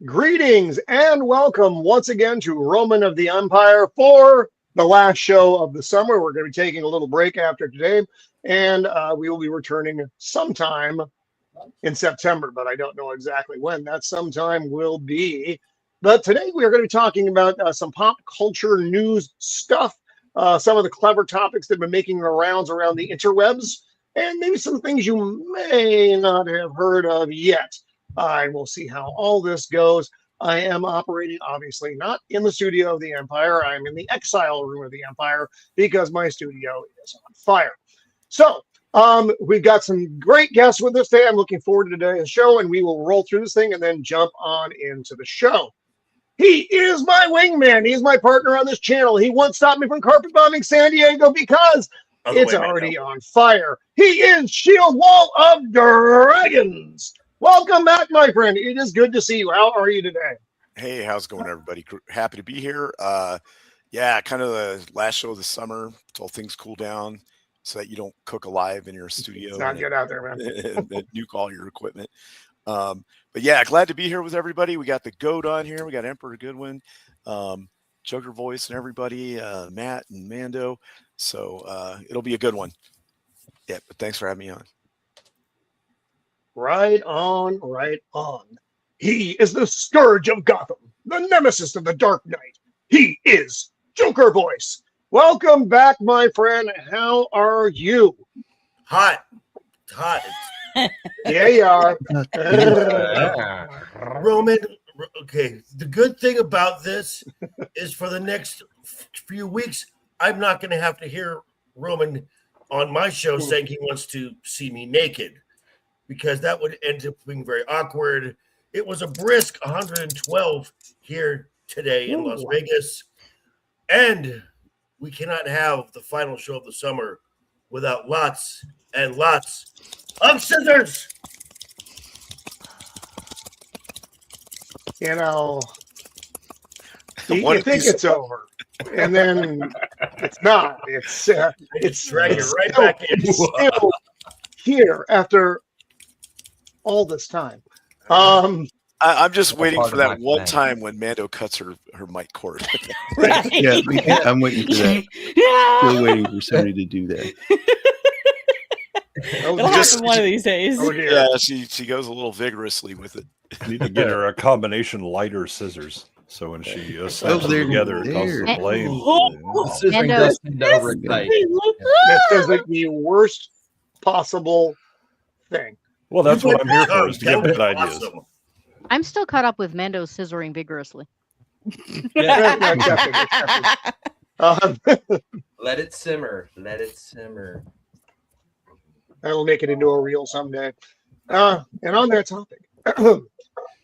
Greetings and welcome once again to Roman of the Empire for the last show of the summer. We're going to be taking a little break after today, and we will be returning sometime in September, but I don't know exactly when that sometime will be. But today we are going to be talking about some pop culture news stuff, some of the clever topics that have been making the rounds around the interwebs, and maybe some things you may not have heard of yet. And we'll see how all this goes. I am operating, obviously, not in the studio of the Empire. I'm in the exile room of the Empire because my studio is on fire. So we've got some great guests with us today. I'm looking forward to today's show, and we will roll through this thing and then jump on into the show. He is my wingman. He's my partner on this channel. He won't stop me from carpet bombing San Diego because it's already on fire. He is Shield Wall of Dragons. Welcome back, my friend. It is good to see you. How are you today? Hey, how's it going, everybody? Happy to be here. Yeah, kind of the last show of the summer until things cool down so that you don't cook alive in your studio. It's not good out there, man. and nuke all your equipment. But yeah, glad to be here with everybody. We got the GOAT on here. We got Emperor Goodwin, Joker Voice and everybody, Matt and Mando. So it'll be a good one. Yeah, but thanks for having me on. Right on, right on. He is the scourge of Gotham, the nemesis of the Dark Knight. He is Joker Voice. Welcome back, my friend. How are you? Hot. Yeah, you are. Roman, okay, the good thing about this is for the next few weeks, I'm not going to have to hear Roman on my show saying he wants to see me naked, because that would end up being very awkward. It was a brisk 112 here today in Las Vegas, and we cannot have the final show of the summer without lots and lots of scissors. You know, you think it's over, and then it's not. It's drag it right back in. It's still here after all this time. I'm just waiting for that one time when Mando cuts her mic cord. Right. Yeah, I'm waiting for that. Yeah. Still waiting for somebody to do that. It'll happen one of these days. Oh dear. Yeah, she goes a little vigorously with it. Need to get her a combination lighter scissors, so when she assembles them together, it causes a blade. Scissoring does tend to overexcite. This is like the worst possible thing. Well, that's what I'm here for, is to give good ideas. I'm still caught up with Mando scissoring vigorously. Let it simmer. Let it simmer. That'll make it into a reel someday. And on that topic,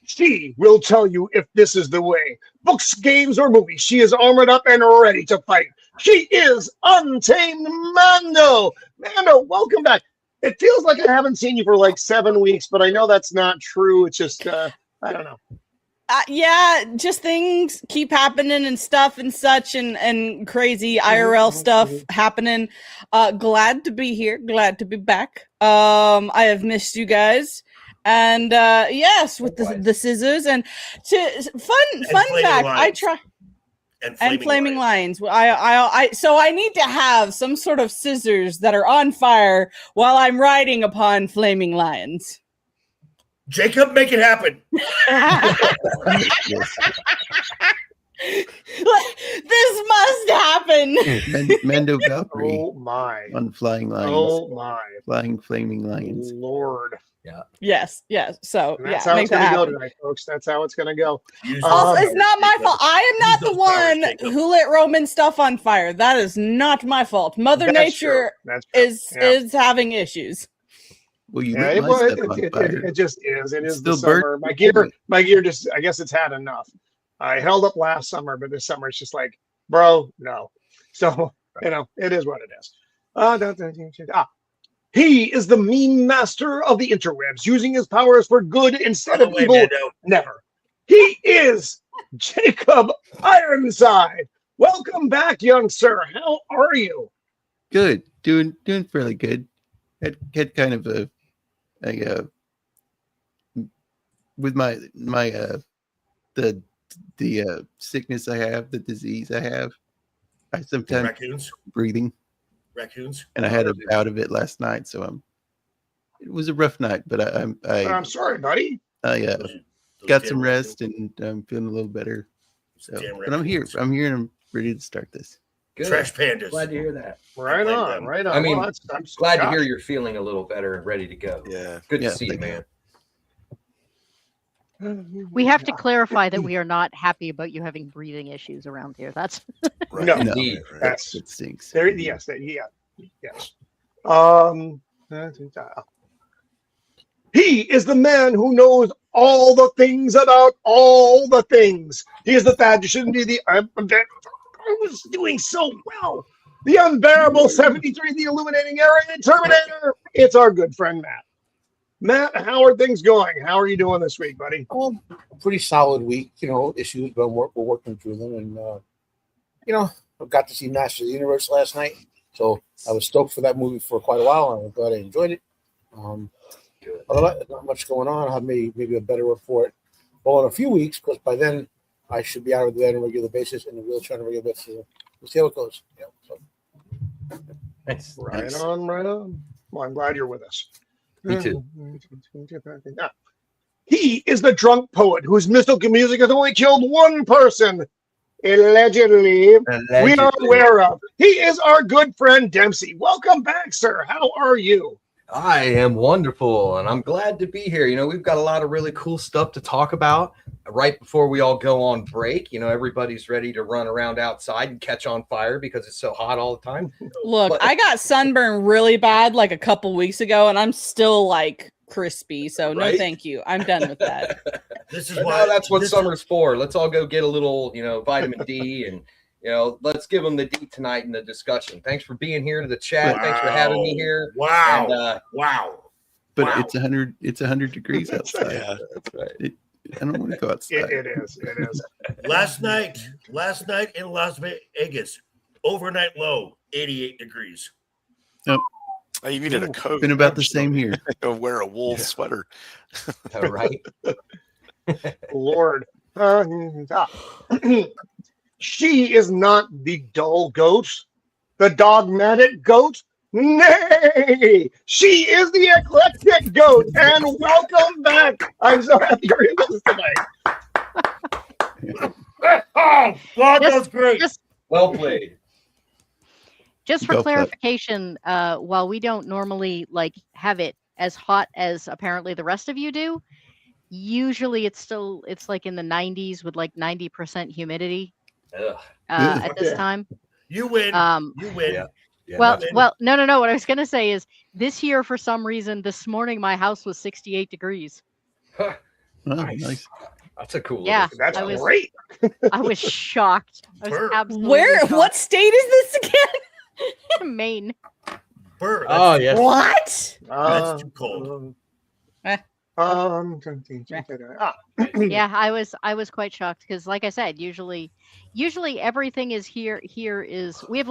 she will tell you if this is the way. Books, games, or movies, she is armored up and ready to fight. She is Untamed Mando. Mando, welcome back. It feels like I haven't seen you for like 7 weeks, but I know that's not true. It's just, I don't know. Yeah, just things keep happening and stuff and such and crazy IRL stuff happening. Glad to be here. Glad to be back. I have missed you guys. And yes, with the scissors and fun fact, I try. And flaming lions. So I need to have some sort of scissors that are on fire while I'm riding upon flaming lions. Jacob, make it happen. This must happen. Mando Valkyrie. Oh my. On flying lions. Oh my. Flying flaming lions. Lord. Yeah. Yes. So and that's how it's going to go tonight, folks. That's how it's going to go. Also, it's not my fault. I am not the one who lit Roman stuff on fire. That is not my fault. Mother Nature is having issues. Well, it just is. It is the summer. My gear just, I guess it's had enough. I held up last summer, but this summer it's just like, bro, no. So, it is what it is. He is the mean master of the interwebs, using his powers for good instead of evil. Never. He is Jacob Ironside. Welcome back, young sir. How are you? Good. Doing fairly good. Had kind of a with my the sickness I have, the disease I have. I sometimes breathing raccoons, and I had a bout of it last night. So it was a rough night, but I'm sorry, buddy. I got some rest and I'm feeling a little better. So, but I'm here. I'm here and I'm ready to start this. Good. Trash pandas. Glad to hear that. Right on. I mean, well, I'm glad to hear you're feeling a little better and ready to go. Yeah. Good to see you, man. We have to clarify that we are not happy about you having breathing issues around here. That's Right. No, Indeed. that's It stinks. there. Yes, yes. He is the man who knows all the things about all the things. He is the Thad. You shouldn't be the. I was doing so well. The unbearable 73, the illuminating area Terminator. It's our good friend Matt. Matt, how are things going? How are you doing this week, buddy? Well, pretty solid week. Issues, but we're working through them. And, I got to see Masters of the Universe last night. So I was stoked for that movie for quite a while. And I'm glad I enjoyed it. Not much going on. I'll have maybe a better report in a few weeks, because by then I should be out of bed on a regular basis and in a wheelchair on a regular basis. So we'll see how it goes. Yeah, so. Nice. Right on. Well, I'm glad you're with us. Me too. He is the drunk poet whose mystical music has only killed one person, allegedly. We are aware of. He is our good friend Dempsey. Welcome back, sir. How are you? I am wonderful, and I'm glad to be here. We've got a lot of really cool stuff to talk about right before we all go on break. Everybody's ready to run around outside and catch on fire because it's so hot all the time. Look, I got sunburned really bad like a couple weeks ago, and I'm still like crispy. So no, thank you. I'm done with that. This is why that's what summer's for. Let's all go get a little, vitamin D and. Let's give them the D tonight in the discussion. Thanks for being here to the chat. Wow. Thanks for having me here. Wow. And, wow. But wow. it's 100. It's 100 degrees outside. Yeah, that's right. I don't want to go outside. It is. Last night in Las Vegas, overnight low, 88 degrees. Yep. Oh, you needed a coat. Been about the same here. Wear a wool sweater. All right. Lord. She is not the dull goat, the dogmatic goat. Nay, she is the eclectic goat. And welcome back. I'm so happy you're with us tonight. Oh, God, that's great. Well played. Just for clarification, while we don't normally have it as hot as apparently the rest of you do, usually it's like in the 90s with 90% humidity. At this time. You win. You win. Yeah, well, no. What I was going to say is this year, for some reason, this morning, my house was 68 degrees. Oh, nice. That's a cool. Yeah, that's great. I was shocked. I was absolutely shocked. What state is this again? Maine. Burr, oh, yes. What? That's too cold. Yeah, I was quite shocked because, like I said, usually everything is here is we have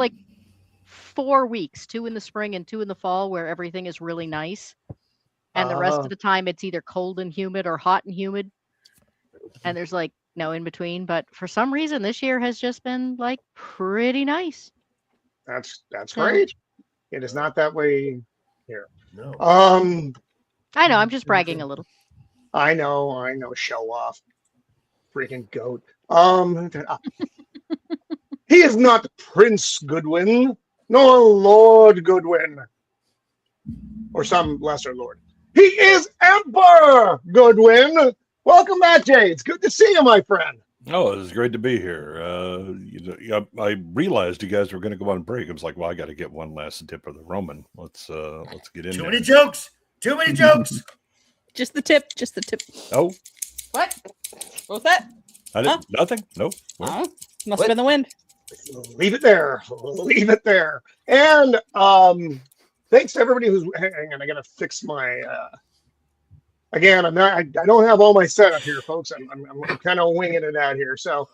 4 weeks, 2 in the spring and 2 in the fall, where everything is really nice, and the rest of the time it's either cold and humid or hot and humid, and there's no in between. But for some reason, this year has just been pretty nice. That's great. It is not that way here. No. I know. I'm just bragging a little. I know. Show off. Freaking goat. He is not Prince Goodwin, nor Lord Goodwin, or some lesser lord. He is Emperor Goodwin. Welcome back, Jay. It's good to see you, my friend. Oh, it was great to be here. I realized you guys were going to go on break. I was like, well, I got to get one last dip of the Roman. Let's get in. Too many jokes. Too many jokes. Just the tip. Oh, what was that? I didn't. Nothing. Nope. Must have been the wind. Leave it there. And thanks to everybody who's hang on. I gotta fix my. Again, I don't have all my setup here, folks. I'm kind of winging it out here. So,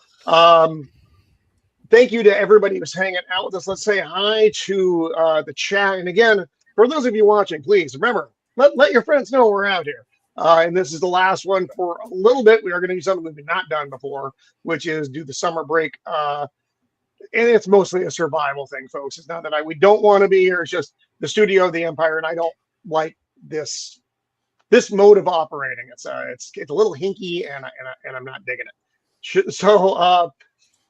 thank you to everybody who's hanging out with us. Let's say hi to the chat. And again, for those of you watching, please remember, let your friends know we're out here. And this is the last one for a little bit. We are going to do something we've not done before, which is do the summer break. And it's mostly a survival thing, folks. It's not that we don't want to be here. It's just the studio of the Empire, and I don't like this mode of operating. It's a little hinky, and I'm not digging it. So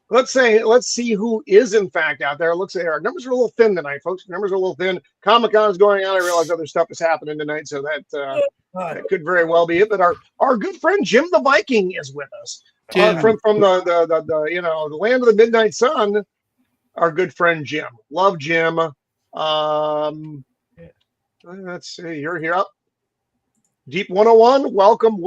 let's see who is in fact out there. Looks like our numbers are a little thin tonight, folks. Numbers are a little thin. Comic-Con is going on. I realize other stuff is happening tonight, so that could very well be it. But our good friend Jim the Viking is with us. From the land of the midnight sun. Our good friend Jim. Love Jim. Let's see. You're here. Deep 101. Welcome.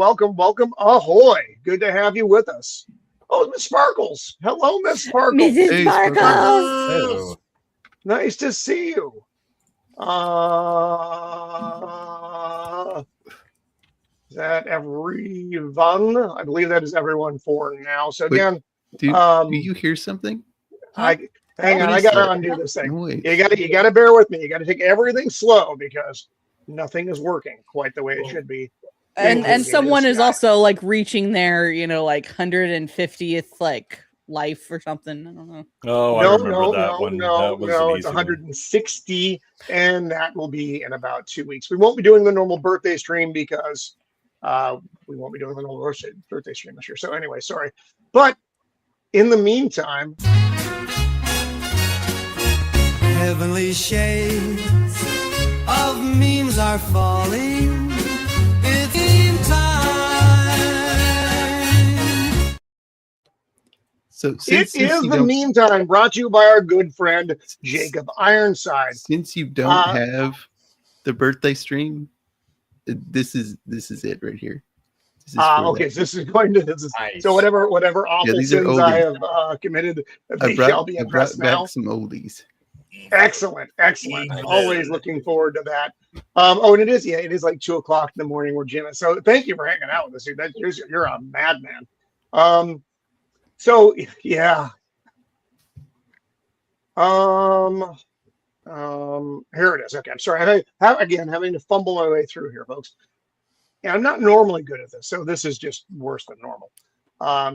Ahoy. Good to have you with us. Oh, Miss Sparkles. Hello, Miss Sparkles. Mrs. Sparkles. Hello. Nice to see you. Is that everyone? I believe that is everyone for now. So again, do you hear something? Hang on, I gotta undo this thing. You gotta bear with me. You gotta take everything slow because nothing is working quite the way it should be. And someone is also like reaching their, like 150th like life or something. I don't know. Oh, I remember that one. No, it's 160, and that will be in about 2 weeks. We won't be doing the normal birthday stream because we won't be doing the normal birthday stream this year. So anyway, sorry. But in the meantime, heavenly shades of memes are falling. It's in time. So it is the meantime, brought to you by our good friend Jacob Ironside. Since you don't have the birthday stream, this is it right here. Okay, so this is nice. So whatever awful sins I have committed, they shall be addressed now. Back some oldies. Excellent. Always looking forward to that. And it is like 2:00 in the morning where Jim is. So thank you for hanging out with us, dude. You're a madman. So yeah. Here it is. Okay, I'm sorry. Having to fumble my way through here, folks. Yeah, I'm not normally good at this, so this is just worse than normal.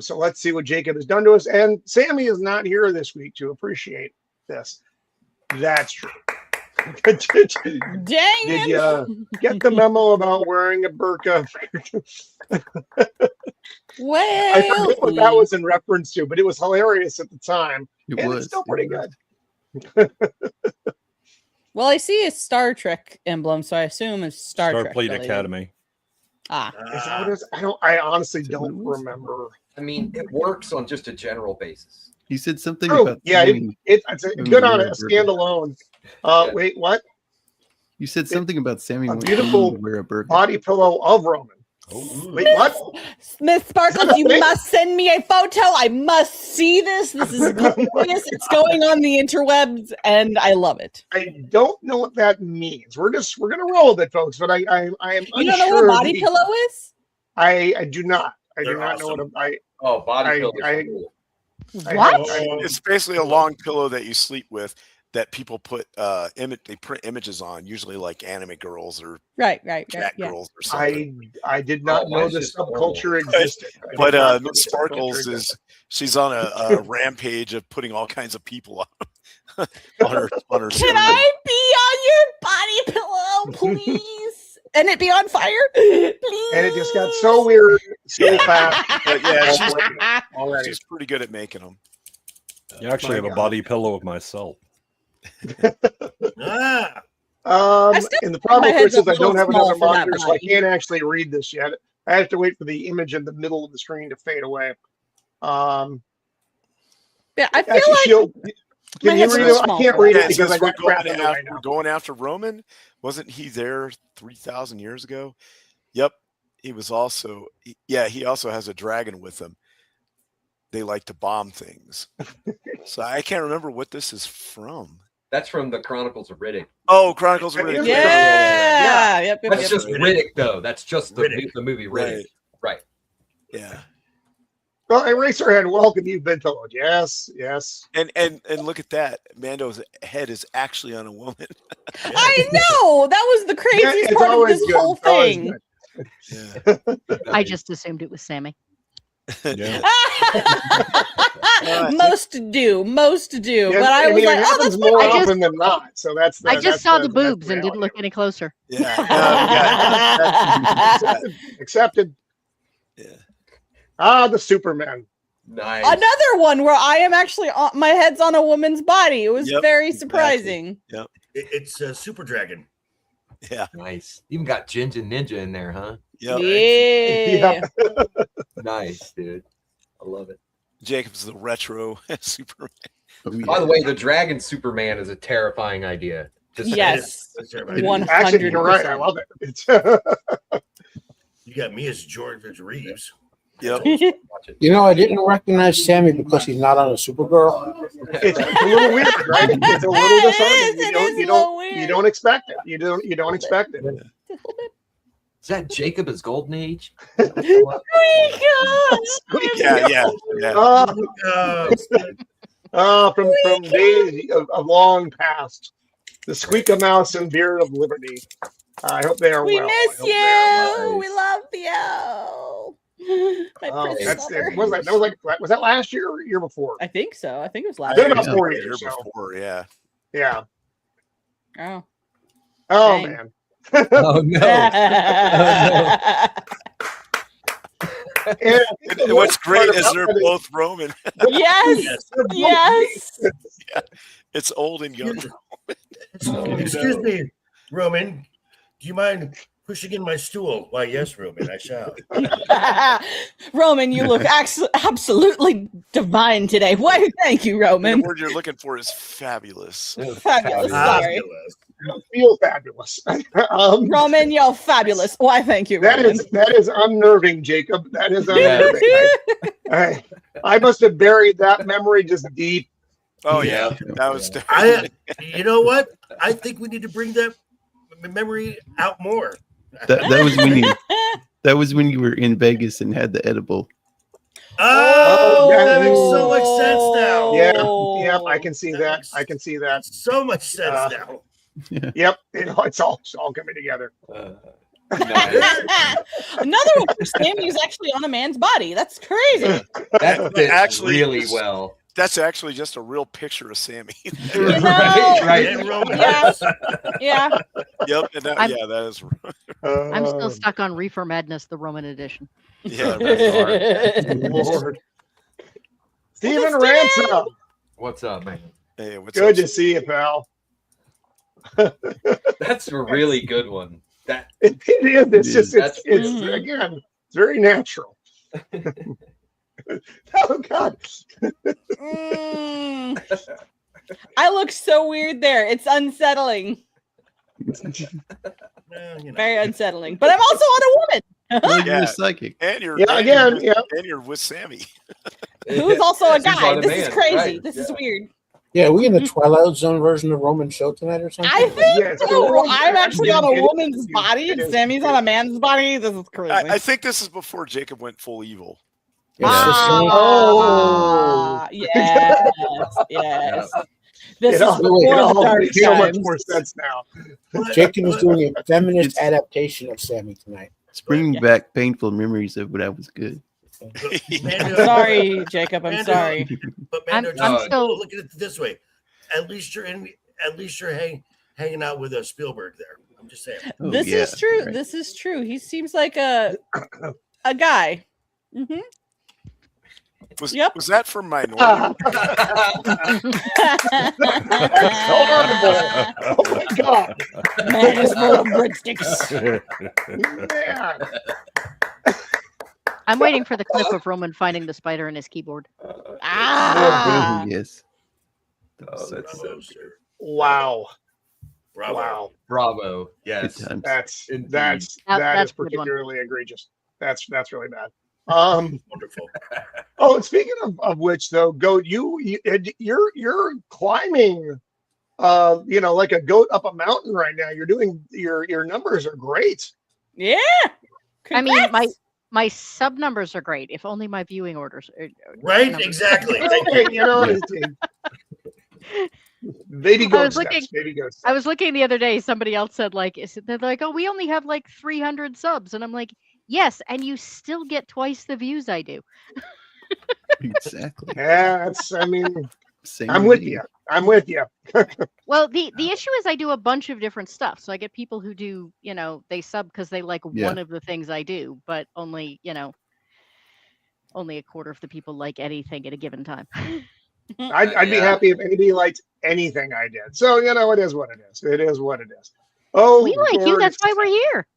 So let's see what Jacob has done to us. And Sammy is not here this week to appreciate this. That's true. Dang Did you get the memo about wearing a burqa? Well, I forget what that was in reference to, but it was hilarious at the time. It's still pretty good. Well, I see a Star Trek emblem, so I assume it's Star Trek. Starfleet Academy. Is that what it is? I honestly don't remember. I mean, it works on just a general basis. You said something about it's good on a standalone. Wait, what? You said something about Sammy. A beautiful wear a burqa. body pillow of Roman. Wait, what? Miss Sparkles, you must send me a photo. I must see this. This is glorious. It's going on the interwebs, and I love it. I don't know what that means. We're gonna roll with it, folks. But I am. You don't know what a body pillow is? I do not. I do not know what body pillow. What? It's basically a long pillow that you sleep with that people put they print images on, usually like anime girls or right, girls or something. I did not know this subculture existed. But Miss Sparkles she's on a rampage of putting all kinds of people on her Can I be on your body pillow, please? And it be on fire, please. And it just got so weird so fast. But yeah, she's pretty good at making them. You actually have a body pillow of myself. And the problem, Chris, is I don't have another monitor, so I can't actually read this yet. I have to wait for the image in the middle of the screen to fade away. Yeah, I feel can you read it? I can't read it because I got crap in right now. Going after Roman, wasn't he there 3,000 years ago? Yep, he was also. He also has a dragon with him. They like to bomb things. So I can't remember what this is from. That's from the Chronicles of Riddick. Oh, Chronicles of Riddick. Yeah. Yep, that's just Riddick, though. That's just the movie Riddick. Right. Yeah. Well, Eraserhead, welcome. You've been told. Yes. And look at that. Mando's head is actually on a woman. I know. That was the craziest part of this whole thing. Yeah. I just assumed it was Sammy. Yeah. Most do. Yeah, But I was mean, like, it oh, happens that's more I just- often than not. So that's I just saw the boobs and reality. didn't look any closer. Yeah. Yeah. Accepted. Yeah. Ah, the Superman. Nice. another one where I am actually my head's on a woman's body. It was Yep, very exactly. surprising. It's a Super Dragon. Yeah. Nice. Even got Ginger Ninja in there, huh? Yep. Yeah. Nice, dude. I love it. Jacob's the retro Superman. Oh, yeah. By the way, the Dragon Superman is a terrifying idea. Just Yes. That's right. 100%. Actually, you're right. I love it. It's You got me as George Reeves. Yep. watch it. You know, I didn't recognize Sammy because he's not on a Supergirl. it's a little weird, right? It's a little disheartening. It is a little weird. You don't expect it. You don't expect it. Is that Jacob as Golden Age? Yeah. From days of long past, the Squeak Mouse and Beard of Liberty. I hope they are We well. miss I hope they are well. you. We love you. My Oh, precious that's lover. it. Was that last year or year before? I think so. I think it was I last think year. about 4 Year years. So. before, yeah. Yeah. Oh. Oh Dang. man. Oh no. And What's great part is about they're that both Roman. Yes. they're both Yes. It's old and young. Excuse me, Roman. Do you mind pushing in my stool? Why, yes, Roman, I shall. Roman, you look absolutely divine today. Why? Thank you, The Roman. word you're looking for is fabulous. Fabulous. Sorry. I feel fabulous. Roman, you're fabulous. Why? Thank you, Roman. that is unnerving, Jacob. That is unnerving. I must have buried that memory just deep. Oh yeah, that was. You know what? I think we need to bring that memory out more. That was when you were in Vegas and had the edible. Oh, that makes so much sense now. Yeah, I can see that. I can see that. So much sense now. Yep, it's all coming together. Another one for Sammy is actually on a man's body. That's crazy. That fits Actually, really well. That's actually just a real picture of Sammy. Right. Yeah. Yep. And that is. I'm still stuck on Reefer Madness, the Roman edition. Yeah. Lord. Steven Ransom. What's up, man? Hey, what's Good up? to see you, pal. That's a really good one. That It is. It's just it's Mhm. again, it's very natural. Oh God. I look so weird there. It's unsettling. Very unsettling. But I'm also on a woman. Well, Yeah. you're psychic. And you're Yeah, and you're with Sammy. Who's also a She's on guy. a This man, is crazy. right, This is weird. Yeah, we in the Twilight Zone version of Roman show tonight or something? I think Yeah, it's so. really- I'm actually on a it is- woman's body it and is. Sammy's on a man's body. This is crazy. I think this is before Jacob went full evil. Ah, yes, yes. This is It all before the dark makes so much times. more sense now. Jacob is doing a feminist adaptation of Sammy tonight. It's bringing back painful memories of when I was good. Sorry, Jacob. I'm Mando, sorry. But Mando, I'm just still- look at it this way. At least you're hanging out with Spielberg there. I'm just saying. Oh, This yeah, is true. right. This is true. He seems like a guy. Mm-hmm. Was Yep. was that from Minority? Oh my God. Man is full of breadsticks. Man. I'm waiting for the clip of Roman finding the spider in his keyboard. Ah. Oh, yes. Oh, that's so Bravo, good. sir. Wow. Bravo. Wow. Bravo. Good Yes. times. That's Indeed. That's that is a good one. particularly egregious. That's really bad. Wonderful. Oh, and speaking of which, though, goat, you're climbing, like a goat up a mountain right now. You're doing your numbers are great. Yeah. I mean, Congrats. my sub numbers are great. If only my viewing orders. Right? numbers- Exactly. Okay, Baby I goat was steps. looking- Baby goat steps. I was looking the other day. Somebody else said they're like, oh, we only have like 300 subs, and I'm like, yes, and you still get twice the views I do. Exactly. Yeah, I mean, Same I'm with with you. I'm with you. Well, the issue is I do a bunch of different stuff. So I get people who do, they sub because they like Yeah. one of the things I do, but only a quarter of the people like anything at a given time. I'd be happy if anybody liked anything I did. So, it is what it is. It is what it is. Oh, We like you. That's why we're here.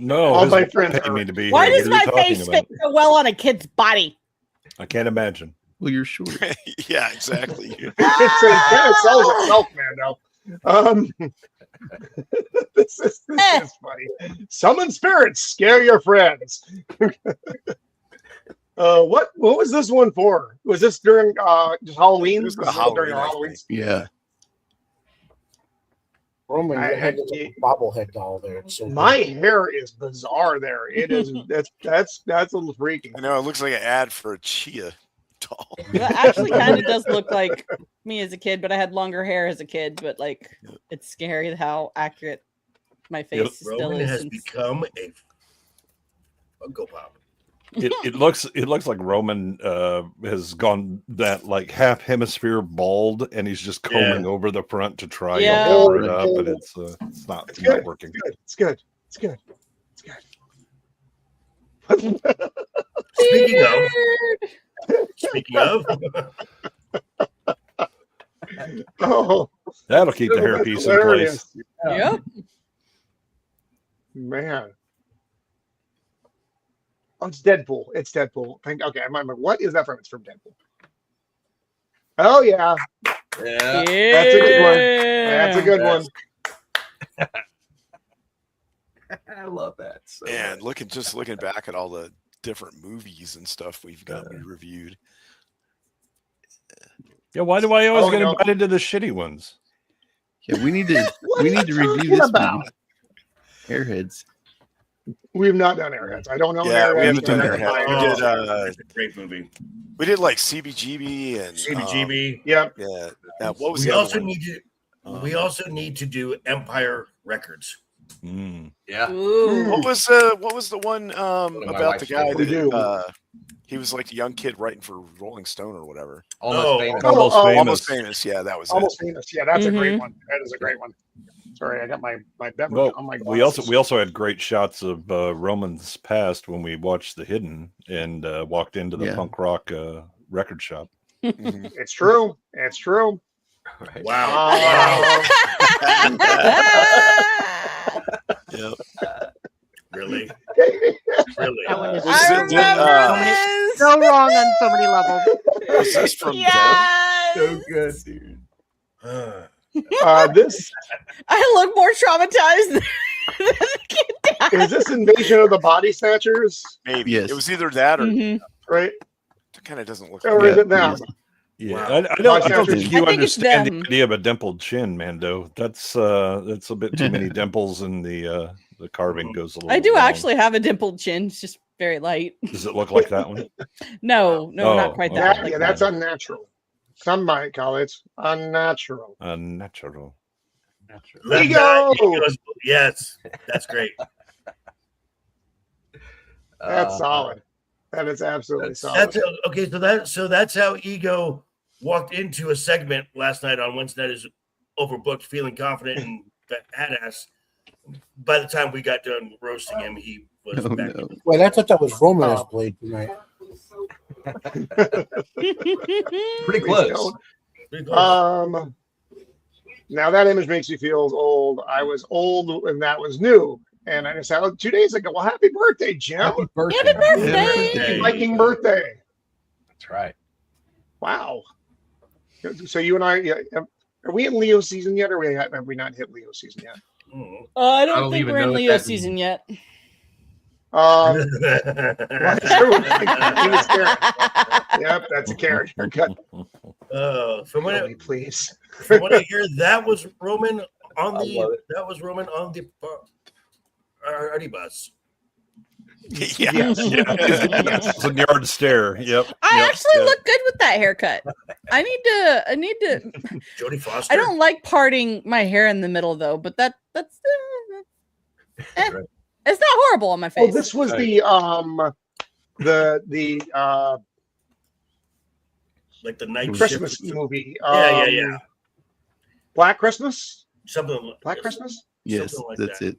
No, All his my wife friends paid me to be Why here. does What are my you talking face about? fit so well on a kid's body? I can't imagine. Well, you're short. Yeah, exactly. it kind of sells itself, man. This is funny. Summon spirits, scare your friends. What was this one for? Was this during just Halloween? It was This Halloween, during I Halloween. think. Yeah. Roman, I you had had a little to- bobblehead doll there. It's so My good. hair is bizarre there. It is that's a little freaky. I know it looks like an ad for a chia doll. That actually kind of does look like me as a kid, but I had longer hair as a kid. But like, it's scary how accurate my face still Roman is. has since- become a Funko Pop. It looks like Roman has gone that like half hemisphere bald, and he's just combing over the front to try Yeah. and cover it up, and it's not It's good. working. It's good. It's good. It's good. Speaking of, Oh, That'll keep the that's hairpiece in hilarious. place. Yep. Man. Oh, it's Deadpool. It's Deadpool. Okay, I'm what is that from? It's from Deadpool. Oh yeah, Yeah. that's a good one. That's a good one. I love that. So And looking back at all the different movies and stuff we've got reviewed. Yeah, why do I always Oh, get no. invited to the shitty ones? Yeah, we need to What are you review talking this about? movie. Airheads. We've not done Airheads. I don't know. Yeah, we Airheads, haven't done but Airheads. I We know. did it's a great movie. we did like CBGB and CBGB. Yep. yeah. What was We the other also one? need to. We also need to do Empire Records. Mm. yeah. Ooh. What was the one of my about the wife's guy favorite. We do. that he was like a young kid writing for Rolling Stone or whatever. Almost Oh, famous. Almost oh, famous. Almost famous. Yeah, that was Almost famous. Yeah, that's a great Mhm. one. That is a great one. Sorry, I got my beverage Well, on my we also had great shots of Roman's past when we watched The Hidden and walked into the Yeah. punk rock record shop. it. Mhm. It's true. It's true. Right. Wow. Yeah. Really? Really? That one is Was I it- remember this. so wrong on so many levels. Was this from Dev? Yes. So good, dude. This I look more traumatized than the kid died. is this Invasion of the Body Snatchers, Maybe. Yes. It was either that or Mhm. right? it kind of doesn't look Or like is it them? Yeah, Wow. I don't think I you think it's understand them. the idea of a dimpled chin, Mando. That's a bit too many dimples, and the carving goes a little. I do wrong. actually have a dimpled chin. It's just very light. Does it look like that one? No, Oh, not quite okay. that. That, Like yeah, that's unnatural. Some might call it unnatural. Unnatural. Left Ego! eye, egos. Yes, that's great. That's solid. That is absolutely solid. That's okay. So that's how Ego walked into a segment last night on Wednesday Night is Overbooked, feeling confident and badass. By the time we got done roasting him, he was Oh, back. no. Wait, I thought that was Roman as Blade tonight. Pretty close. Pretty close. Now that image makes me feel old. I was old when that was new. And I just had 2 days ago. Well, happy birthday, Jim. Happy birthday. Happy birthday. Hey. Viking birthday. That's right. Wow. So you and I, yeah, are we in Leo season yet, or have we not hit Leo season yet? Mm. I I don't don't think even we're know in what Leo that season means. yet. Well, it's true. It's Karen. Yep, that's a Karen haircut. From what Kill I, me, please. from what I hear, that was Roman on I love it. the party bus. Yeah. It's a yard stare. Yep. I yep, actually yep. look good with that haircut. I need to. Jodie Foster. I don't like parting my hair in the middle though, but that's it's not horrible on my face. Oh, this was the like the night Christmas shift. movie. Yeah. Black Christmas. Something Black Christmas. Yes, like that's that.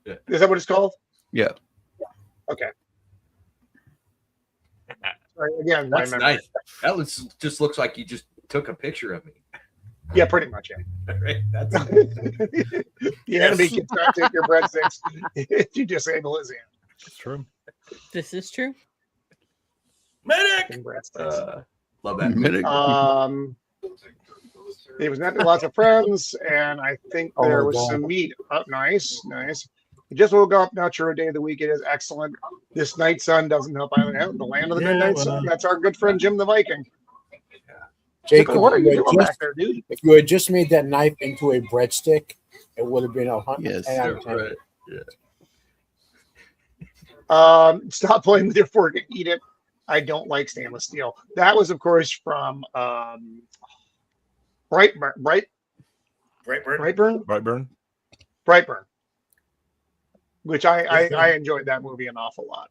it. Is that what it's called? Yeah. Okay. Right, again, my That's memory. nice. That just looks like you just took a picture of me. Yeah, pretty much. Yeah. Right? That's The enemy cannot take your breadsticks if you disable his hand. It's true. This is true. Medic. And breadsticks. love that. He was met with lots of friends, and I think Oh, there was wow. some meat. Oh, nice. He just woke up. Not sure what day of the week it is. Excellent. This night sun doesn't help either. The land of the midnight sun. That's our good friend Jim the Viking. Jacob, What are you if doing back there, dude? if you had just made that knife into a breadstick, it would have been a Yes. 10 out of 10. Right. Stop playing with your fork and eat it. I don't like stainless steel. That was, of course, from Brightburn. Brightburn. Which I enjoyed that movie an awful lot.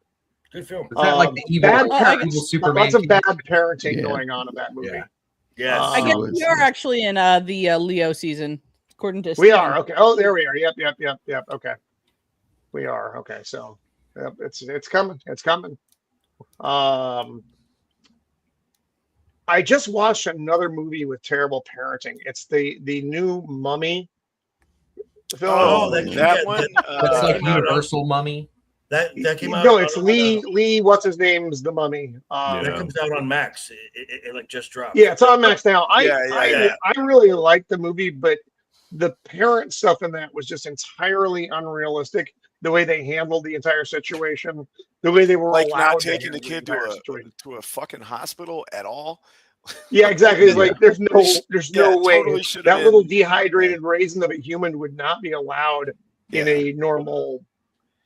Good film. Is that like the evil, evil Superman? Lots of bad parenting Yeah. going on in that movie. Yeah. Yes. I guess Um, we are actually in the Leo season, according to We Steven. are okay. Oh, there we are. Yep. Okay, we are okay. So, yep, it's coming. It's coming. I just watched another movie with terrible parenting. It's the new Mummy film. Oh, That one. That's like came out Universal Mummy. That came out. No, it's Lee. What's his name's the Mummy? That comes out on Max. It like just dropped. Yeah, it's on Max now. Yeah. I really liked the movie, but the parent stuff in that was just entirely unrealistic. The way they handled the entire situation, the way they were Like allowed not to taking the handle kid entire situation. to a fucking hospital at all. Yeah, exactly. It's like there's no way totally should've that been. little dehydrated raisin of a human would not be allowed in a normal,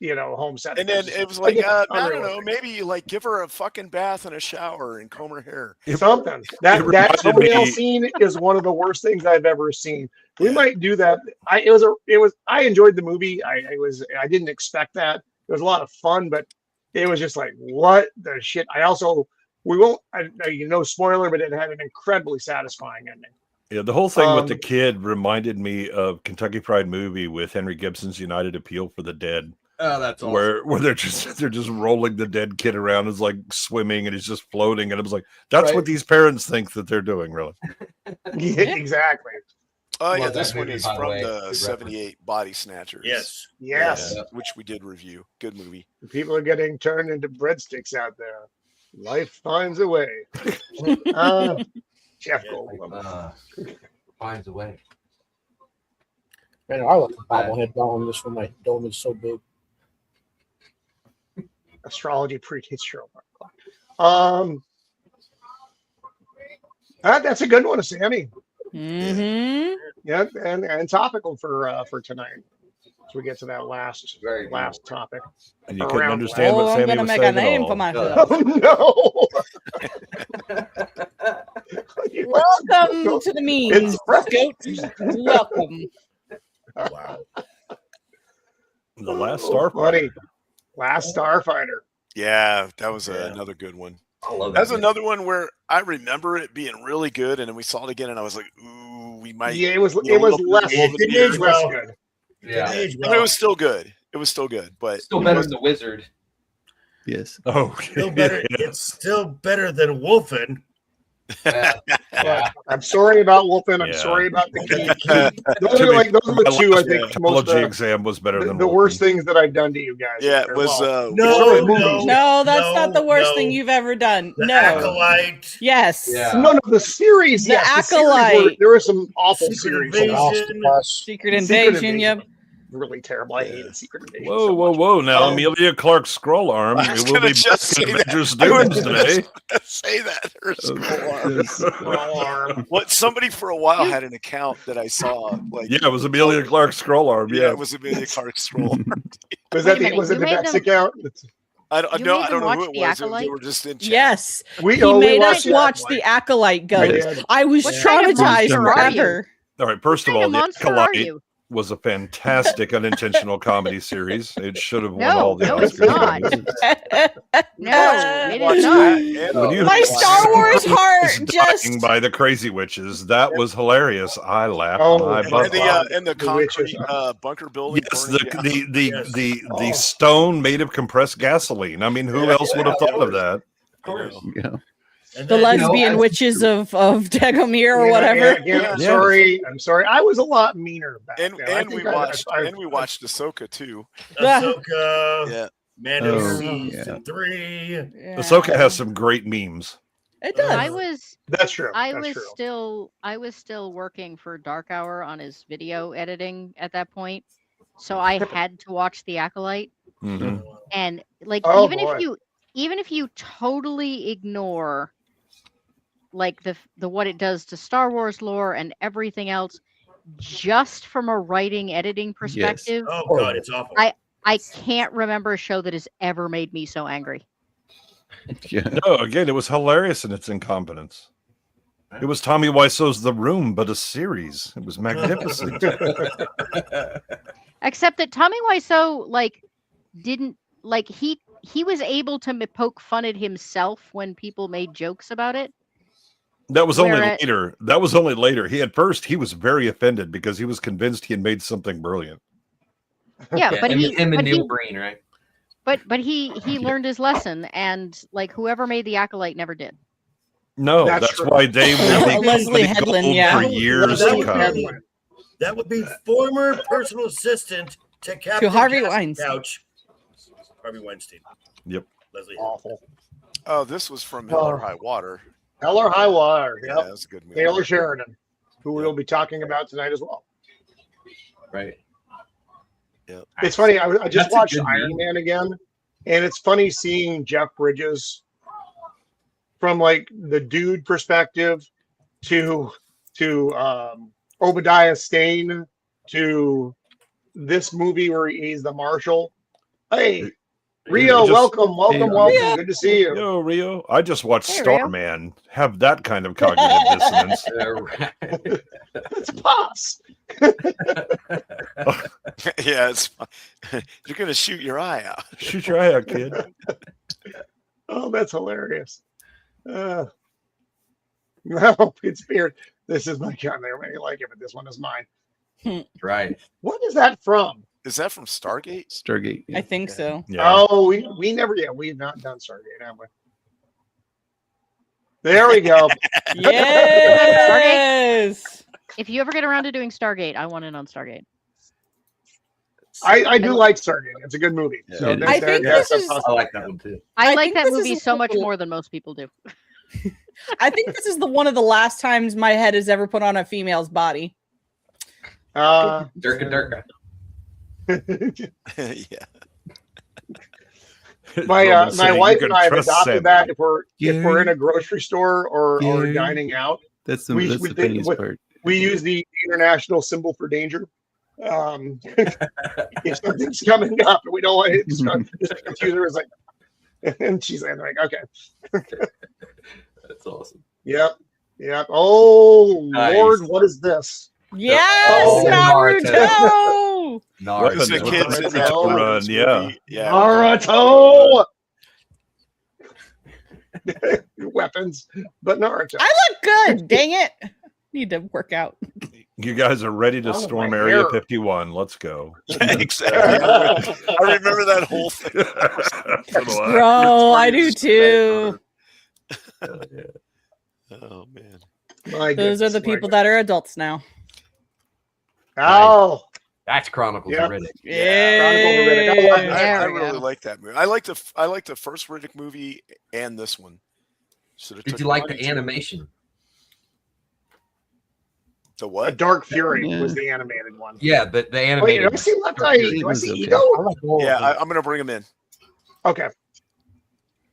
home setting. And then it was like, Again, I don't know, unrealistic. maybe like give her a fucking bath and a shower and comb her hair. Something it that reminded somebody me- else scene is one of the worst things I've ever seen. We might do that. I enjoyed the movie. I didn't expect that. It was a lot of fun, but it was just like, what the shit. No spoiler, but it had an incredibly satisfying ending. Yeah, the whole thing with the kid reminded me of Kentucky Fried Movie with Henry Gibson's United Appeal for the Dead. Oh, that's awesome. Where they're just rolling the dead kid around. It's like swimming and he's just floating. And it was like, that's Right. what these parents think that they're doing, really. Yeah, exactly. Oh yeah, Love that this one movie, is by the from way. the Good '78 Body Snatchers. Yes. Yes. which we did review. Good movie. People are getting turned into breadsticks out there. Life finds a way. Jeff Goldblum. Finds a way. Man, I like the bobblehead dome. This one, my dome is so big. Astrology predates Sherlock. That's a good one, Sammy. Mm-hmm. Yeah, and topical for tonight. As we get to that last Very topic. And you couldn't Around understand what I'm Sammy gonna was make a saying at name all. for myself. Oh no! Welcome to the memes, goat. Welcome. Wow. The Last Oh, Starfighter. buddy. Last Starfighter. Yeah, that was another good one. I love That's that. another one where I remember it being really good, and then we saw it again, and I was like, "Ooh, we might." Yeah, it was you know, less. it It age was less well. good. Yeah. Age I mean, well. it was still good. It was still good, but Still better than the Wizard. Yes. Oh, Still better. yeah. It's still better than Wolfen. Yeah. I'm sorry about Wolfen. I'm Yeah. sorry about the key. Those are the two I think most Apology exam was better than the Wolfen. worst things that I've done to you guys. yeah, it Or, was. well, No, movies. no. No, that's No, not the worst no. thing you've ever done. The No. Acolyte. Yes. Yeah. No, the series. The Yes, series Acolyte. there were some awful Secret series. Invasion. Octopus. Secret Secret Invasion. Yep. Really terrible. I hated Secret Invasion. Whoa, so whoa, much. whoa. Now, Um, Amelia Clark's scroll arm. I was It will gonna be just back in say that. Avengers I was Doomsday. say that. Her scroll arm. Yes. Alarm. What somebody for a while had an account that I saw. Like, Yeah, it was Amelia Clark's scroll arm. yeah, Yeah. it was Amelia Clark's scroll arm. Was Wait a that minute, was it you the made Bex them- account? I don't You know. made I don't them know who watch it The was. They Acolyte? were just in chat. Yes, We he made us watched watch The Acolyte. Ghost. did. I was What kind of traumatized monster are you? forever. All right. First of What all, kind The of monster are Acolyte you? was a fantastic unintentional comedy series. It should have won No, all the no, it's Oscars. not. No, it is Watch not. that and When you My had Star Wars Sweeney heart dying just. by the crazy witches, that was hilarious. I laughed Oh, my and butt off. and the The concrete witches. bunker building. Yes, burning down. the stone made of compressed gasoline. I mean, who else would have thought of that? Of course. Yeah. And The then, lesbian as- witches of Dagomir or Yeah, whatever. yeah, again, I'm Yeah. sorry. I'm sorry. I was a lot meaner back And then. I we think watched I- and we watched Ahsoka too. Ahsoka, Yeah. Mando Oh, season 3. Yeah. Ahsoka has some great memes. It does. That's true. I That's was true. still working for Dark Hour on his video editing at that point. So I had to watch The Acolyte. Mhm. And like Oh, even boy. if you totally ignore like the what it does to Star Wars lore and everything else, just from a writing editing perspective, Oh god, it's awful. I can't remember a show that has ever made me so angry. Yeah. No, again, it was hilarious in its incompetence. It was Tommy Wiseau's The Room, but a series. It was magnificent. Except that Tommy Wiseau didn't he was able to poke fun at himself when people made jokes about it. That was only Whereas- later. That was only later. He was very offended because he was convinced he had made something brilliant. Yeah, but him and but Neil he Breen, right? but he learned his lesson, and like whoever made The Acolyte never did. No, That's that's true. why they will be Leslie comedy Headland, gold yeah. for years That to would come. be- That would be former personal assistant to Captain Harvey Castle Weinstein. Couch. Harvey Weinstein. Yep. Leslie. Awful. Oh, this was from Hell or High Water. Hell or High Water. Yeah, Yep. that's a good movie. Taylor Sheridan, who we'll be talking about tonight as well. Right. It's funny. I just That's a watched good Iron meme. Man again, and it's funny seeing Jeff Bridges from like the dude perspective to Obadiah Stane to this movie where he's the marshal. Hey, Rio, Just- welcome. Hey, Rio. Good to see you. Yo, Rio. I just watched Hey, Rio. Starman. Have that kind of cognitive dissonance. Right. It's Pops. Yeah, it's you're gonna shoot your eye out. Shoot your eye out, kid. Oh, that's hilarious. No, it's weird. This is my gun. They may like it, but this one is mine. Right. What is that from? Is that from Stargate? Stargate. I think so. Yeah. Oh, we never. Yeah, we've not done Stargate, have we? There we go. Yes. If you ever get around to doing Stargate, I want in on Stargate. I do like Stargate. It's a good movie. Yeah. So It there- I there- think yes, this that's is- I like that one too. I I like think that this movie is so much cool. more than most people do. I think this is the one of the last times my head has ever put on a female's body. Durka. Yeah. My Roman saying you wife can and I have trust adopted Sammy. that if we're Gary? in a grocery store or Gary? dining out. That's the We that's the think- funniest part. We use the international symbol for danger. If something's coming up and we don't want it to confuse her, it's like, and she's like, okay, That's awesome. yep. Oh Nice. Lord, what is this? Yes, Oh, Naruto. Naruto. It's the kids in that Naruto run, yeah. Yeah. Naruto. Weapons, but Naruto. I look good. Dang it. Need to work out. You guys are ready to Oh, storm my Area hair. 51. Let's go. Exactly. I remember that whole thing. Bro, I do too. Oh man. My Those are goodness, the my people that are adults now. goodness. Oh, That's Chronicles Yeah. of Riddick. Chronicle of Riddick. I There we really go. like that movie. I like the first Riddick movie and this one. Should've Did took you like money the to- animation? The A what? Dark Fury Yeah. was the animated one. Yeah, the Wait, animated. do I see left eye? It Do I was see okay. Ego? I like all Yeah, of them. I'm gonna bring him in. Okay.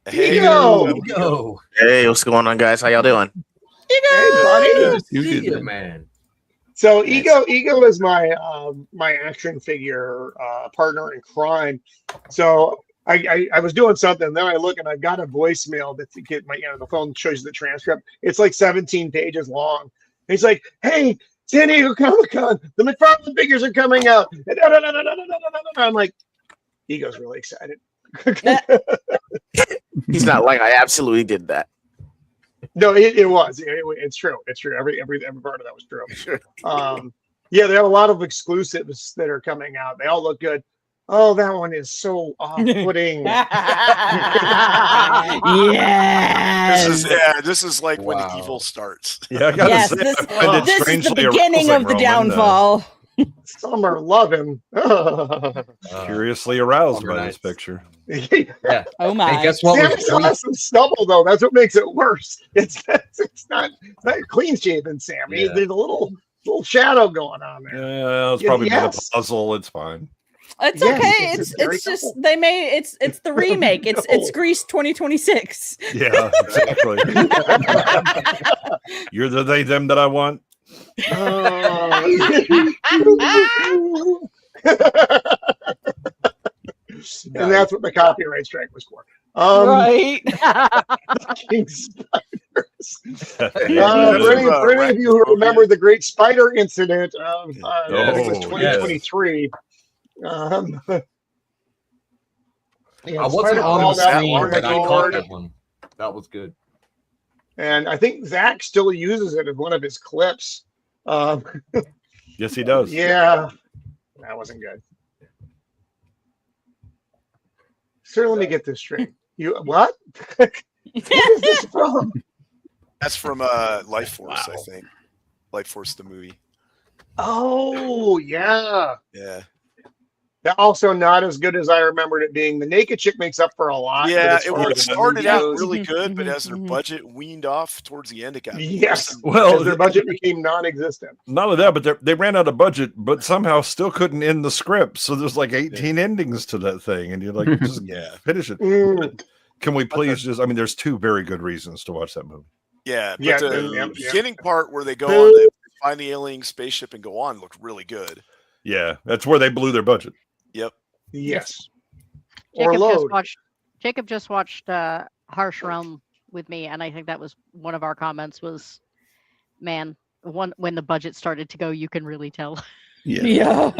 Hey, Ego! Go. Hey, what's going on, guys? How y'all doing? Hey, buddy. Good to You see did you, that. man. So Ego is my my action figure partner in crime. So I was doing something, and then I look and I've got a voicemail that the phone shows you the transcript. It's like 17 pages long. And he's like, "Hey, San Diego Comic-Con, the McFarlane figures are coming out." And I'm like, Ego's really excited. He's not lying. I absolutely did that. No, it was. It's true. It's true. Every part of that was true. Yeah, they have a lot of exclusives that are coming out. They all look good. Oh, that one is so off-putting. Yes. This is like when the evil starts. Yeah, I gotta say, this I find it is the strangely beginning of the arousing, Roman. downfall. Some are loving. Curiously aroused by nice. this picture. Yeah. Oh my! Hey, guess what? Sammy still has some stubble though. That's what makes it worse. It's not clean shaven, Sammy. Yeah. There's a little shadow going on there. Yeah, it's probably been a puzzle. It's fine. It's Yes, okay. it's very It's just simple. they made it's the remake. It's Grease 2026. Yeah, exactly. You're the they them that I want. And that's what the copyright strike was for. Right. King spiders. For any of you who remember the Great Spider Incident of I think it was 2023. I wasn't on the screen, but I caught that one. That was good. And I think Zach still uses it as one of his clips. Yes, he does. Yeah, that wasn't good. Sir, let me get this straight. You what? What is this from? That's from Life Force, I think. Life Force, the movie. Oh, yeah. Yeah. That also not as good as I remembered it being. The naked chick makes up for a lot. Yeah, but it started out really good, but as their budget weaned off towards the end, it got yes. Well, their budget became non-existent. Not only that, but they ran out of budget, but somehow still couldn't end the script. So there's like 18 endings to that thing, and you're like, just finish it. Can we please just? I mean, there's two very good reasons to watch that movie. Yeah, but Yeah, the yeah. beginning part where they go on, they find the alien spaceship and go on looked really good. Yeah, that's where they blew their budget. Yep. Yes. Or Jacob just watched Harsh Realm with me, and I think that was one of our comments was, man, when the budget started to go, you can really tell. Yeah.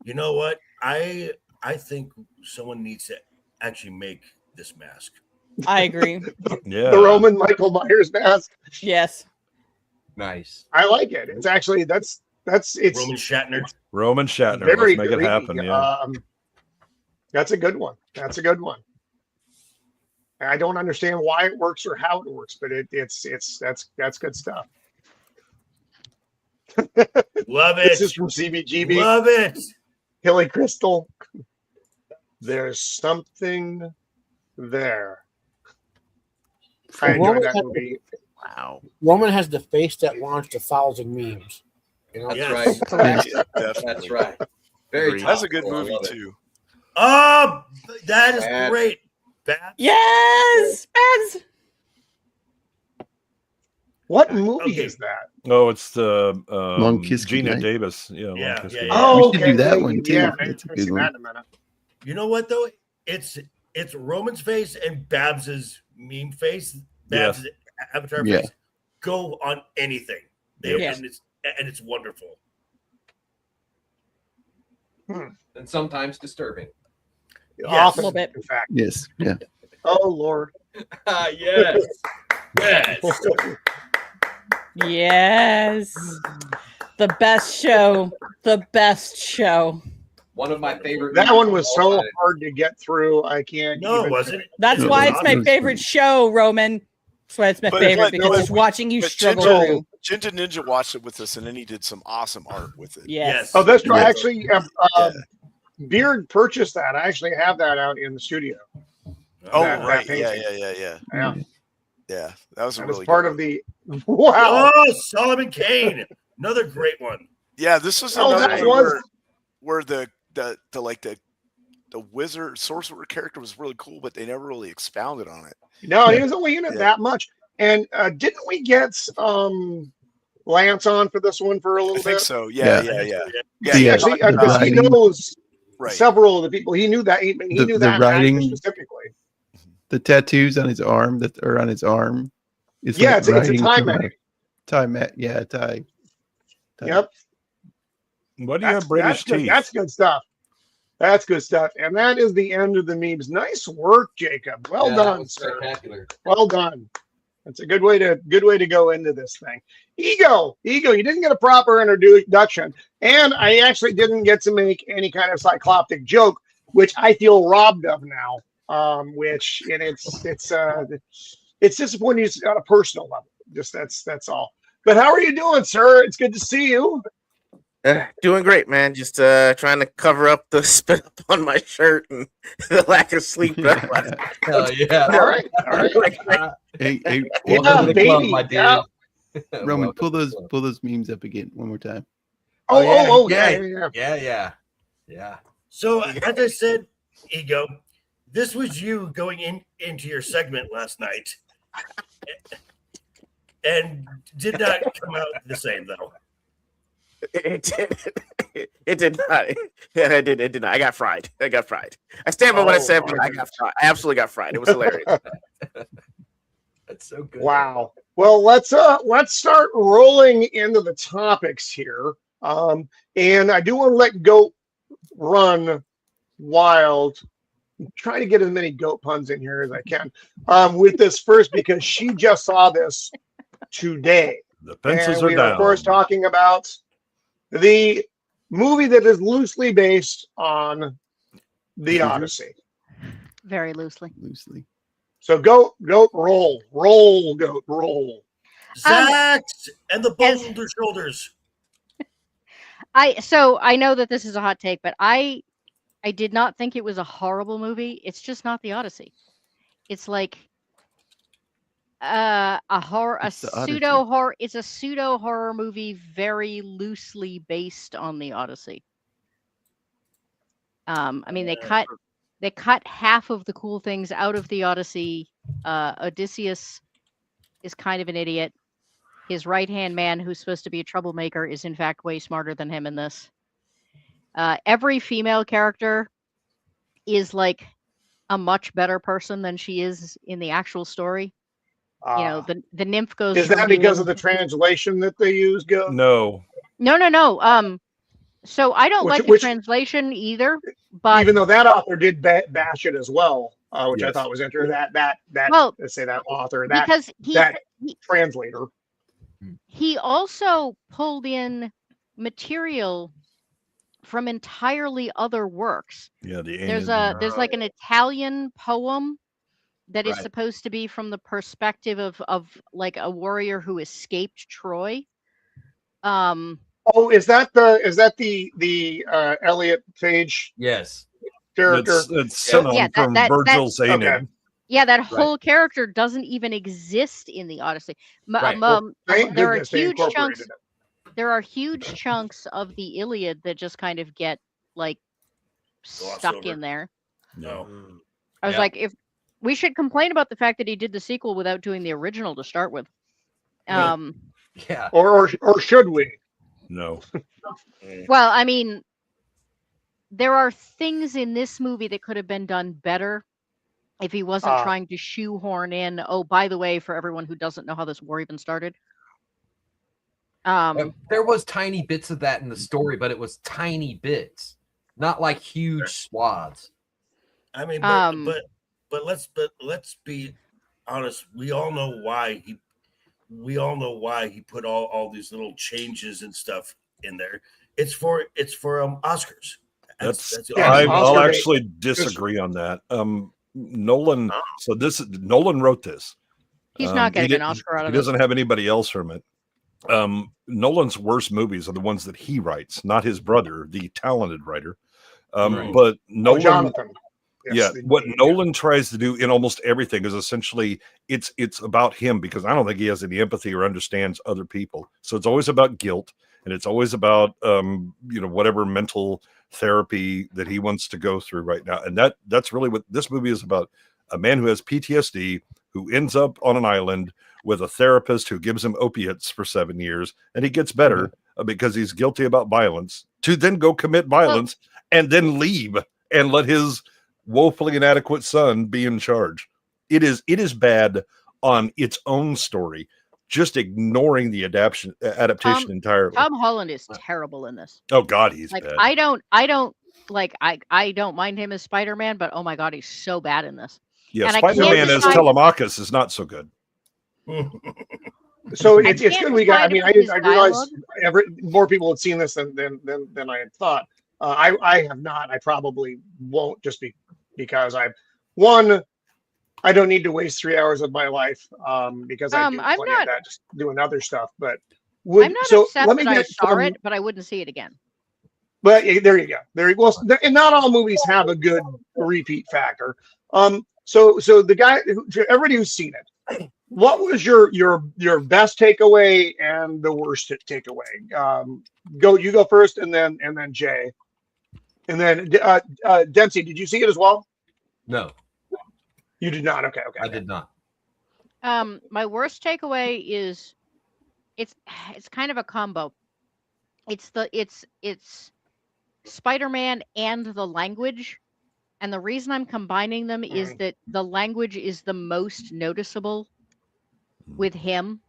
You know what? I think someone needs to actually make this mask. I agree. Yeah. The Roman Michael Myers mask. Yes. Nice. I like it. It's actually it's Roman Shatner. Roman Shatner. very Let's make it creepy. happen. Yeah. That's a good one. That's a good one. I don't understand why it works or how it works, but that's good stuff. Love it. This is from CBGB. Love it. Hilly Crystal. There's something there. I enjoyed that movie. Wow. Roman has the face that launched 1,000 memes. You know? Yes. Right. Definitely. That's right. Very That's a good topical. I movie love it. too. Oh, that is Bad. great. Bad. Yes. Babs. What movie Okay. is that? Oh, it's the Long Kiss Gina Goodnight. Davis. Yeah. Long Yeah, Kiss yeah, Goodnight. yeah. Oh, We should do that one, too. Yeah, I That's a haven't good seen one. that in a minute. You know what though? It's Roman's face and Babs's meme face. Babs' avatar Yeah. face go on anything. Yeah. And it's wonderful. And sometimes disturbing. Often, little bit. in fact. Yes. Yeah. Oh Lord. Yes. Yes. Yes. The best show. The best show. One of my favorite. That movies one of was all so time. hard to get through. I can't. No, it even- wasn't. That's It why was it's my awesome. favorite show, Roman. That's why it's my But- favorite but- because but- it's watching you But struggle Jinja, through. Jinja Ninja watched it with us, and then he did some awesome art with it. Yes. Oh, that's right. Yeah. Actually, Beard purchased that. I actually have that out in the studio. Oh, That right. painting. Yeah. Yeah, That was a that was really part good of the. Wow. Oh, Solomon Kane. Another great one. Yeah, this was Oh, another that one was- where the wizard sorcerer character was really cool, but they never really expounded on it. No, he was only in it Yeah. that much. And didn't we get Lance on for this one for a little I think bit? so. Yeah. He Yeah. actually, The because he gliding. knows. several of the people. He knew that. He knew the that writing actor specifically. The tattoos on his arm that are on his arm. It's a tie mat. Tie mat. Yeah, tie. Yep. What do you have British teeth? That's good stuff. That's good stuff. And that is the end of the memes. Nice work, Jacob. Well done, sir. Spectacular. Well done. That's a good way to go into this thing. Ego. You didn't get a proper introduction, and I actually didn't get to make any kind of cycloptic joke, which I feel robbed of now. It's disappointing on a personal level. Just that's all. But how are you doing, sir? It's good to see you. Doing great, man. Just trying to cover up the spit up on my shirt and the lack of sleep. Hell yeah! All right. Hey, welcome to the club, my dude. Roman, pull those memes up again one more time. Yeah. So as I said, Ego, this was you going into your segment last night, and did not come out the same though. It did not. Yeah, it did not. I got fried. I stand by what I said, but I got fried. I absolutely got fried. It was hilarious. That's so good. Wow. Well, let's start rolling into the topics here. And I do want to let Goat run wild. I'm trying to get as many goat puns in here as I can with this first, because she just saw this today. The pencils and are we down. Of course, talking about the movie that is loosely based on the Odyssey. Very loosely. So goat, roll, goat, roll. Zax and the boulder shoulders. I know that this is a hot take, but I did not think it was a horrible movie. It's just not the Odyssey. It's like a pseudo horror. It's a pseudo horror movie, very loosely based on the Odyssey. I mean, they cut half of the cool things out of the Odyssey. Odysseus is kind of an idiot. His right-hand man, who's supposed to be a troublemaker, is in fact way smarter than him in this. Every female character is like a much better person than she is in the actual story. The nymph goes. Is that because of the translation that they use? No. So I don't like the translation either. But even though that author did bash it as well, which I thought was interesting. Let's say that author, because that translator. He also pulled in material from entirely other works. Yeah, there's like an Italian poem that is supposed to be from the perspective of like a warrior who escaped Troy. Is that the Elliot Page? Yes. Character. It's from Virgil's Aeneid. Okay. Yeah, that whole character doesn't even exist in the Odyssey. There are huge chunks of the Iliad that just kind of get like stuck in there. No. I was like, if we should complain about the fact that he did the sequel without doing the original to start with. Or should we? No. Well, I mean, there are things in this movie that could have been done better if he wasn't trying to shoehorn in, oh, by the way, for everyone who doesn't know how this war even started. There was tiny bits of that in the story, but it was tiny bits, not like huge swaths. I mean, but let's be honest. We all know why he put all these little changes and stuff in there. It's for Oscars. I'll actually disagree on that. Nolan. So Nolan wrote this. He's not getting an Oscar out of it. He doesn't have anybody else from it. Nolan's worst movies are the ones that he writes, not his brother, the talented writer. But Nolan, Jonathan. What Nolan tries to do in almost everything is essentially it's about him, because I don't think he has any empathy or understands other people. So it's always about guilt, and it's always about whatever mental therapy that he wants to go through right now. And that's really what this movie is about. A man who has PTSD, who ends up on an island with a therapist who gives him opiates for 7 years, and he gets better. because he's guilty about violence, to then go commit violence and then leave and let his woefully inadequate son be in charge. It is bad on its own story, just ignoring the adaptation entirely. Tom Holland is terrible in this. Oh God, he's like bad. I don't mind him as Spider-Man, but oh my God, he's so bad in this. Yeah, and Spider-Man as Telemachus is not so good. So it's good we got. I mean, I realized more people had seen this than I had thought. I have not. I probably won't, just because I don't need to waste 3 hours of my life because I do plenty of that, just doing other stuff. But I'm not upset that I saw it, but I wouldn't see it again. But there you go. And not all movies have a good repeat factor. So the guy, everybody who's seen it, what was your best takeaway and the worst takeaway? You go first, and then Jay, and then Dempsey. Did you see it as well? No, you did not. Okay. I did not. My worst takeaway is it's kind of a combo. It's Spider-Man and the language. And the reason I'm combining them is that the language is the most noticeable with him.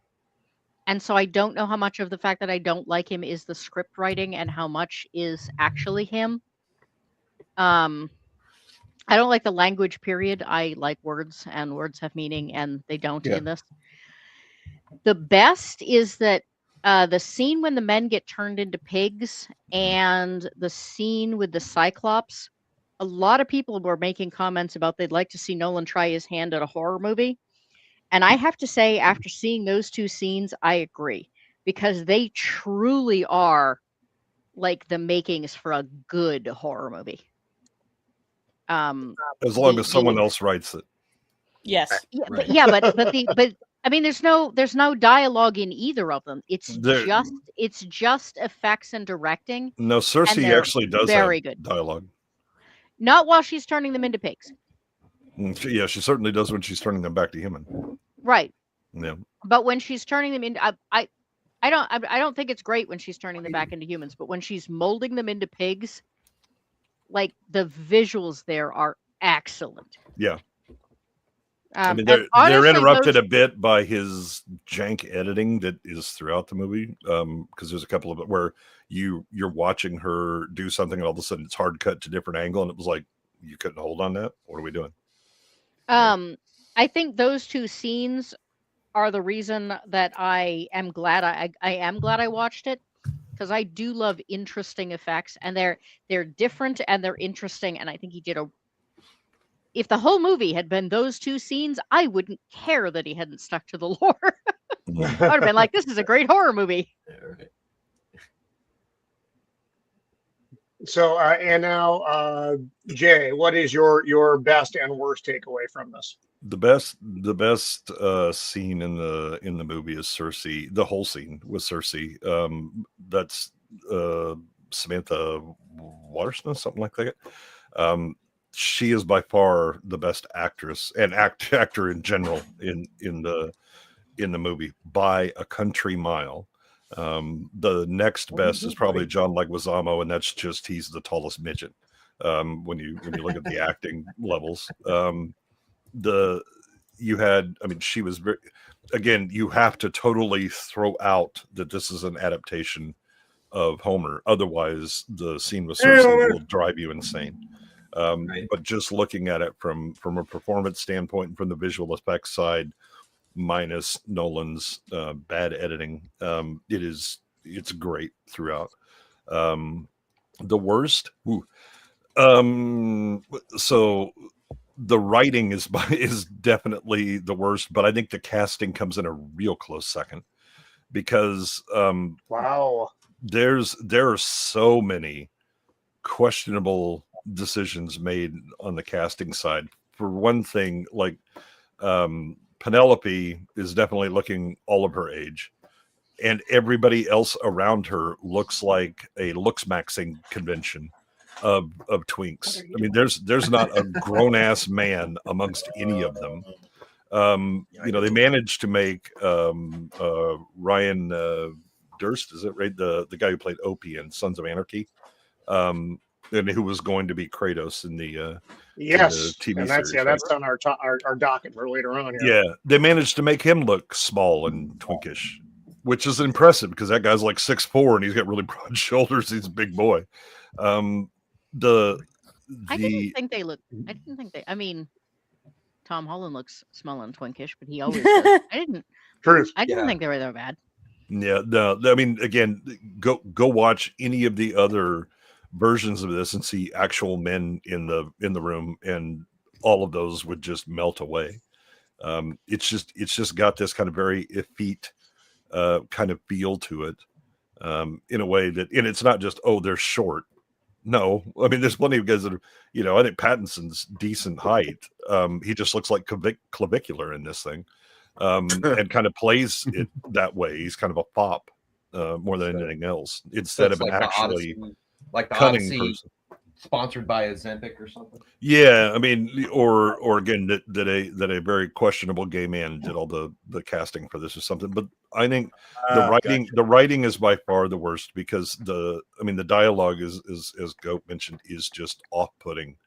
And so I don't know how much of the fact that I don't like him is the script writing and how much is actually him. I don't like the language, period. I like words, and words have meaning, and they don't in this. The best is that the scene when the men get turned into pigs and the scene with the Cyclops, a lot of people were making comments about they'd like to see Nolan try his hand at a horror movie. And I have to say, after seeing those two scenes, I agree, because they truly are like the makings for a good horror movie. As long as someone else writes it. Yes. Yeah, but I mean, there's no dialogue in either of them. It's just effects and directing. No, Cersei actually does very have good dialogue. Not while she's turning them into pigs. Yeah, she certainly does when she's turning them back to human. Right. Yeah. But when she's turning them into, I don't think it's great when she's turning them back into humans. But when she's molding them into pigs, like the visuals there are excellent. Yeah. I mean, they're interrupted a bit by his jank editing that is throughout the movie. Because there's a couple of it where you're watching her do something and all of a sudden it's hard cut to different angle, and it was like, you couldn't hold on that. What are we doing? I think those two scenes are the reason that I am glad I watched it, because I do love interesting effects, and they're different and they're interesting, and I think he did if the whole movie had been those two scenes, I wouldn't care that he hadn't stuck to the lore. I would have been like, this is a great horror movie. So, and now, Jay, what is your best and worst takeaway from this? The best scene in the movie is Cersei. The whole scene with Cersei. That's Samantha Waterston, something like that. She is by far the best actress and actor in general in the movie by a country mile. The next best is probably John Leguizamo, and that's just he's the tallest midget. When you look at the acting levels, she was very, again, you have to totally throw out that this is an adaptation of Homer, otherwise the scene with Cersei will drive you insane. But just looking at it from a performance standpoint and from the visual effects side, minus Nolan's bad editing, it's great throughout. The worst, so the writing is definitely the worst, but I think the casting comes in a real close second, because there are so many questionable decisions made on the casting side. For one thing, like Penelope is definitely looking all of her age, and everybody else around her looks like a looks maxing convention of twinks. I mean, there's not a grown ass man amongst any of them. They managed to make Ryan Durst, is it right? The guy who played Opie in Sons of Anarchy, and who was going to be Kratos in the yes, TV and that's series. that's on our docket for later on here. Yeah, they managed to make him look small and twinkish, which is impressive because that guy's like 6'4" and he's got really broad shoulders. He's a big boy. I didn't think they looked. I didn't think they. I mean, Tom Holland looks small and twinkish, but he always does. I didn't think they were that bad. Yeah, no. I mean, again, go watch any of the other versions of this and see actual men in the room, and all of those would just melt away. It's just got this kind of very effete kind of feel to it, in a way that, and it's not just, oh, they're short. No, I mean, there's plenty of guys that are, I think Pattinson's decent height. He just looks like clavicular in this thing, and kind of plays it that way. He's kind of a fop more than anything else, instead of an actually like the cunning Odyssey, person. Sponsored by Ozempic or something. Yeah, I mean, or again, that a very questionable gay man did all the casting for this or something. But I think the writing is by far the worst, because the dialogue is, as Goat mentioned, is just off-putting.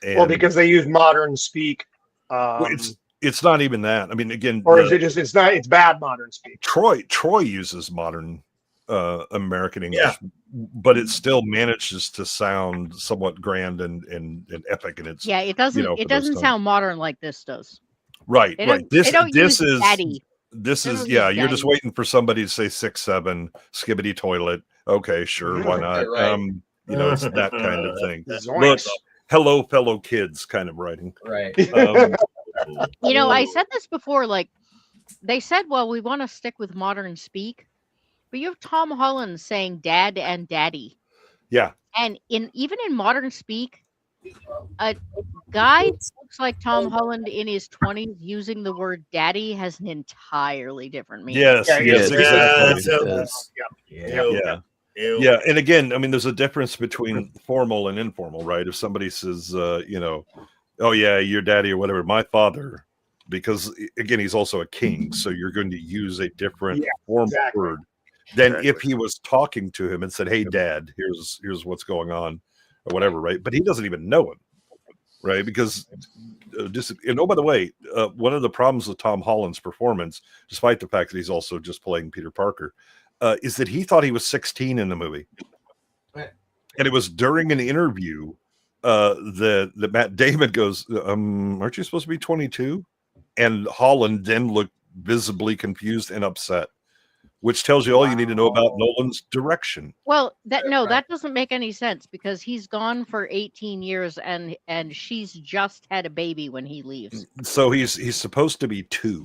Because they use modern speak. It's not even that. I mean, again, is it just it's bad modern speak? Troy uses modern American English, but it still manages to sound somewhat grand and epic, and it's it doesn't sound modern like this does. Right. This is daddy. You're just waiting for somebody to say 6'7", skibbity toilet. Okay, sure, why not? Right. It's that kind of thing. Look, hello, fellow kids, kind of writing. Right. I said this before. Like, they said, well, we want to stick with modern speak. But you have Tom Holland saying dad and daddy. Yeah. And even in modern speak, a guy that looks like Tom Holland in his 20s using the word daddy has an entirely different meaning. Yes, exactly. Yeah. And again, I mean, there's a difference between formal and informal, right? If somebody says, oh yeah, your daddy or whatever, my father, because again, he's also a king, so you're going to use a different formal word than if he was talking to him and said, hey, dad, here's what's going on, or whatever, right? But he doesn't even know him, right? Because by the way, one of the problems with Tom Holland's performance, despite the fact that he's also just playing Peter Parker, is that he thought he was 16 in the movie. And it was during an interview that Matt Damon goes, aren't you supposed to be 22? And Holland then looked visibly confused and upset, which tells you all you need to know about Nolan's direction. Well, that doesn't make any sense, because he's gone for 18 years and she's just had a baby when he leaves. So he's supposed to be 2.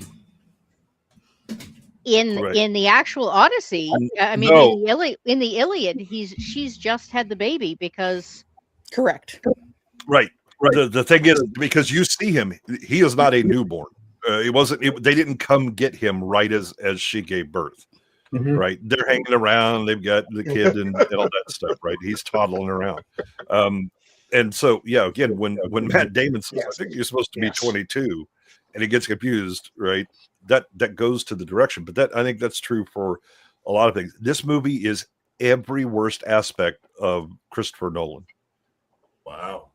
In the actual Odyssey, I mean, no. in the Iliad, she's just had the baby because. Correct. Right. The thing is, because you see him, he is not a newborn. They didn't come get him right as she gave birth. Mm-hmm. Right, they're hanging around. They've got the kid and all that stuff. Right, he's toddling around. And so, again, when Matt Damon says, "I think you're supposed to be 22," and he gets confused, right? That goes to the direction. But I think that's true for a lot of things. This movie is every worst aspect of Christopher Nolan. Wow.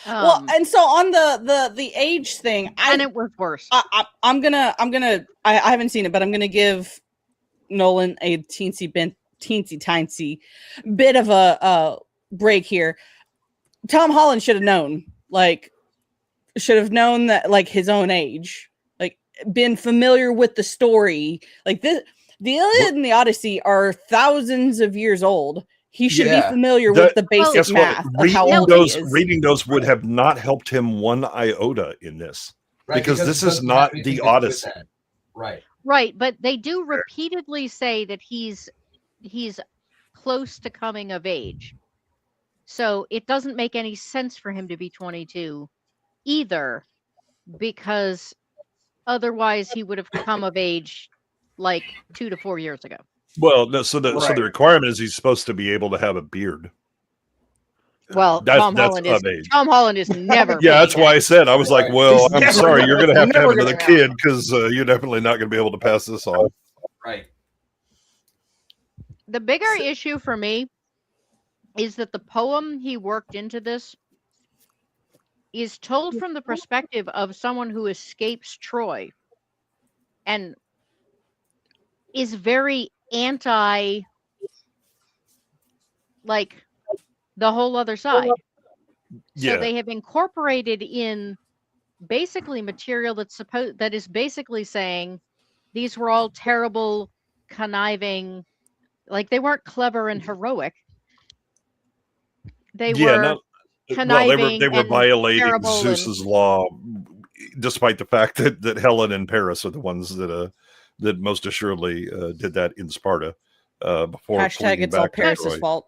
Well, and so on the age thing, it was worse. I haven't seen it, but I'm gonna give Nolan a teensy tiny bit of a break here. Tom Holland should have known that, like, his own age, like, been familiar with the story. Like, the Iliad and the Odyssey are thousands of years old. He should be familiar with the basic math of how old he is. Reading those would have not helped him one iota in this, because this is not the Odyssey. Right, but they do repeatedly say that he's close to coming of age. So it doesn't make any sense for him to be 22 either, because otherwise he would have come of age like 2 to 4 years ago. Well, no, so the requirement is he's supposed to be able to have a beard. Well, Tom Holland is never. Yeah, that's why I said, I was like, well, I'm sorry, you're going to have another kid, because you're definitely not going to be able to pass this off. Right. The bigger issue for me is that the poem he worked into this is told from the perspective of someone who escapes Troy and is very anti, like, the whole other side. Yeah. So they have incorporated in basically material that is basically saying these were all terrible, conniving, like they weren't clever and heroic. They were conniving. They were violating Zeus's law, despite the fact that Helen and Paris are the ones that most assuredly did that in Sparta before. Hashtag it's all Paris's fault.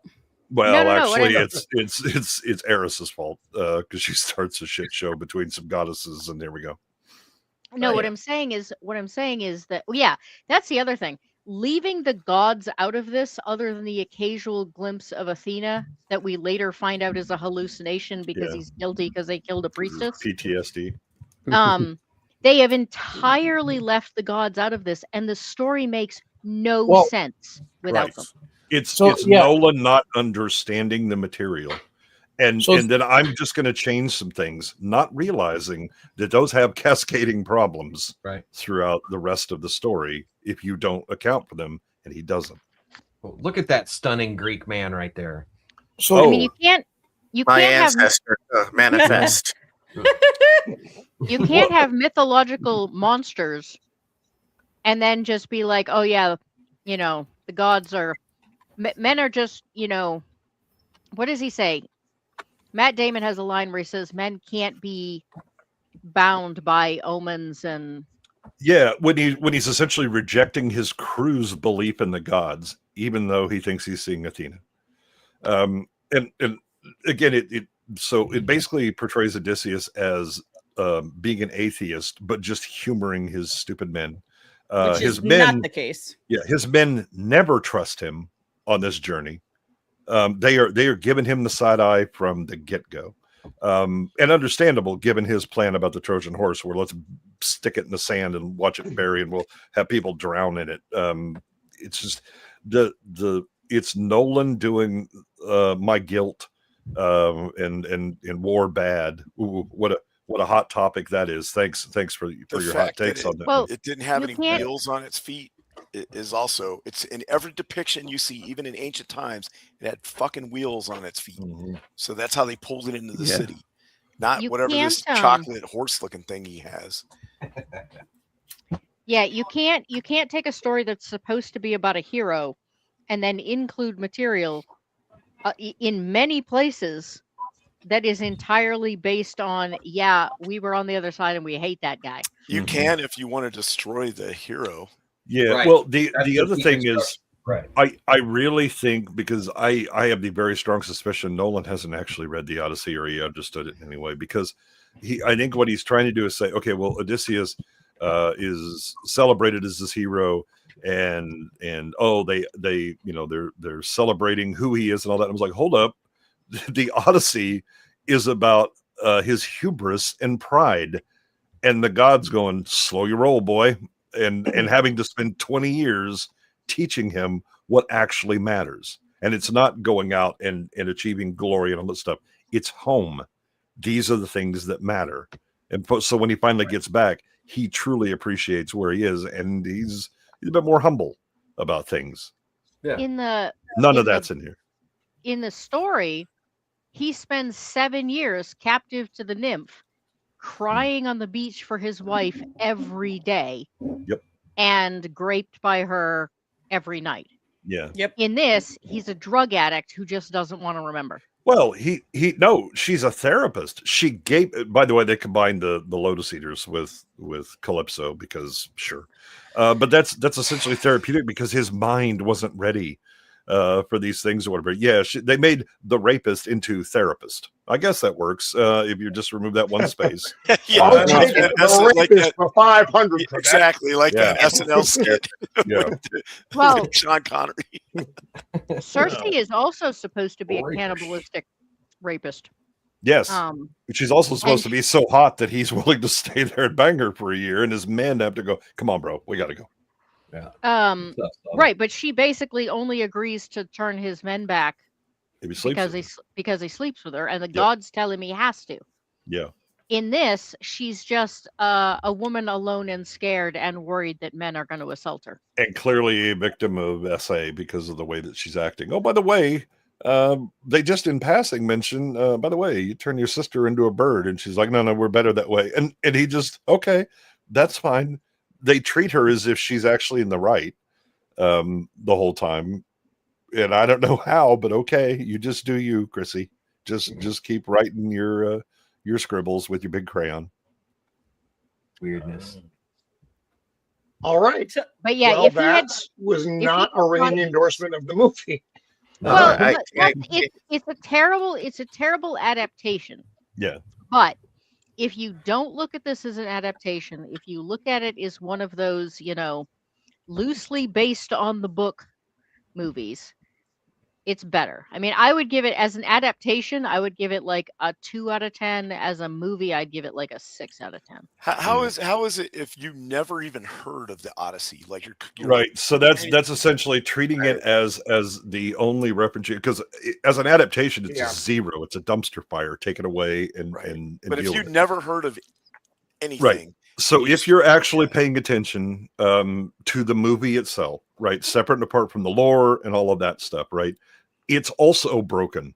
Well, No, actually, it's Eris's fault because she starts a shit show between some goddesses, and there we go. No, what I'm saying is that that's the other thing. Leaving the gods out of this, other than the occasional glimpse of Athena that we later find out is a hallucination because he's guilty because they killed a priestess. PTSD. They have entirely left the gods out of this, and the story makes no sense without them. It's Nolan not understanding the material. And then I'm just going to change some things, not realizing that those have cascading problems throughout the rest of the story if you don't account for them, and he doesn't. Well, look at that stunning Greek man right there. So I mean, you can't my ancestor manifest. You can't have mythological monsters and then just be like, oh yeah, the gods are men are just, what does he say? Matt Damon has a line where he says men can't be bound by omens and when he's essentially rejecting his crew's belief in the gods, even though he thinks he's seeing Athena. And again, it basically portrays Odysseus as being an atheist, but just humoring his stupid men. Which is not the case. Yeah, his men never trust him on this journey. They are giving him the side eye from the get-go. And understandable given his plan about the Trojan horse, where let's stick it in the sand and watch it bury and we'll have people drown in it. It's just it's Nolan doing my guilt and war bad. Ooh, what a hot topic that is. Thanks for your hot takes on that. Well, it didn't have any wheels on its feet. It is also, it's in every depiction you see, even in ancient times, it had fucking wheels on its feet. Mm-hmm. So that's how they pulled it into the city, not whatever this chocolate horse looking thing he has. Yeah, you can't take a story that's supposed to be about a hero and then include material in many places that is entirely based on, we were on the other side and we hate that guy. You can if you want to destroy the hero. Yeah, well, the other thing is, I really think, because I have the very strong suspicion Nolan hasn't actually read the Odyssey, or he understood it anyway, because I think what he's trying to do is say, okay, well, Odysseus is celebrated as this hero, and they're celebrating who he is and all that. I was like, hold up, the Odyssey is about his hubris and pride, and the gods going, slow your roll, boy. And having to spend 20 years teaching him what actually matters. And it's not going out and achieving glory and all that stuff. It's home. These are the things that matter. And so when he finally gets back, he truly appreciates where he is, and he's a bit more humble about things. Yeah. None of that's in here. In the story, he spends 7 years captive to the nymph, crying on the beach for his wife every day. Yep. And graped by her every night. Yeah. Yep. In this, he's a drug addict who just doesn't want to remember. Well, she's a therapist. She gave, by the way, they combined the Lotus Eaters with Calypso because sure. But that's essentially therapeutic because his mind wasn't ready for these things or whatever. Yeah, they made the rapist into therapist. I guess that works if you just remove that one space. I'll take the rapist for 500. Exactly, like that SNL skit. Yeah. Well, Sean Connery. Cersei is also supposed to be a cannibalistic rapist. Yes. She's also supposed to be so hot that he's willing to stay there and bang her for a year, and his men have to go, come on, bro, we got to go. Yeah. Right, but she basically only agrees to turn his men back because he sleeps with her, and the gods tell him he has to. Yeah. In this, she's just a woman alone and scared and worried that men are going to assault her. And clearly a victim of SA because of the way that she's acting. Oh, by the way, they just in passing mention, by the way, you turn your sister into a bird. And she's like, no, we're better that way. And he just, okay, that's fine. They treat her as if she's actually in the right the whole time. And I don't know how, but okay, you just do you, Chrissy. Just keep writing your scribbles with your big crayon. Weirdness. All right. But yeah, well, that was not a ringing endorsement of the movie. Well, it's a terrible adaptation. Yeah. But if you don't look at this as an adaptation, if you look at it as one of those, loosely based on the book movies, it's better. I mean, I would give it as an adaptation, I would give it like a 2 out of 10. As a movie, I'd give it like a 6 out of 10. How is it if you never even heard of the Odyssey? Like you're right. So that's essentially treating it as the only reference, because as an adaptation, it's a zero. It's a dumpster fire. Take it away and but if you never heard of anything, right. So if you're actually paying attention to the movie itself, right, separate and apart from the lore and all of that stuff, right, it's also broken.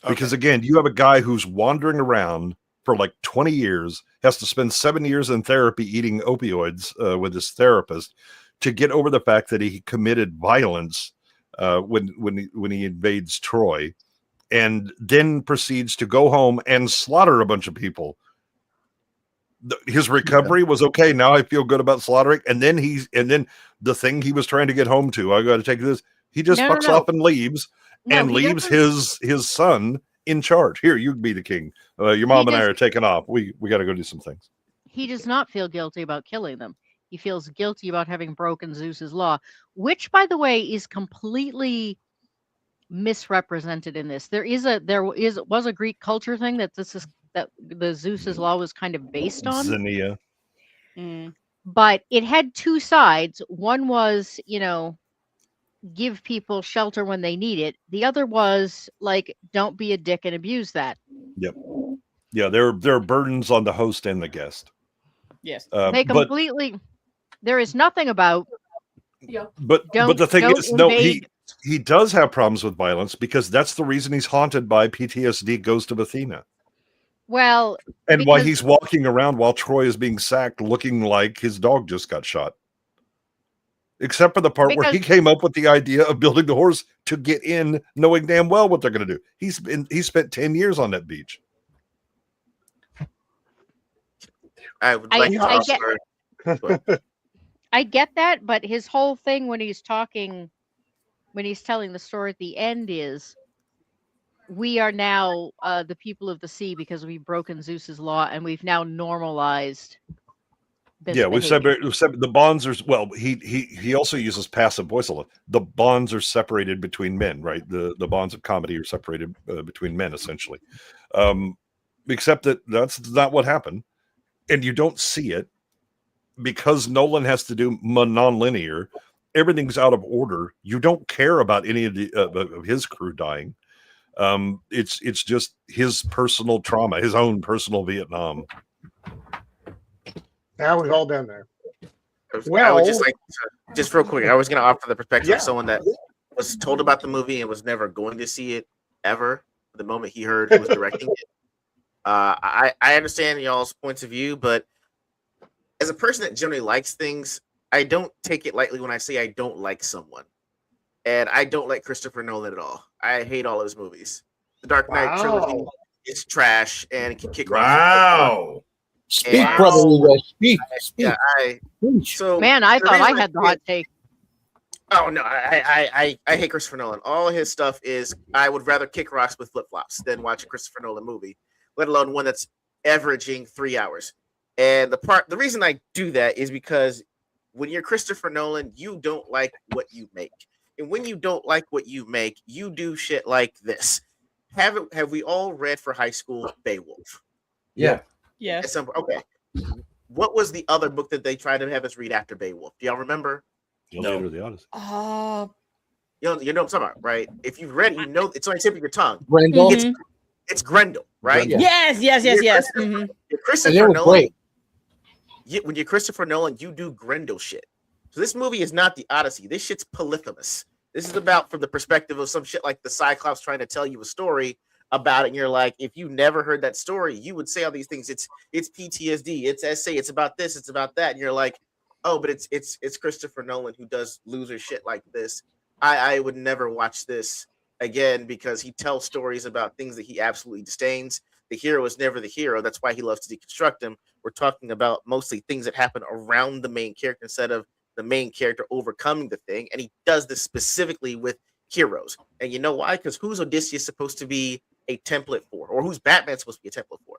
Because again, you have a guy who's wandering around for like 20 years, has to spend 7 years in therapy eating opioids with his therapist to get over the fact that he committed violence when he invades Troy, and then proceeds to go home and slaughter a bunch of people. His recovery was okay. Now I feel good about slaughtering. And then the thing he was trying to get home to, I got to take this. He just fucks off and leaves, leaves his son in charge. Here, you be the king. Your mom and I are taking off. We got to go do some things. He does not feel guilty about killing them. He feels guilty about having broken Zeus's law, which, by the way, is completely misrepresented in this. There was a Greek culture thing that the Zeus's law was kind of based on. Xenia. But it had two sides. One was, give people shelter when they need it. The other was like, don't be a dick and abuse that. Yep. Yeah, there are burdens on the host and the guest. Yes. They completely. There is nothing about. But the thing is, no, he does have problems with violence because that's the reason he's haunted by PTSD, Ghost of Athena. Well, and why he's walking around while Troy is being sacked, looking like his dog just got shot. Except for the part where he came up with the idea of building the horse to get in, knowing damn well what they're going to do. He spent 10 years on that beach. I would like I get that, but his whole thing when he's telling the story at the end is, we are now the people of the sea because we've broken Zeus's law and we've now normalized this behavior. We've separated the bonds are, well, he also uses passive voice a lot. The bonds are separated between men, right? The bonds of comedy are separated between men, essentially. Except that that's not what happened. And you don't see it because Nolan has to do non-linear. Everything's out of order. You don't care about any of of his crew dying. It's just his personal trauma, his own personal Vietnam. Now we've all been there. Well, I would just real quick, I was going to offer the perspective of someone that was told about the movie and was never going to see it ever. The moment he heard who was directing it, I understand y'all's points of view, but as a person that generally likes things, I don't take it lightly when I say I don't like someone. And I don't like Christopher Nolan at all. I hate all of his movies. The Dark Knight trilogy is trash and it can kick Wow. Speak, brother. Speak. Yeah, I thought I had the hot take. Oh no, I hate Christopher Nolan. All his stuff is, I would rather kick rocks with flip flops than watch a Christopher Nolan movie, let alone one that's averaging 3 hours. And the reason I do that is because when you're Christopher Nolan, you don't like what you make. And when you don't like what you make, you do shit like this. Have we all read for high school Beowulf? Yeah. Yes. Okay. What was the other book that they tried to have us read after Beowulf? Do y'all remember? Iliad or the Odyssey? You know what I'm talking about, right? If you've read it, you know it's on the tip of your tongue. Grendel. It's Grendel, right? Grendel. Yes. You're And Christopher it was Nolan. great. When you're Christopher Nolan, you do Grendel shit. So this movie is not the Odyssey. This shit's polyphemus. This is about from the perspective of some shit like the Cyclops trying to tell you a story about it. And you're like, if you never heard that story, you would say all these things. It's PTSD. It's SA. It's about this. It's about that. And you're like, oh, but it's Christopher Nolan who does loser shit like this. I would never watch this again because he tells stories about things that he absolutely disdains. The hero is never the hero. That's why he loves to deconstruct him. We're talking about mostly things that happen around the main character instead of the main character overcoming the thing. And he does this specifically with heroes. And you know why? Because who's Odysseus supposed to be a template for? Or who's Batman supposed to be a template for?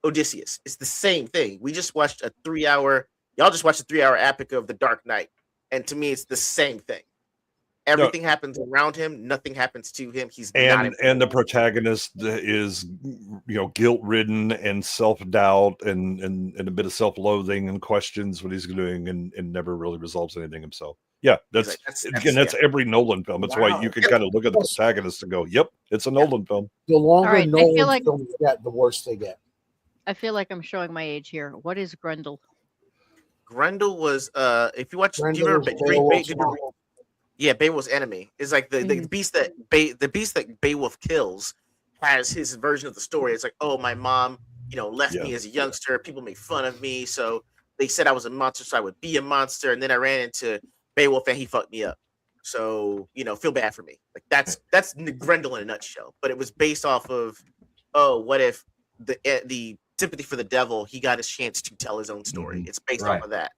Odysseus. It's the same thing. We just watched a 3-hour, y'all just watched a 3-hour epic of The Dark Knight. And to me, it's the same thing. Everything happens around him. Nothing happens to him. He's not and the protagonist is, guilt-ridden and self-doubt and a bit of self-loathing and questions what he's doing and never really resolves anything himself. Yeah, that's every Nolan film. That's why you can kind of look at the protagonist and go, "Yep, it's a Nolan film." The longer right, Nolan films get, the worse they get. I feel like I'm showing my age here. What is Grendel? Grendel was if you watch, do you remember Beowulf's enemy is like the beast that Beowulf kills has his version of the story. It's like, oh, my mom, left me as a youngster. People made fun of me, so they said I was a monster, so I would be a monster. And then I ran into Beowulf, and he fucked me up. So feel bad for me. Like that's Grendel in a nutshell. But it was based off of, oh, what if the sympathy for the devil? He got his chance to tell his own story. It's based off of that.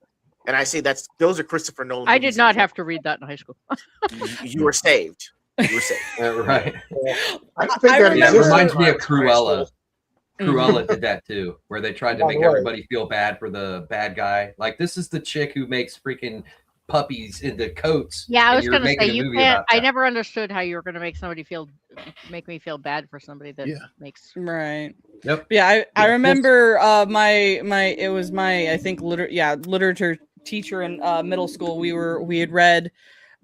And I say those are Christopher Nolan. I did not have to read that in high school. You were saved. You were saved. Right. I don't think it reminds me of Cruella. Cruella did that too, where they tried to make everybody feel bad for the bad guy. Like, this is the chick who makes freaking puppies into coats. Yeah, I was going to say, you can't. I never understood how you were going to make me feel bad for somebody that makes. Right. Yep. Yeah, I remember it was my I think literature teacher in middle school. We had read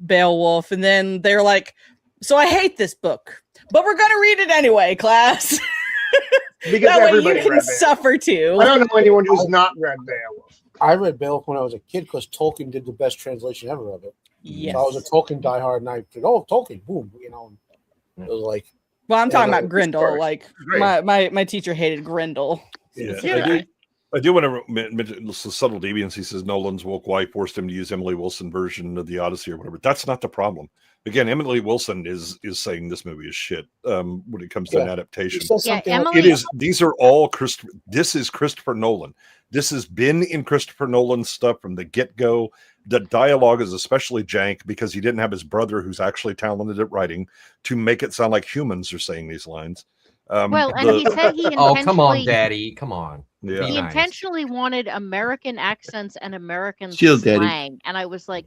Beowulf, and then they're like, so I hate this book, but we're gonna read it anyway, class. Because that way everybody you can suffer too. I don't know anyone who's not read Beowulf. I read Beowulf when I was a kid because Tolkien did the best translation ever of it. Yes. So I was a Tolkien diehard, and I said, "Oh, Tolkien, boom!" It was like. Well, I'm talking about Grendel. Like my teacher hated Grendel. Yeah. I do want to mention the subtle deviance. He says Nolan's woke wife forced him to use Emily Wilson version of the Odyssey or whatever. That's not the problem. Again, Emily Wilson is saying this movie is shit when it comes to an adaptation. It is. These are all this is Christopher Nolan. This has been in Christopher Nolan's stuff from the get-go. The dialogue is especially jank because he didn't have his brother, who's actually talented at writing, to make it sound like humans are saying these lines. He said he intentionally. Oh, come on, Daddy, come on. Yeah. He intentionally wanted American accents and American slang, and I was like,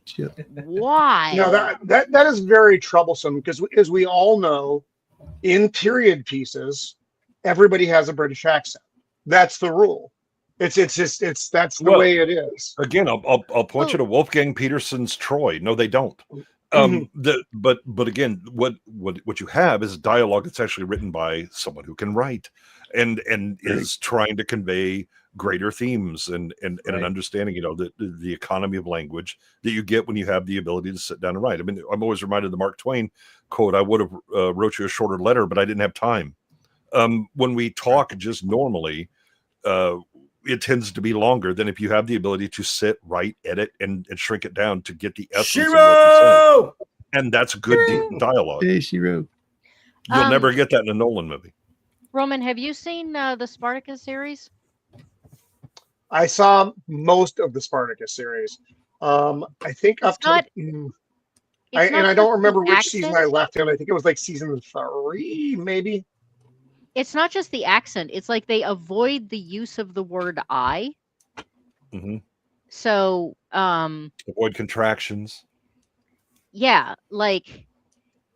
"Why?" No, that is very troublesome because, as we all know, in period pieces, everybody has a British accent. That's the rule. That's the way it is. Again, I'll point you to Wolfgang Petersen's Troy. No, they don't. But again, what you have is dialogue that's actually written by someone who can write and is trying to convey greater themes and an understanding, the economy of language that you get when you have the ability to sit down and write. I mean, I'm always reminded of the Mark Twain quote, "I would have wrote you a shorter letter, but I didn't have time." When we talk just normally, it tends to be longer than if you have the ability to sit, write, edit, and shrink it down to get the essence of what you say. And that's good dialogue. Hey, Shiro. You'll never get that in a Nolan movie. Roman, have you seen the Spartacus series? I saw most of the Spartacus series. I think up to I don't remember which season I left in. I think it was like season 3, maybe. It's not just the accent. It's like they avoid the use of the word "I." Mm-hmm. So avoid contractions. Yeah, like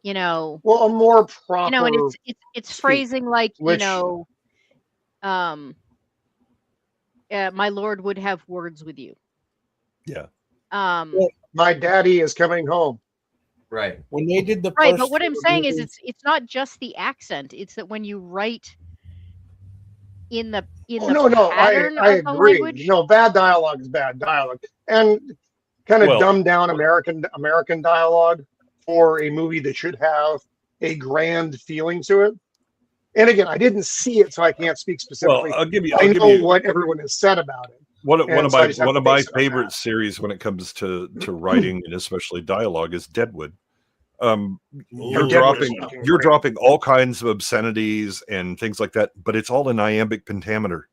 well, a more proper. And it's phrasing like my lord would have words with you. Yeah. My daddy is coming home. Right. When they did the Right, first but what I'm saying is movie- it's not just the accent. It's that when you write in the No, pattern I of the agree. language. No, bad dialogue is bad dialogue, and kind of Well- dumbed down American dialogue for a movie that should have a grand feeling to it. And again, I didn't see it, so I can't speak specifically. Well, I know what everyone has said about it. One And of so I my just have one to of my base it on favorite that. series when it comes to writing and especially dialogue is Deadwood. You're Ooh, dropping all kinds of obscenities and things like that, but it's all in iambic pentameter.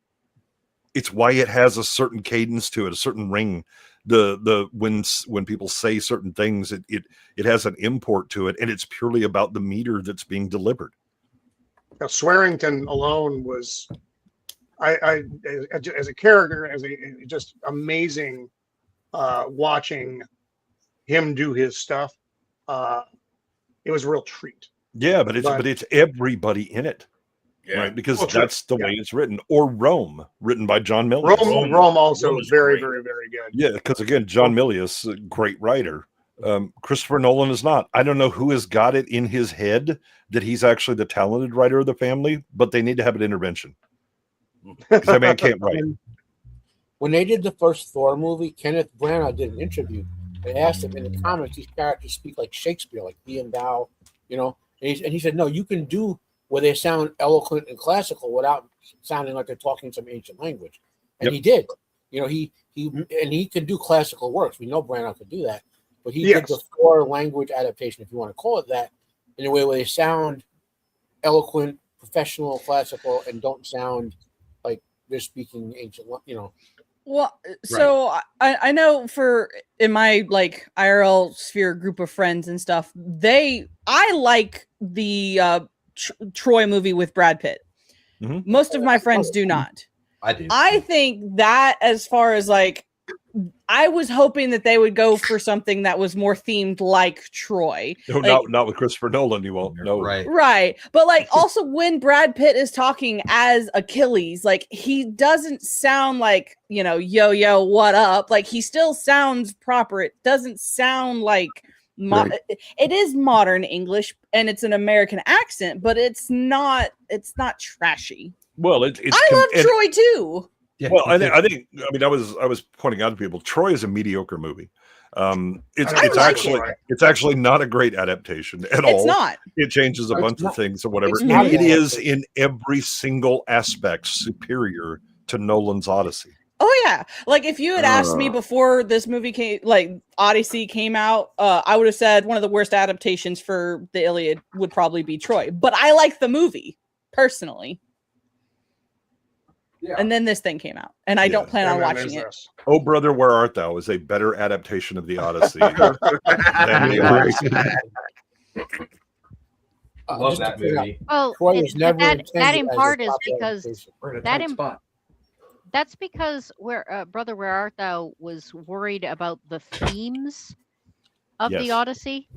It's why it has a certain cadence to it, a certain ring. When people say certain things, it has an import to it, and it's purely about the meter that's being delivered. Now, Swearington alone was, I as a character, as a just amazing, watching him do his stuff. It was a real treat. Yeah, but it's everybody in it, Yeah. right? Because Well, true. that's the way it's written. Or Rome, written by John Milius. Rome also Rome was is very, great. very, very good. Yeah, because again, John Milius, a great writer. Christopher Nolan is not. I don't know who has got it in his head that he's actually the talented writer of the family, but they need to have an intervention because that man can't write. When they did the first Thor movie, Kenneth Branagh did an interview. They asked him in the comics, these characters speak like Shakespeare, like thee and thou, and he said, no, you can do where they sound eloquent and classical without sounding like they're talking some ancient language. And he did. He could do classical works. We know Branagh could do that. But he did the Thor language adaptation, if you want to call it that, in a way where they sound eloquent, professional, classical, and don't sound like they're speaking ancient, Well, so I know in my like IRL sphere group of friends and stuff, I like the Troy movie with Brad Pitt. Mm-hmm. Most of my friends do not. I do. I think that as far as like, I was hoping that they would go for something that was more themed like Troy. No, like, not with Christopher Nolan. You won't. No, right. But like also when Brad Pitt is talking as Achilles, like he doesn't sound like, yo, what up? Like he still sounds proper. It doesn't sound like it is modern English and it's an American accent, but it's not trashy. Well, I love Troy too. Yeah, well, I was pointing out to people, Troy is a mediocre movie. It's actually not a great adaptation at all. It's not. It changes a bunch of things or whatever. It is in every single aspect superior to Nolan's Odyssey. Oh yeah, like if you had asked me before this movie came, like Odyssey came out, I would have said one of the worst adaptations for the Iliad would probably be Troy. But I like the movie personally. Yeah. And then this thing came out, and I don't plan on watching it. Oh, Brother, Where Art Thou is a better adaptation of the Odyssey than the Odyssey. Love that movie. Well, that in part is because that's because Brother, Where Art Thou was worried about the themes of the Odyssey.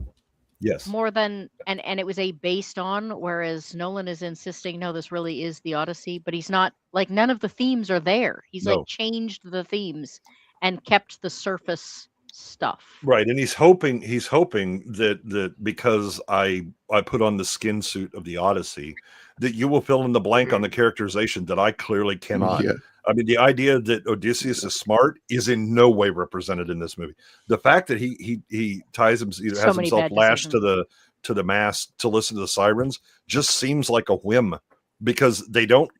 Yes. More than and it was based on, whereas Nolan is insisting, no, this really is the Odyssey, but he's not, like, none of the themes are there. He's like changed the themes and kept the surface stuff. Right. And he's hoping that because I put on the skin suit of the Odyssey, that you will fill in the blank on the characterization that I clearly cannot. Yeah. I mean, the idea that Odysseus is smart is in no way represented in this movie. The fact that he ties himself, has himself lashed to the mast to listen to the sirens, just seems like a whim, because they don't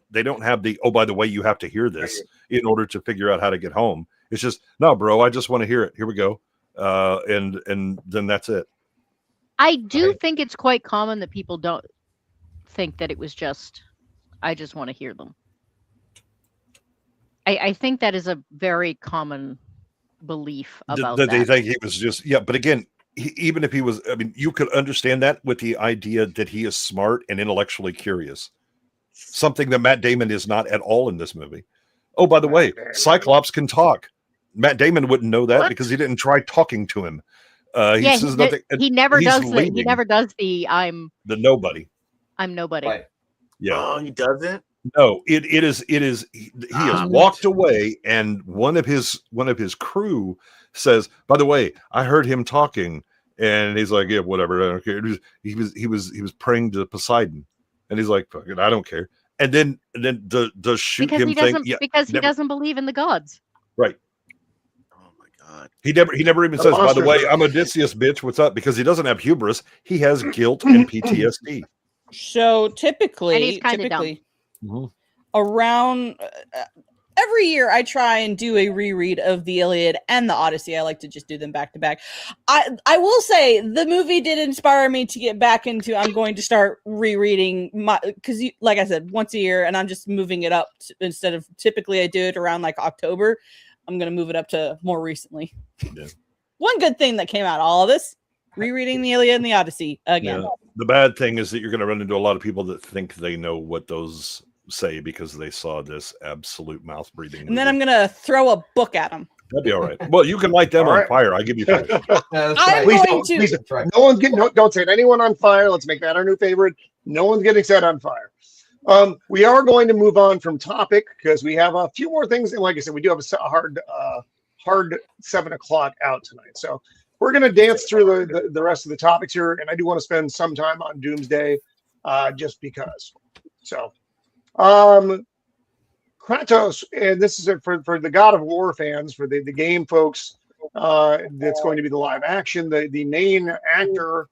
have the, oh, by the way, you have to hear this in order to figure out how to get home. It's just, no, bro, I just want to hear it. Here we go, and then that's it. I do think it's quite common that people don't think that it was just, I just want to hear them. I think that is a very common belief about that. They think he was just, but again, even if he was, I mean, you could understand that with the idea that he is smart and intellectually curious, something that Matt Damon is not at all in this movie. Oh, by the way, Cyclops can talk. Matt Damon wouldn't know that because he didn't try talking to him. He says nothing. He never does the I'm nobody. I'm nobody. Right. Yeah. Oh, he doesn't? No, it is. He has walked away, and one of his crew says, "By the way, I heard him talking," and he's like, "Yeah, whatever, I don't care." He was praying to Poseidon, and he's like, "Fuck it, I don't care." And then does shoot because him he doesn't thing. because he doesn't believe in the gods. Right. Oh my god. He never even says, "By the way, I'm Odysseus, bitch. What's up?" Because he doesn't have hubris. He has guilt and PTSD. So And typically, he's kinda dumb. Around every year, I try and do a reread of the Iliad and the Odyssey. I like to just do them back to back. I will say the movie did inspire me to get back into. I'm going to start rereading because, like I said, once a year, and I'm just moving it up instead of typically I do it around like October. I'm going to move it up to more recently. Yeah. One good thing that came out of all of this. Rereading the Iliad and the Odyssey again. Yeah. The bad thing is that you're going to run into a lot of people that think they know what those say because they saw this absolute mouth breathing. And then I'm going to throw a book at them. That'd be all right. Well, you can light them on fire. I give you permission. Please no one's getting. Don't set anyone on fire. Let's make that our new favorite. No one's getting set on fire. We are going to move on from topic because we have a few more things. And like I said, we do have a hard 7 o'clock out tonight. So we're going to dance through the rest of the topics here. And I do want to spend some time on Doomsday just because. So, Kratos, and this is for the God of War fans, for the game folks, that's going to be the live action. The main actor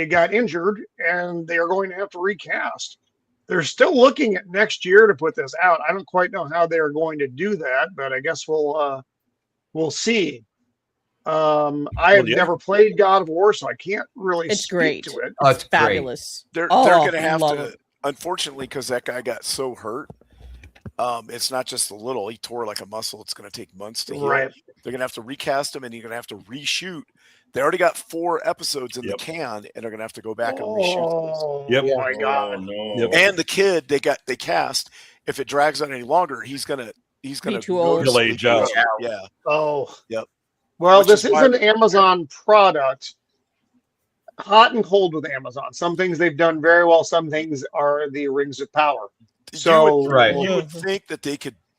got injured, and they are going to have to recast. They're still looking at next year to put this out. I don't quite know how they are going to do that, but I guess we'll see. I have never played God of War, so I can't really speak to it. It's fabulous. They're going to have to, unfortunately, because that guy got so hurt. It's not just a little. He tore like a muscle. It's going to take months to heal. Right. They're going to have to recast him, and you're going to have to reshoot. They already got 4 episodes in the can, and they're going to have to go back and reshoot those. Oh my God! No. And the kid they cast. If it drags on any longer, he's gonna too old. He'll age out. Yeah. Oh. Yep. Well, this is an Amazon product. Hot and cold with Amazon. Some things they've done very well. Some things are the rings of power. So you would think that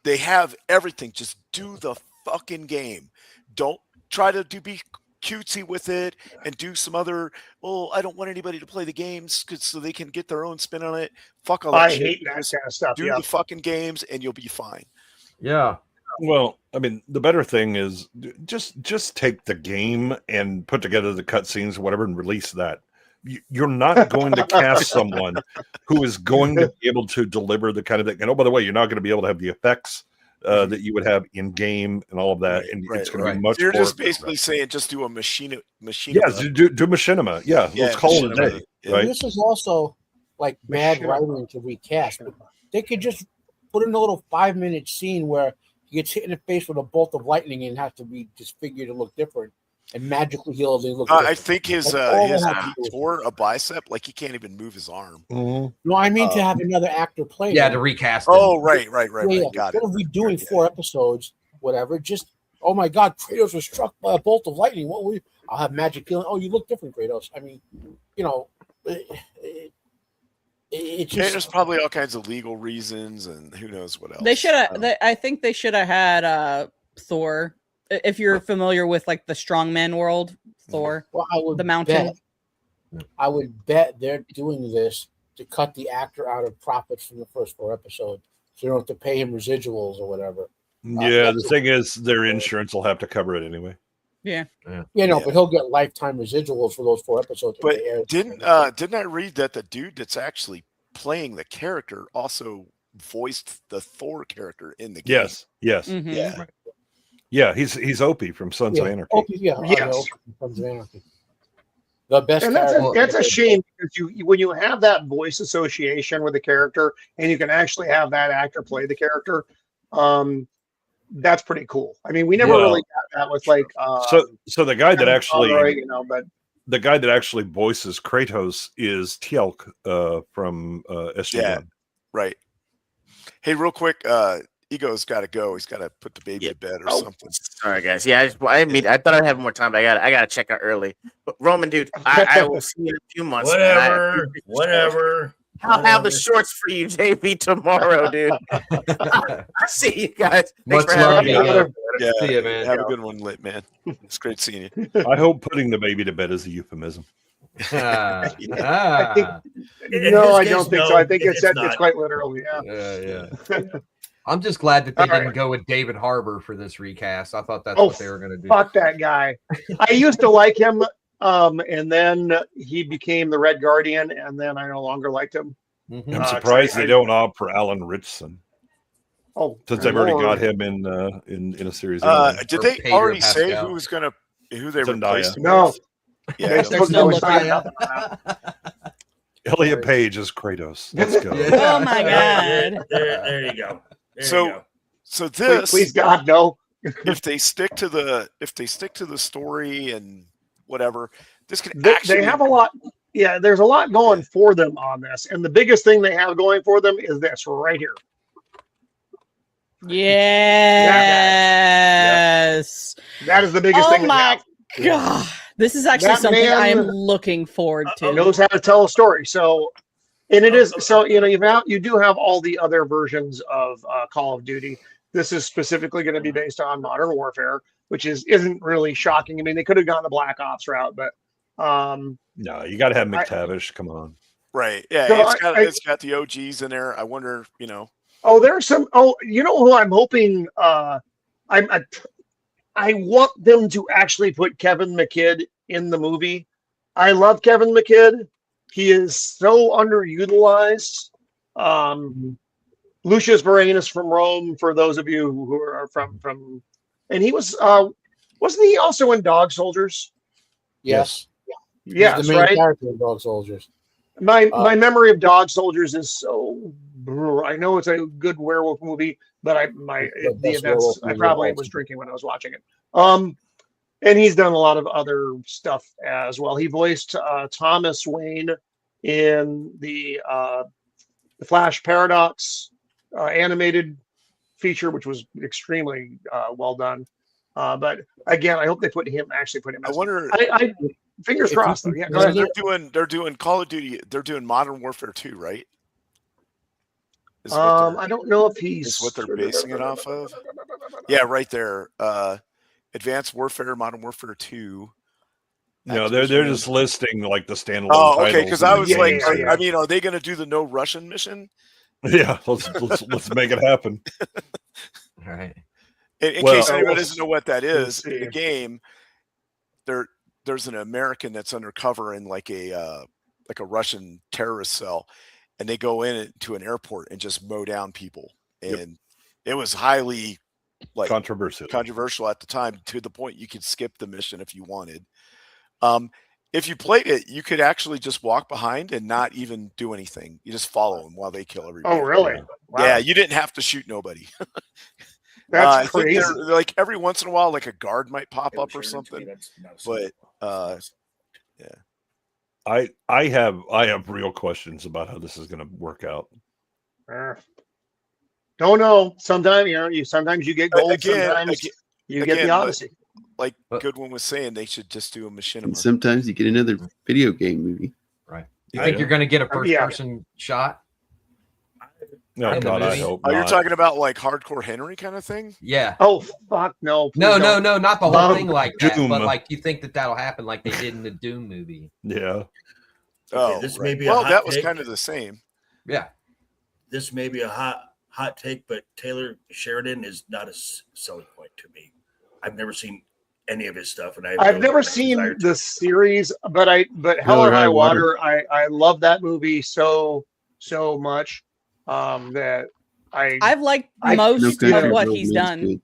they have everything. Just do the fucking game. Don't try to be cutesy with it and do some other, I don't want anybody to play the games so they can get their own spin on it. Fuck all that I shit. hate that kind of stuff. Do the fucking games and you'll be fine. Yeah. Well, I mean, the better thing is just take the game and put together the cutscenes or whatever and release that. You're not going to cast someone who is going to be able to deliver the kind of thing. And by the way, you're not going to be able to have the effects that you would have in game and all of that. And it's going to be much. So you're just basically saying just do a machine. Yeah, do machinima. Yeah, let's call it a day. Yeah. Right. This is also like bad writing to recast. They could just put in a little 5-minute scene where he gets hit in the face with a bolt of lightning and has to be disfigured to look different. And magically he'll look different. I think he tore a bicep, like he can't even move his arm. No, I mean to have another actor play. Yeah, to recast. Oh, right. Yeah, Got instead of redoing 4 episodes, whatever, just oh my God, Kratos was struck by a bolt of lightning. I'll have magic healing. Oh, you look different, Kratos. I mean, it's just there's probably all kinds of legal reasons and who knows what else. They should have. I think they should have had Thor. If you're familiar with like the strongman world, Thor, the mountain. I would bet they're doing this to cut the actor out of profits from the first 4 episodes, so you don't have to pay him residuals or whatever. Yeah, the thing is, their insurance will have to cover it anyway. Yeah. But he'll get lifetime residuals for those 4 episodes. But didn't I read that the dude that's actually playing the character also voiced the Thor character in the game? Yes. Mm-hmm. Yeah. Right. Yeah, he's Opie from Sons of Anarchy. Yes. Sons of Anarchy. The best. And that's a shame because when you have that voice association with the character and you can actually have that actor play the character, that's pretty cool. I mean, we never really got that with like. So the guy that actually, but the guy that actually voices Kratos is Tjelk from SG1. Yeah, right. Hey, real quick, Ego's got to go. He's got to put the baby to bed or something. Sorry, guys. Yeah, I thought I'd have more time, but I got to check out early. But Roman, dude, I will see you in a few months. Whatever. I'll have the shorts for you, JP, tomorrow, dude. See you guys. Much for love. having me. Yeah, See you, man. Have a good one, lit man. It's great seeing you. I hope putting the baby to bed is a euphemism. I don't think so. I think it's quite literal. Yeah. I'm just glad that they All didn't right. go with David Harbour for this recast. I thought that's what they were going to do. Fuck that guy. I used to like him, and then he became the Red Guardian, and then I no longer liked him. I'm surprised they don't opt for Alan Richson. Oh, since they've already got him in a series. Did they already say who they replaced him No. with? Yeah, There's no looking up. Elliot Page is Kratos. Let's go. Oh my god. There you go. So this, please God, no. if they stick to the story and whatever, this can They have a lot. Yeah, there's a lot going for them on this, and the biggest thing they have going for them is this right here. Yes. That is the biggest thing. Oh my god. This is actually something I am looking forward to. Knows how to tell a story. So, and it is so you do have all the other versions of Call of Duty. This is specifically going to be based on Modern Warfare, which isn't really shocking. I mean, they could have gone the Black Ops route, but no, you got to have McTavish. Come on, right? Yeah, so it's got the OGs in there. I wonder, Oh, there's some. Oh, you know who I'm hoping. I want them to actually put Kevin McKidd in the movie. I love Kevin McKidd. He is so underutilized. Lucius Vorenus from Rome, for those of you who are from, and he was wasn't he also in Dog Soldiers? Yes. Yes, He's the main right. character in Dog Soldiers. My memory of Dog Soldiers is so. I know it's a good werewolf movie, but the events I probably was drinking when I was watching it. And he's done a lot of other stuff as well. He voiced Thomas Wayne in the Flash Paradox animated feature, which was extremely well done. But again, I hope they put him. I wonder. I fingers crossed. Though. Yeah, go ahead. They're doing Call of Duty. They're doing Modern Warfare 2, right? I don't know if he's what they're basing it off of. Yeah, right there. Advanced Warfare, Modern Warfare 2. No, they're just listing like the standalone. Oh, okay. titles Because I was like, yeah. I mean, are they going to do the no Russian mission? Yeah, let's make it happen. All right. In case anybody doesn't know what that is, in the game, there's an American that's undercover in like a Russian terrorist cell, and they go into an airport and just mow down people, and it was highly controversial at the time, to the point you could skip the mission if you wanted. If you played it, you could actually just walk behind and not even do anything. You just follow them while they kill everybody. Oh, really? Wow. Yeah, you didn't have to shoot nobody. That's crazy. Like every once in a while, like a guard might pop up or something. But yeah, I have real questions about how this is going to work out. Don't know. Sometimes sometimes you get gold. Sometimes you get the Odyssey. Like Goodwin was saying, they should just do a machinima. And sometimes you get another video game movie. Right. You think you're going to get a first-person shot? No, God, I hope not. You're talking about like Hardcore Henry kind of thing? Yeah. Oh, fuck no. No, not the whole thing like that. Doom. But like, you think that'll happen like they did in the Doom movie? Yeah. Okay, this may be that was kind of the same. Yeah. This may be a hot take, but Taylor Sheridan is not a selling point to me. I've never seen any of his stuff, and I've never seen the series, but Hell or High Water, I love that movie so much that I've liked most of what he's done.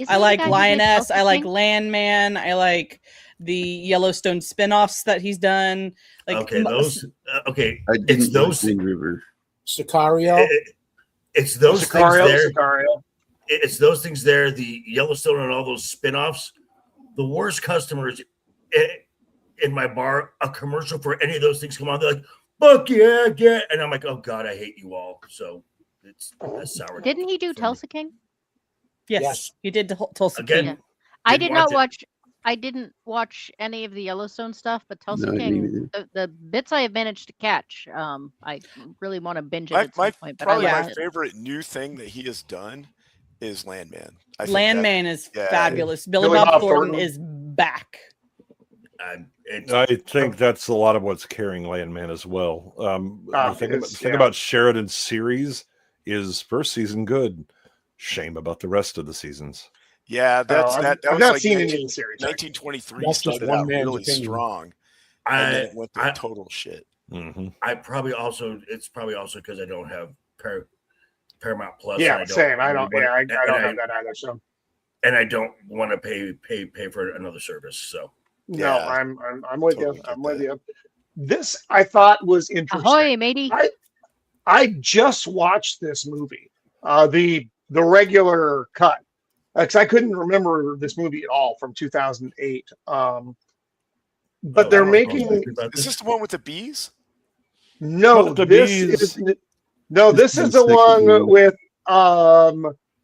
I like Lioness, I like Landman, I like the Yellowstone spinoffs that he's done. Like it's those River. Sicario. It's those things there. Sicario. It's those things there. The Yellowstone and all those spinoffs. The worst customers in my bar, a commercial for any of those things come on, they're like, "Fuck yeah, yeah," and I'm like, "Oh God, I hate you all." So it's sour. Didn't he do Tulsa King? Yes, he did Tulsa Again, King. I did not watch. didn't watch any of the Yellowstone stuff, but Tulsa No, I didn't King, the bits I have managed to catch, I really want to binge it My, at some my point. But probably I my loved it. favorite new thing that he has done is Landman. I think Landman is yeah. fabulous. Billy Billy Bob Bob Thornton Thornton. is back. I think that's a lot of what's carrying Landman as well. The thing about Sheridan's series is first season good. Shame about the rest of the seasons. Yeah, that's I've was not like seen any of the series. 1923 That's just started one out man's really opinion. strong, and then it went to total shit. Mm-hmm. It's probably also because I don't have Paramount Plus. Yeah, and I don't, same. I don't. Yeah, I and don't have that either. So. And I don't want to pay for another service. So. No, Yeah, I'm with totally you. get I'm with that. you. This I thought was interesting. Ahoy, matey! I just watched this movie, the regular cut, because I couldn't remember this movie at all from 2008. But they're making. Is this the one with the bees? No, the this bees. is this is the one with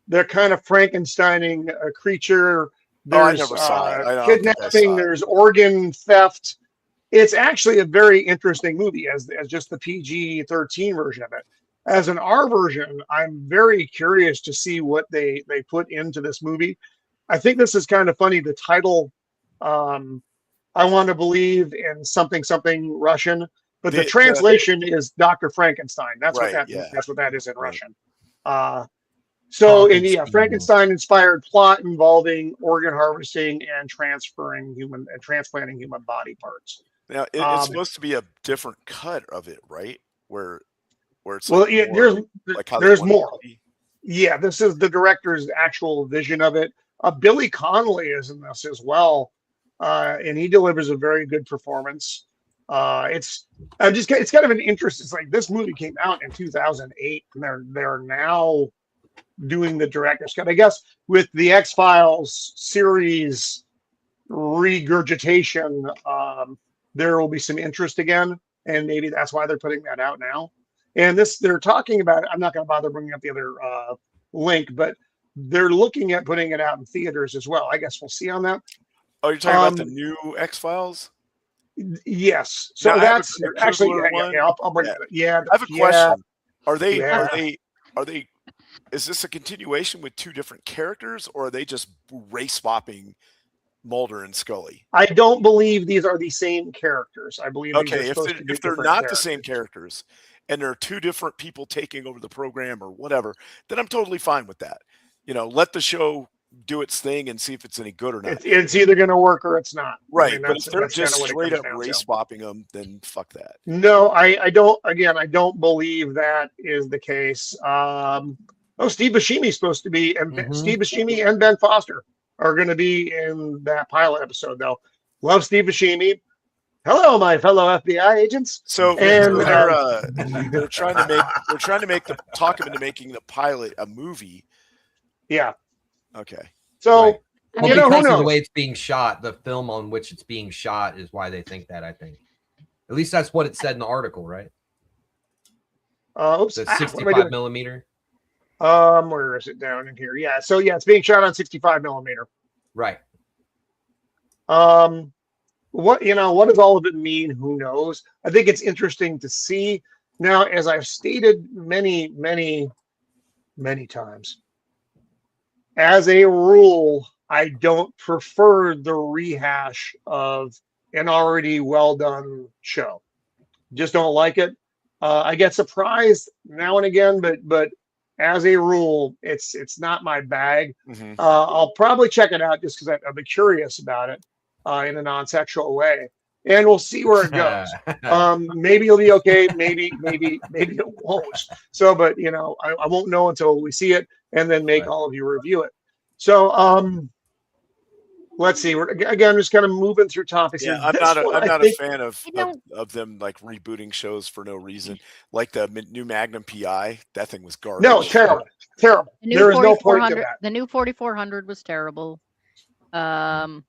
they're kind of Frankensteining a creature. I There's never saw it. I don't think I kidnapping. saw it. There's organ theft. It's actually a very interesting movie as just the PG-13 version of it. As an R version, I'm very curious to see what they put into this movie. I think this is kind of funny. The title, I want to believe in something Russian, but the translation is Dr. Frankenstein. That's Right, what that yeah. that's what that is in Right. Russian. Frankenstein-inspired plot involving organ harvesting and transplanting human body parts. Now it's supposed to be a different cut of it, right? Where it's Well, like yeah, more, like how they there's want it more. to be. Yeah, this is the director's actual vision of it. Billy Connolly is in this as well, and he delivers a very good performance. It's kind of an interest. It's like this movie came out in 2008, and they're now doing the director's cut. I guess with the X-Files series regurgitation, there will be some interest again, and maybe that's why they're putting that out now. And they're talking about, I'm not going to bother bringing up the other link, but they're looking at putting it out in theaters as well. I guess we'll see on that. Oh, you're talking about the new X-Files? Yes. So Now, that's I have a actually, one. I'll bring it. Yeah. I have a question. Are they, is this a continuation with two different characters, or are they just race swapping Mulder and Scully? I don't believe these are the same characters. I believe okay, if they're not the same characters and there are two different people taking over the program or whatever, then I'm totally fine with that. Let the show do its thing and see if it's any good or not. It's either going to work or it's not. Right, but if they're just straight up race swapping them, then fuck that. No, I don't. Again, I don't believe that is the case. Steve Buscemi's supposed to be, and Steve Buscemi and Ben Foster are going to be in that pilot episode, though. Love Steve Buscemi. Hello, my fellow FBI agents. So and they're trying to talk him into making the pilot a movie. Yeah. Okay. So right. Well, because who of knows? The way it's being shot, the film on which it's being shot is why they think that. I think, at least that's what it said in the article, right? Oops. The 65 millimeter. Where is it down in here? Yeah. So yeah, it's being shot on 65 millimeter. Right. What does all of it mean? Who knows? I think it's interesting to see. Now, as I've stated many, many, many times, as a rule, I don't prefer the rehash of an already well done show. Just don't like it. I get surprised now and again, but as a rule, it's not my bag. Mm-hmm. I'll probably check it out just because I'll be curious about it in a non-sexual way, and we'll see where it goes. Maybe it'll be okay. Maybe it won't. So, but I won't know until we see it and then make all of you review it. So, let's see. We're again just kind of moving through topics. Yeah, I'm not a fan of them like rebooting shows for no reason. Like the new Magnum PI, that thing was garbage. No, terrible. There is no point to that. The new 4400 was terrible. They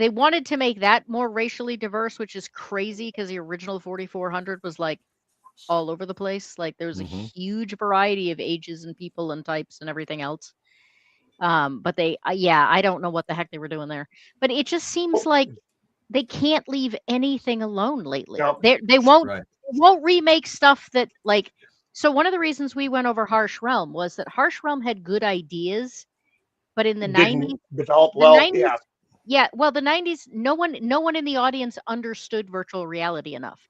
wanted to make that more racially diverse, which is crazy because the original 4400 was like all over the place. Like there was a huge variety of ages and people and types and everything else. But they, I don't know what the heck they were doing there. But it just seems like they can't leave anything alone lately. Nope. They won't remake stuff that like. So one of the reasons we went over Harsh Realm was that Harsh Realm had good ideas, but in the 90s, develop well. 90s, well, the 90s, no one in the audience understood virtual reality enough.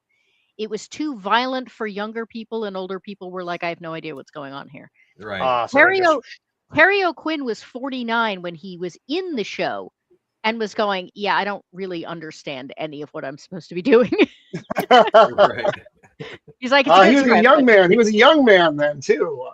It was too violent for younger people, and older people were like, I have no idea what's going on here. Right. Harry O'Quinn was 49 when he was in the show and was going, yeah, I don't really understand any of what I'm supposed to be doing. Right. He's like, he was a young man. He was a young man then too.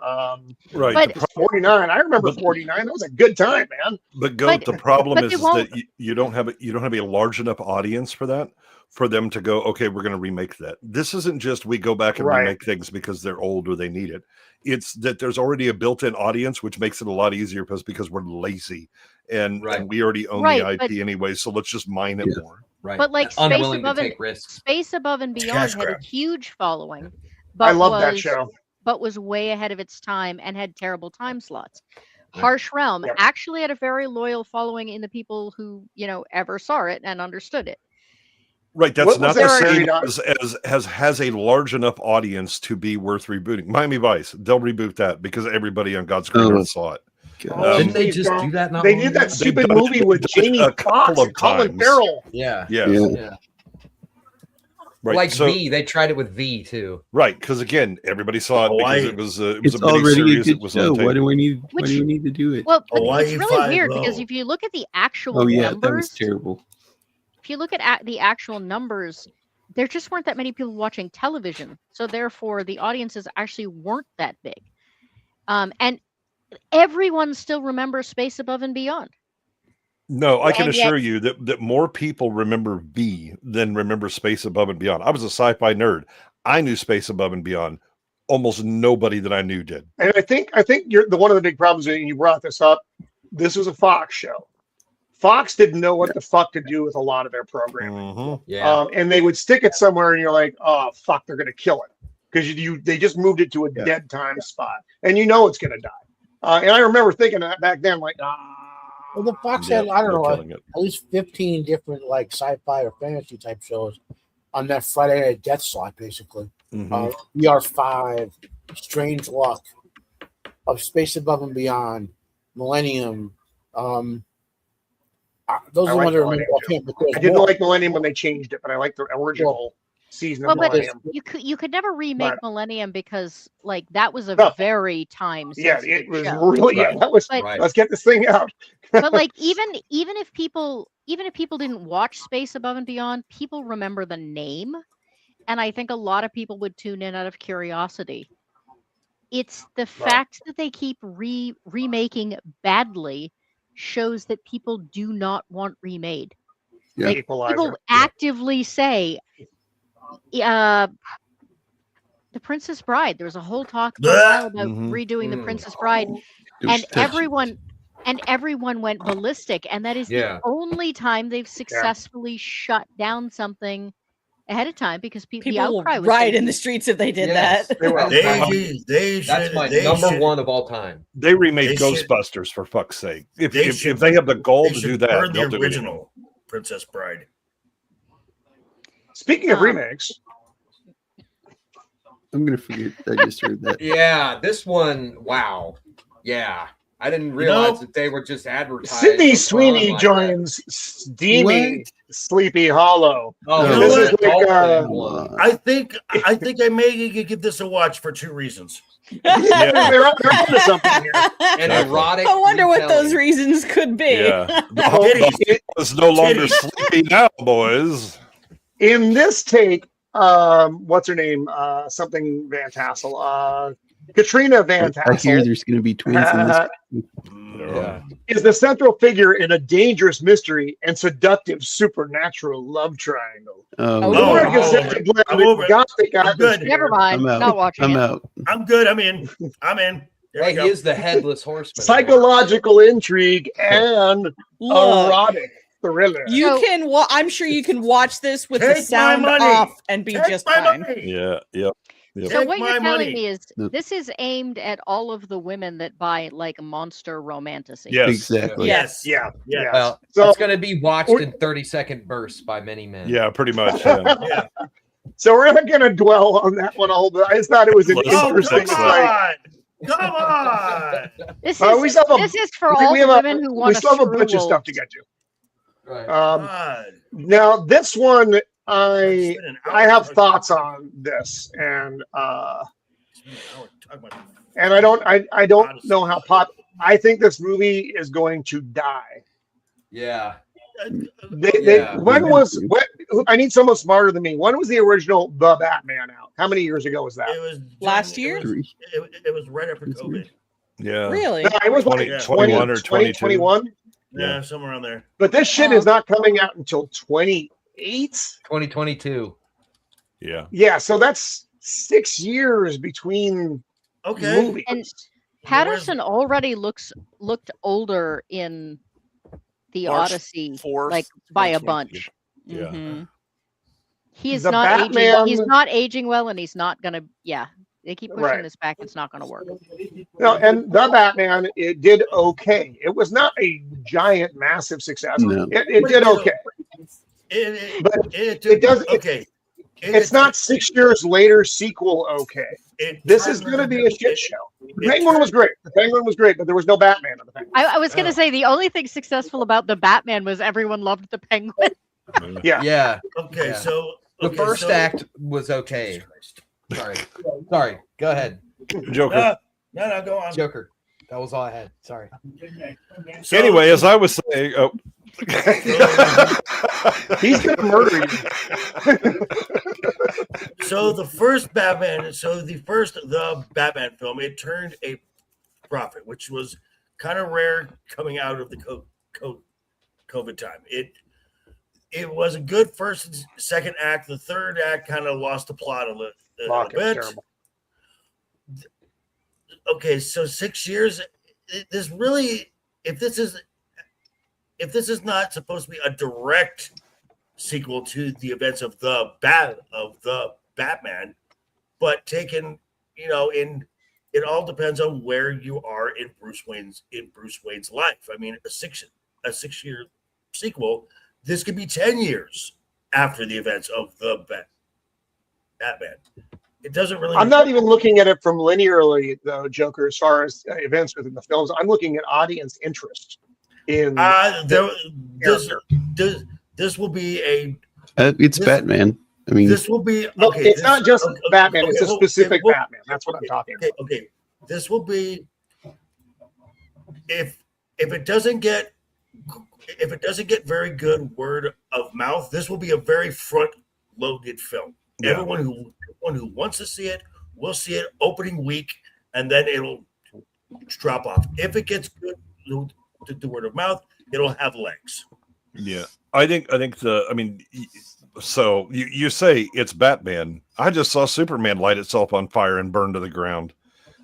Right. But 49. I remember 49. That was a good time, man. But the problem is that you don't have a large enough audience for that, for them to go, okay, we're going to remake that. This isn't just we go back and remake things because they're old or they need it. It's that there's already a built-in audience, which makes it a lot easier because we're lazy and we already own the IP anyway. So let's just mine it more. Right. But like Space Above and Beyond had a huge following. But I love that show. But was way ahead of its time and had terrible time slots. Harsh Realm actually had a very loyal following in the people who, ever saw it and understood it. Right, that's not the same as has a large enough audience to be worth rebooting. Miami Vice, they'll reboot that because everybody on God's green earth saw it. Didn't they just do that? They did that stupid movie with Jamie Foxx and Colin Farrell. Yeah. Right. Like V, they tried it with V too. Right, because again, everybody saw it because it was it's a mini already series. It was on tape. Why do we need to do it? Well, it's really weird because if you look at the actual numbers, that was terrible. If you look at the actual numbers, there just weren't that many people watching television. So therefore, the audiences actually weren't that big. And everyone still remembers Space Above and Beyond. No, I can assure you that more people remember V than remember Space Above and Beyond. I was a sci-fi nerd. I knew Space Above and Beyond. Almost nobody that I knew did. And I think you're one of the big problems, and you brought this up. This was a Fox show. Fox didn't know what the fuck to do with a lot of their programming. Mm-hmm. And they would stick it somewhere, and you're like, oh fuck, they're gonna kill it because they just moved it to a dead time spot, and it's gonna die. And I remember thinking that back then, like, well, the Fox had, I don't know, at least 15 different like sci-fi or fantasy type shows on that Friday night death slot, basically. Mm-hmm. ER5, Strange Luck, of Space Above and Beyond, Millennium. Those are the ones that remember offhand. I didn't like Millennium when they changed it, but I like the original season of Millennium. You could never remake Millennium because like that was a very time sensitive it was show. really that was let's get this thing out. But like even if people didn't watch Space Above and Beyond, people remember the name, and I think a lot of people would tune in out of curiosity. It's the fact that they keep remaking badly shows that people do not want remade. Yeah. Like, people actively say The Princess Bride. There was a whole talk for a while about redoing The Princess Bride, and everyone went ballistic, and that is the only time they've successfully shut down something ahead of time because people the outcry was riot in the streets if they did that. That's my number one of all time. They remade Ghostbusters for fuck's sake. If they have the goal to do that, burn they'll the do original Princess Bride. Speaking of remakes, I'm gonna forget. I just heard that. Yeah, this one. Wow. Yeah, I didn't realize that they were just advertising. Sydney Sweeney joins Steamy Sleepy Hollow. This is like, I think I may give this a watch for two reasons. They're onto something here. An erotic. I wonder what those reasons could be. Yeah, the is no longer sleepy now, boys. In this take, what's her name? Something Van Tassel. Katrina Van Tassel. I hear there's going to be twins in this. Is the central figure in a dangerous mystery and seductive supernatural love triangle. I'm good. Never mind. Not watching I'm it. out. I'm good. I'm in. Hey, he is the headless horseman. Psychological intrigue and erotic thriller. You can. I'm sure you can watch this with the sound off and be just fine. Yeah. Yep. So Take what my you're telling money. me is Nope. this is aimed at all of the women that buy like monster romantasy. Yes. Exactly. Yes. Yeah. Yeah. Yeah. Well, So- it's going to be watched We're- in 30-second bursts by many men. Yeah, pretty much. Yeah. Yeah. So we're not going to dwell on that one all, but I just thought it was an Let's- Oh, interesting come site. on. Come on. This We is still have a- this is for we all the have a- women who We want to still have a screw bunch of stuff wolves. to get to. Right. God. Now this one, It's I been an hour. I have thoughts on this, and It's been an hour talking about and I don't know how pop. I think this movie is going to die. Yeah. I need someone smarter than me. When was the original The Batman out? How many years ago was that? It was Last year? It was right after COVID. Yeah. Really? No, it was 20, like 21 or 22. 21. Yeah, somewhere around there. But this shit Oh. is not coming out until 28. 2022. Yeah. Yeah, so that's 6 years between Okay. movies. And Patterson already looked older in the March Odyssey, 4th, like by a 2022. bunch. Yeah. Mhm. He is The not aging. Batman- He's not aging well, and he's not gonna. Yeah, they keep pushing Right. this back. It's not gonna work. No, and The Batman, it did okay. It was not a giant, massive success. No. It did okay. It does. Okay. It's not 6 years later sequel okay. This is going to be a shit show. The Penguin was great. The Penguin was great, but there was no Batman in the Penguin. I was gonna say the only thing successful about the Batman was everyone loved the Penguin. Yeah. Yeah. Okay, Yeah. so The first act was okay. Sorry. Go ahead. Joker. No, go on. Joker. That was all I had. Sorry. So- Anyway, as I was saying, He's going to murder you. So the first the Batman film, it turned a profit, which was kind of rare coming out of the COVID time. It was a good first and second act. The third act kind of lost the plot a little Fuck, it was bit. terrible. Okay, so 6 years. This really, if this is not supposed to be a direct sequel to the events of the Batman, but taken, it all depends on where you are in Bruce Wayne's life. I mean, a 6 year sequel, this could be 10 years after the events of the Batman. It doesn't really. I'm not even looking at it from linearly, though, Joker, as far as events within the films. I'm looking at audience interest in this will be a. It's Batman. I mean, This will be. No, Okay, it's not just Batman. okay, It's a well, specific well, Batman. That's what I'm talking about. Okay. This will be. If it doesn't get very good word of mouth, this will be a very front loaded film. Yeah. Everyone who wants to see it will see it opening week, and then it'll drop off. If it gets good the word of mouth, it'll have legs. yeah, I think so you say it's Batman. I just saw Superman light itself on fire and burn to the ground.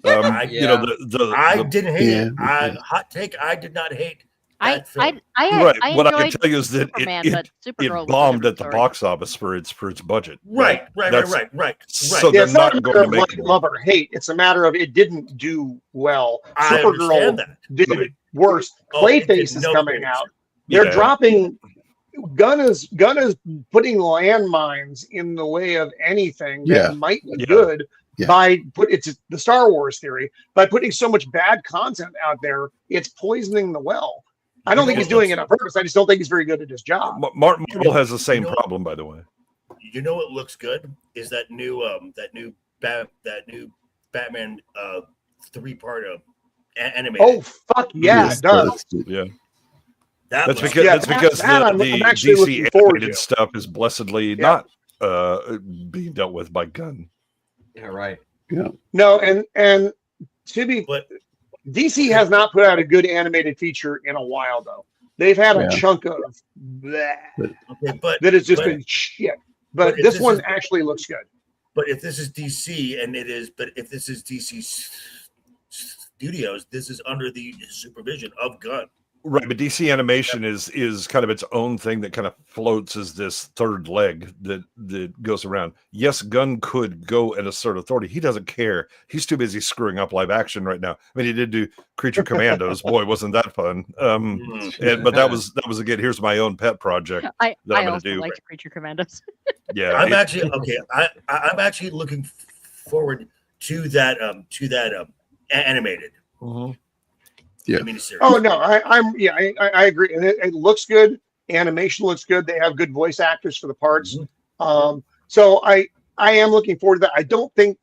I didn't hate Yeah. it. Hot take. I did not hate. I that film. right. I What I can enjoyed tell you is that Superman, it but Supergirl was a bombed different at the story. box office for its budget. Right. So Yeah, they're it's not a not matter going of to make it. love or hate. It's a matter of it didn't do well. I understand that. did Right. worse. Oh, it did Clayface is no coming worse. out. They're Yeah. dropping. Gunn is putting landmines in the way of anything that Yeah. might be Yeah. good Yeah. it's the Star Wars theory. By putting so much bad content out there, it's poisoning the well. I don't think he's doing it on purpose. I just don't think he's very good at his job. Marvel has the same You know- problem, by the way. You know what looks good is that new Batman 3-part animated. Oh fuck yeah, yes, it does. Yeah. That That's looks because Yeah, that's because that I'm the actually DC looking forward animated to. stuff is blessedly Yeah. not being dealt with by Gunn. Yeah, right. No, and to be But DC has not put out a good animated feature in a while though. They've had a Yeah. chunk of bleh okay, but that has just but- been shit. but But if this this one is- actually looks good. But if this is DC if this is DC Studios, this is under the supervision of Gunn. Right, but DC animation is kind of its own thing that kind of floats as this third leg that goes around. Yes, Gunn could go and assert authority. He doesn't care. He's too busy screwing up live action right now. I mean, he did do Creature Commandos. Boy, wasn't that fun. But that was again, here's my own pet project I I'm also gonna do. liked Creature Commandos. Yeah, I'm actually looking forward to that animated miniseries. Oh no, I agree, and it looks good. Animation looks good. They have good voice actors for the parts. So I am looking forward to that. I don't think,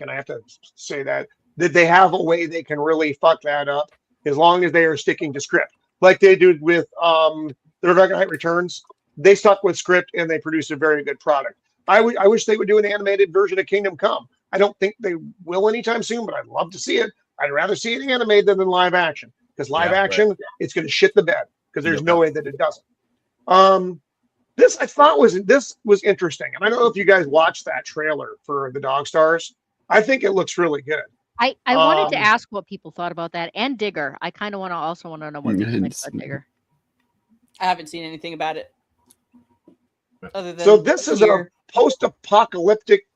and I have to say that they have a way they can really fuck that up as long as they are sticking to script, like they did with the Rebecca Knight Returns. They stuck with script and they produced a very good product. I wish they would do an animated version of Kingdom Come. I don't think they will anytime soon, but I'd love to see it.'t rather see it animated than in live action, because live action, it's going to shit the bed, because there's no way that it doesn't. This I thought was interesting, and I don't know if you guys watched that trailer for the Dog Stars. I think it looks really good. I wanted to ask what people thought about that, and Digger. I kind of also want to know what people think about Digger. I haven't seen anything about it. Other than So this is a post-apocalyptic.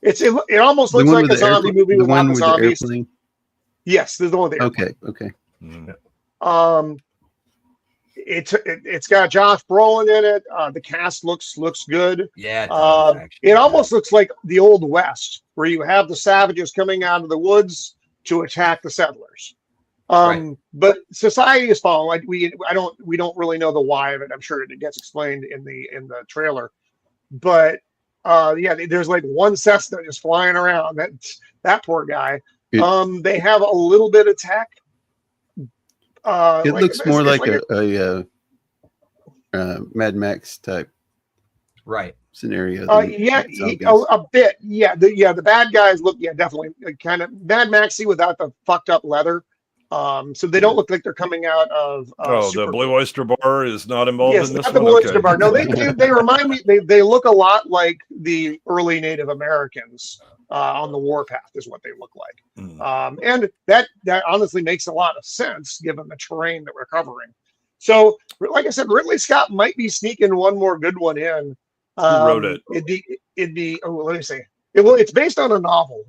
It almost looks like a zombie movie without the zombies. Yes, there's the one there. Okay. It's got Josh Brolin in it. The cast looks good. Yeah, it does, it almost looks like the Old West, where you have the savages coming out of the woods to attack the settlers. But society is falling. Like we don't really know the why of it. I'm sure it gets explained in the trailer, but there's like one Cessna just flying around. That poor guy. They have a little bit of tech. It looks more like a Mad Max type scenario. A bit. The bad guys look definitely kind of Mad Maxy without the fucked up leather. So they don't look like they're coming out of. The Blue Oyster Bar is not involved in this not the Blue Oyster Bar. No, they do. They remind me. They look a lot like the early Native Americans on the warpath, is what they look like. And that honestly makes a lot of sense given the terrain that we're covering. So, like I said, Ridley Scott might be sneaking one more good one in. Who wrote it? It'd be. Oh, let me see. It's based on a novel.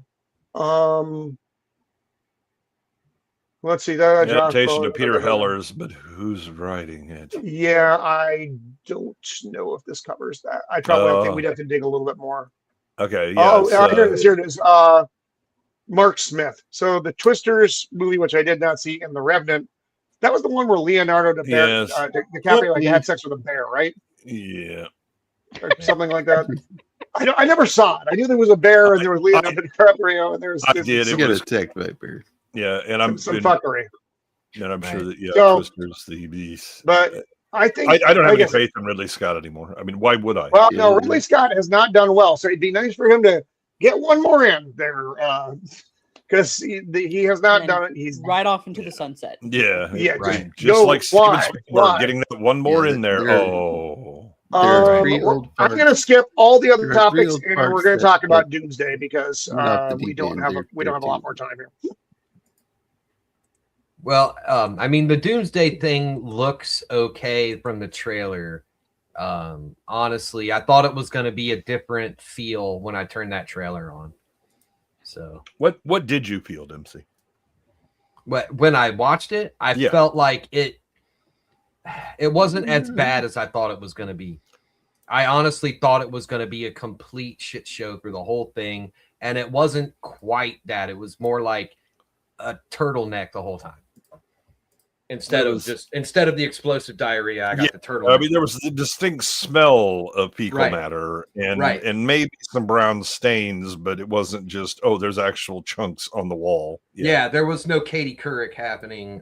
Let's see. The adaptation of Peter Heller's, but who's writing it? Yeah, I don't know if this covers that. I probably think we'd have to dig a little bit more. Okay. Yeah. Here it is. Mark Smith. So the Twisters movie, which I did not see, and The Revenant, that was the one where Leonardo DiCaprio had sex with a bear, right? Yeah. Or something like that. I never saw it. I knew there was a bear and there was Leonardo DiCaprio and there was. It was attacked by a bear. Yeah, and I'm some fuckery. And I'm sure that Twisters the beast. But I think I don't have any faith in Ridley Scott anymore. I mean, why would I? Well, no, Ridley Scott has not done well, so it'd be nice for him to get one more in there, because he has not done it. He's right off into the sunset. Yeah, right. Just like Steven Spielberg getting that one more in there. I'm going to skip all the other topics, and we're going to talk about Doomsday because we don't have a lot more time here. Well, I mean, the Doomsday thing looks okay from the trailer. Honestly, I thought it was going to be a different feel when I turned that trailer on. So, what did you feel, Dempsey? When I watched it, I felt like it wasn't as bad as I thought it was going to be. I honestly thought it was going to be a complete shit show through the whole thing, and it wasn't quite that. It was more like a turtleneck the whole time. Instead of the explosive diarrhea, I got the turtle. I mean, there was a distinct smell of fecal matter and maybe some brown stains, but it wasn't just there's actual chunks on the wall. Yeah, there was no Katie Couric happening.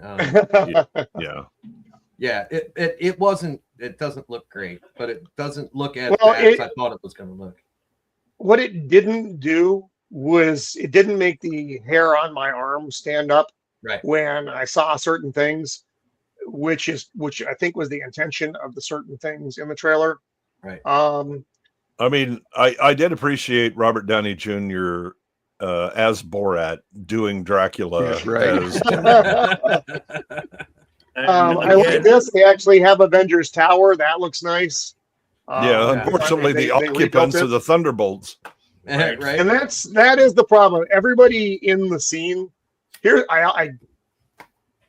It wasn't. It doesn't look great, but it doesn't look as bad as I thought it was going to look. What it didn't do was it didn't make the hair on my arm stand up. Right. When I saw certain things, which I think was the intention of the certain things in the trailer. Right. I mean, I did appreciate Robert Downey Jr. as Borat doing Dracula. Yeah, right. I like this. They actually have Avengers Tower. That looks nice. Unfortunately, the occupants of the Thunderbolts. Right. And that is the problem. Everybody in the scene here. I'm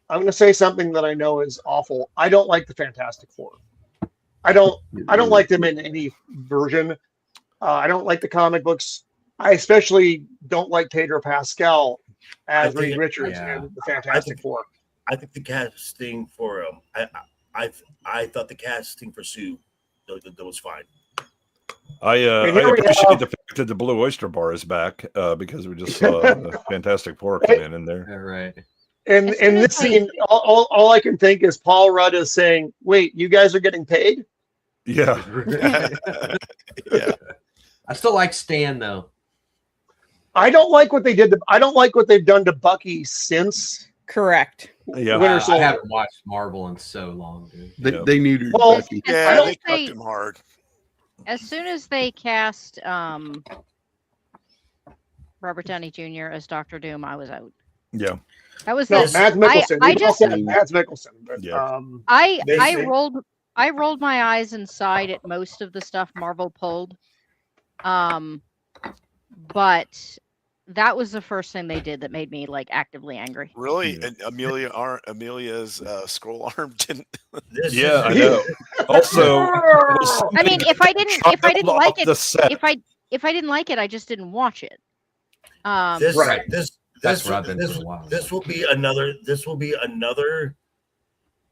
going to say something that I know is awful. I don't like the Fantastic Four. I don't like them in any version. I don't like the comic books. I especially don't like Pedro Pascal as Reed Richards in the Fantastic Four. I think the casting for I thought the casting for Sue that was fine. I appreciate the fact that the Blue Oyster Bar is back because we just saw the Fantastic Four come in there. All right. And in this scene, all I can think is Paul Rudd is saying, "Wait, you guys are getting paid?" Yeah. Yeah. I still like Stan though. I don't like what they did. I don't like what they've done to Bucky since. Correct. Yeah. I haven't watched Marvel in so long, dude. They neutered Bucky. Yeah, they cut him hard. As soon as they cast Robert Downey Jr. as Dr. Doom, I was out. Yeah. That was Mads Mikkelsen. Mads Mikkelsen. But, I rolled my eyes and sighed at most of the stuff Marvel pulled. But that was the first thing they did that made me like actively angry. Really? And Amelia's scroll arm didn't. Yeah, I know. Also, I mean, if I didn't like it, if I didn't like it, I just didn't watch it. This will be another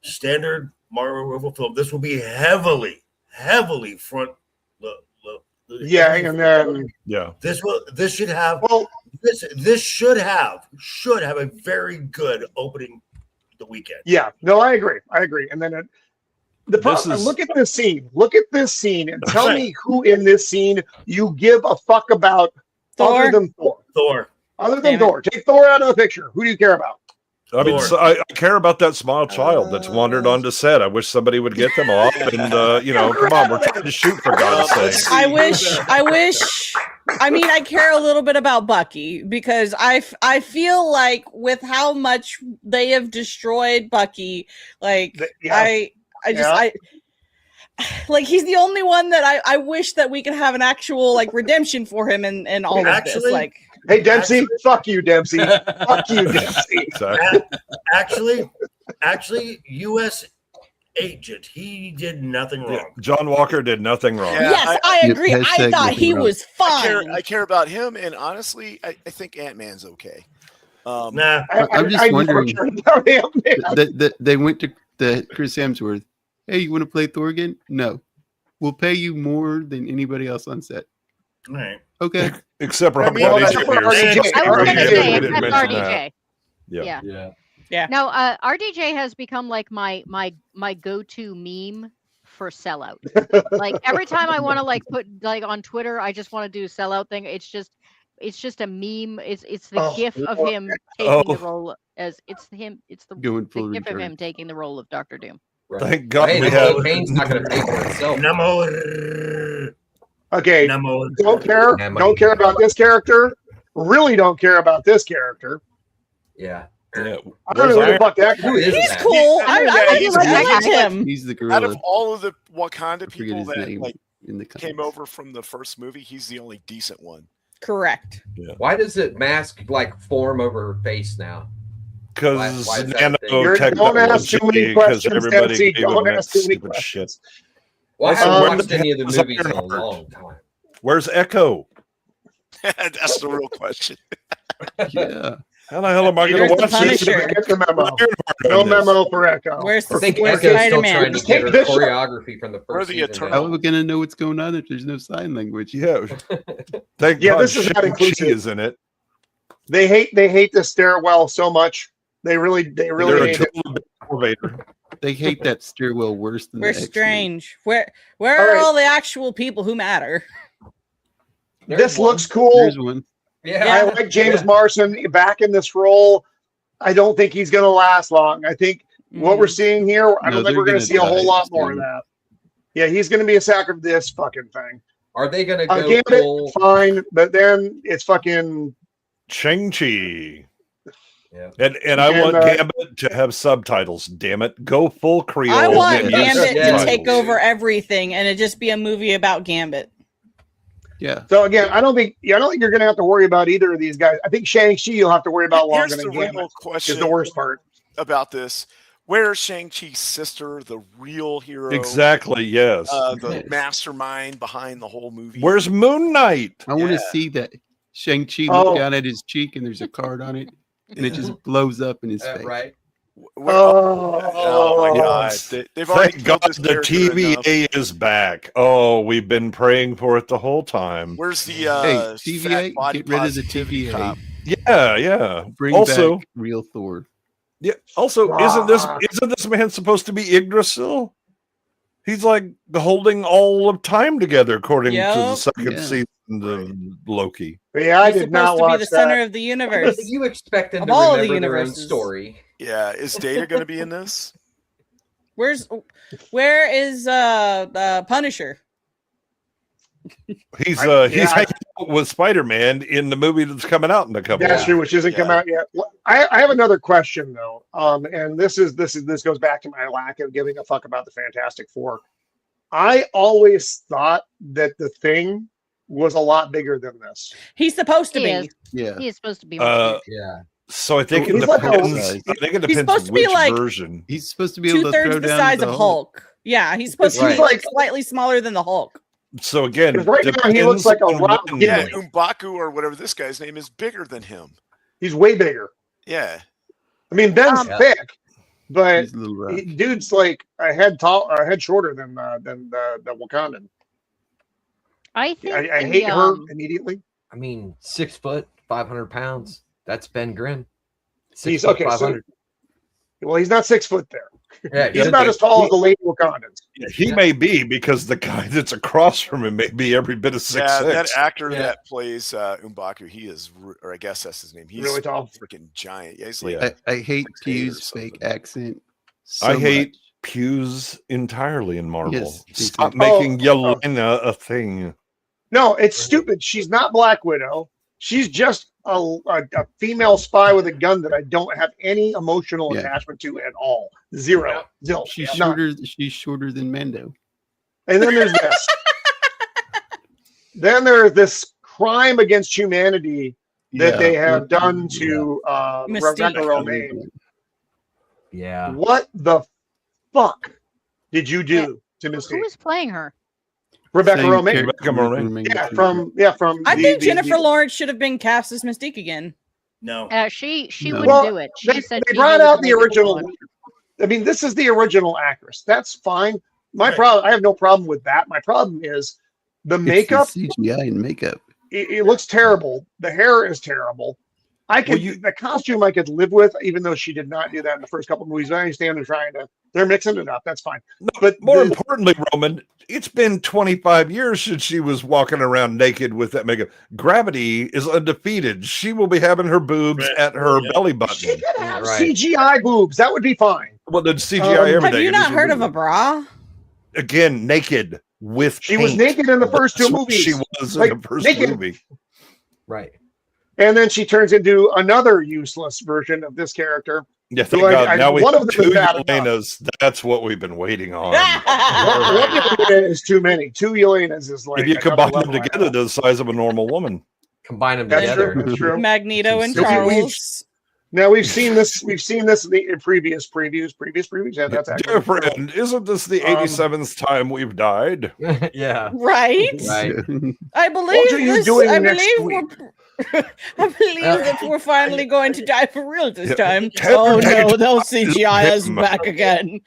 standard Marvel film. This will be heavily front. And then this should have this should have a very good opening the weekend. Yeah, no, I agree. And then look at this scene. Look at this scene and tell me who in this scene you give a fuck about Thor? other than Thor. Other than Thor. Take Thor out of the picture. Who do you care about? I mean, I care about that small child that's wandered onto set. I wish somebody would get them off. And, come on, we're trying to shoot for God's sake. I wish. I mean, I care a little bit about Bucky because I feel like with how much they have destroyed Bucky, like like he's the only one that I wish that we could have an actual like redemption for him and all of this. Like, hey Dempsey, fuck you, Dempsey. Fuck you, Dempsey. Actually, U.S. agent, he did nothing wrong. Yeah, John Walker did nothing wrong. Yeah, yes, I agree. I thought he was fine. I care about him, and honestly, I think Ant-Man's okay. I'm just wondering. They went to the Chris Hemsworth. Hey, you want to play Thor again? No. We'll pay you more than anybody else on set. All right. Okay. Except for RDJ. I was going to say, except RDJ. Yeah. No, RDJ has become like my go-to meme for sellout. Like every time I want to like put like on Twitter, I just want to do sellout thing. It's just a meme. It's the gif of him taking the role as it's the gif of him taking the role of Dr. Doom. Right. Thank God we have. Pain's not going to pay for itself. Okay. Don't care about this character. Really don't care about this character. Yeah. I don't know who the fuck that guy is. He's cool. I like him. He's the gorilla. Out of all of the Wakanda people that in the came over from the first movie, he's the only decent one. Correct. Yeah. Why does it mask like form over her face now? Because don't ask too many questions, Dempsey. Don't ask too many questions. Well, I haven't watched any of the movies in a long time. Where's Echo? That's the real question. Yeah. How the hell am I going to watch this? Get the memo. No memo for Echo. Where's I think Echo's still trying to get her choreography from the first season. How are we going to know what's going on if there's no sign language? Yeah. Thank God this is not inclusive. She is in it. They hate the stairwell so much. They really hate it. They hate that stairwell worse than we're strange. Where are all the actual people who matter? This looks cool. There's one. Yeah, I like James Marsden back in this role. I don't think he's going to last long. I think what we're seeing here, I don't think we're going to see a whole lot more of that. Yeah, he's going to be a sack of this fucking thing. Are they going to go fine, but then it's fucking Shang-Chi. Yeah. And I want Gambit to have subtitles. Damn it, go full Creole. I want and Gambit use to subtitles. take over everything, and it just be a movie about Gambit. Yeah. So again, I don't think you're going to have to worry about either of these guys. I think Shang-Chi you'll have to worry about longer than Gambit. Question is the worst part about this. Where's Shang-Chi's sister, the real hero? Exactly. Yes. The mastermind behind the whole movie. Where's Moon Knight? I want to see that Shang-Chi look down at his cheek and there's a card on it, and it just blows up in his face. Right. Oh my God! They've already Thank God the TVA is back. Oh, we've been praying for it the whole time. Where's the TVA? Get rid of the TVA. cop? Yeah. Bring also, back real Thor. Yeah. Also, isn't this man supposed to be Yggdrasil? He's like holding all of time together, according to the second season of Loki. Yeah, I He's did not supposed to watch be the that. center of the universe. You expect them Of to all of remember the their own universes. story. Yeah, is Data going to be in this? Where is Punisher? He's hanging out with Spider-Man in the movie that's coming out in a couple. That's true, which isn't come out yet. I have another question though, and this goes back to my lack of giving a fuck about the Fantastic Four. I always thought that the Thing was a lot bigger than this. He's supposed to He be. is. Yeah. He is supposed to be. Yeah. So I think it He's like depends. a- I think it He's depends supposed to be which like version. He's supposed to be able to 2/3 throw the down size the of Hulk. Yeah, he's supposed to Right. be like slightly smaller than the Hulk. So again, 'Cause right now he looks like a depends on rock when- Yeah, Gimli. M'Baku or whatever this guy's name is bigger than him. He's way bigger. Yeah. I mean, Ben's thick, but He's a little rough. dude's like a head shorter than the Wakandan. I think I hate her immediately. I mean, 6 foot, 500 pounds. That's Ben Grimm. He's 6 foot, okay. So, 500. well, he's not 6 foot there. Yeah, He's about as tall as the lady Wakandans. He may be, because the guy that's across from him may be every bit of 6'6". That actor that plays M'Baku, he is, or I guess that's his name. He's Really tall. freaking giant. Yeah, he's like. I hate Pew's fake accent. So I hate much. Pew's entirely in Marvel. Yes, Stop exactly. making Yelena a thing. No, it's stupid. She's not Black Widow. She's just a female spy with a gun that I don't have any emotional attachment to at all. Zero. Zilch. She's None. shorter than Mando. And then there's this. Then there's this crime against humanity that they have done to Rebecca Romaine. Yeah. What the fuck did you do to Mystique? Who is playing her? Rebecca Romaine. Rebecca Romaine. Yeah, from. I think Jennifer Lawrence should have been cast as Mystique again. No. She No. wouldn't Well, do it. She said they she brought knew out the makeup original. on. I mean, this is the original actress. That's fine. My problem. I have no problem with that. My problem is the makeup. It's the CGI and makeup. It looks terrible. The hair is terrible. The costume I could live with, even though she did not do that in the first couple of movies. I understand they're mixing it up. That's fine. No, but more importantly, Roman, it's been 25 years since she was walking around naked with that makeup. Gravity is undefeated. She will be having her boobs at her belly button. She could have CGI boobs. That would be fine. Well, the CGI everything. Have you not heard of a bra? Again, naked with She was naked in the first two That's what movies. She was Like, in the first naked. movie. Right. And then she turns into another useless version of this character. Yeah, thank So God. Now we one have of them two is bad enough. Yelenas. That's what we've been waiting on. One Yelena is too many. Two Yelenas is like if you another combine them level. together, they're the size of a normal woman. Combine them That's together. true. That's true. Magneto and So we've- Charles. Now we've seen this. We've seen this in the previous previews. Yeah, that's Dear actually true. friend, isn't this the 87th time we've died? Yeah. Right? Right. I believe What are you this. doing I next believe we're. I believe that we're finally going to die for real this time. Tell Oh her no, to they'll talk to CGI us him. back again.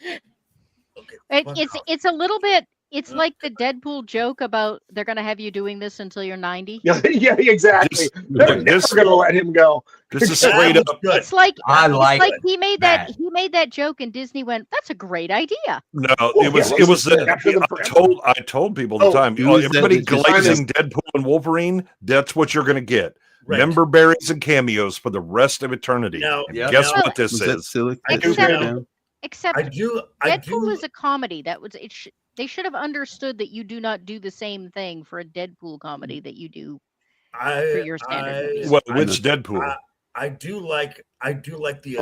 It's a little bit. It's like the Deadpool joke about they're going to have you doing this until you're 90. Yeah, exactly. They're This- never going to let him go. This is straight up. Good. It's like I like he made that joke and Disney went, "That's a great idea." No, Oh, it was. yeah, It was. after the I told people the Oh, time. who is Everybody that? glazing Deadpool and Wolverine. That's what you're going to get. Right. Member berries and cameos for the rest of eternity. Now, And Yep. guess Well, what this Was that is? silly? I do Except- know. Except I do. Deadpool is a comedy. That was it. They should have understood that you do not do the same thing for a Deadpool comedy that you do. for your standard movies. Well, which Deadpool? I do like the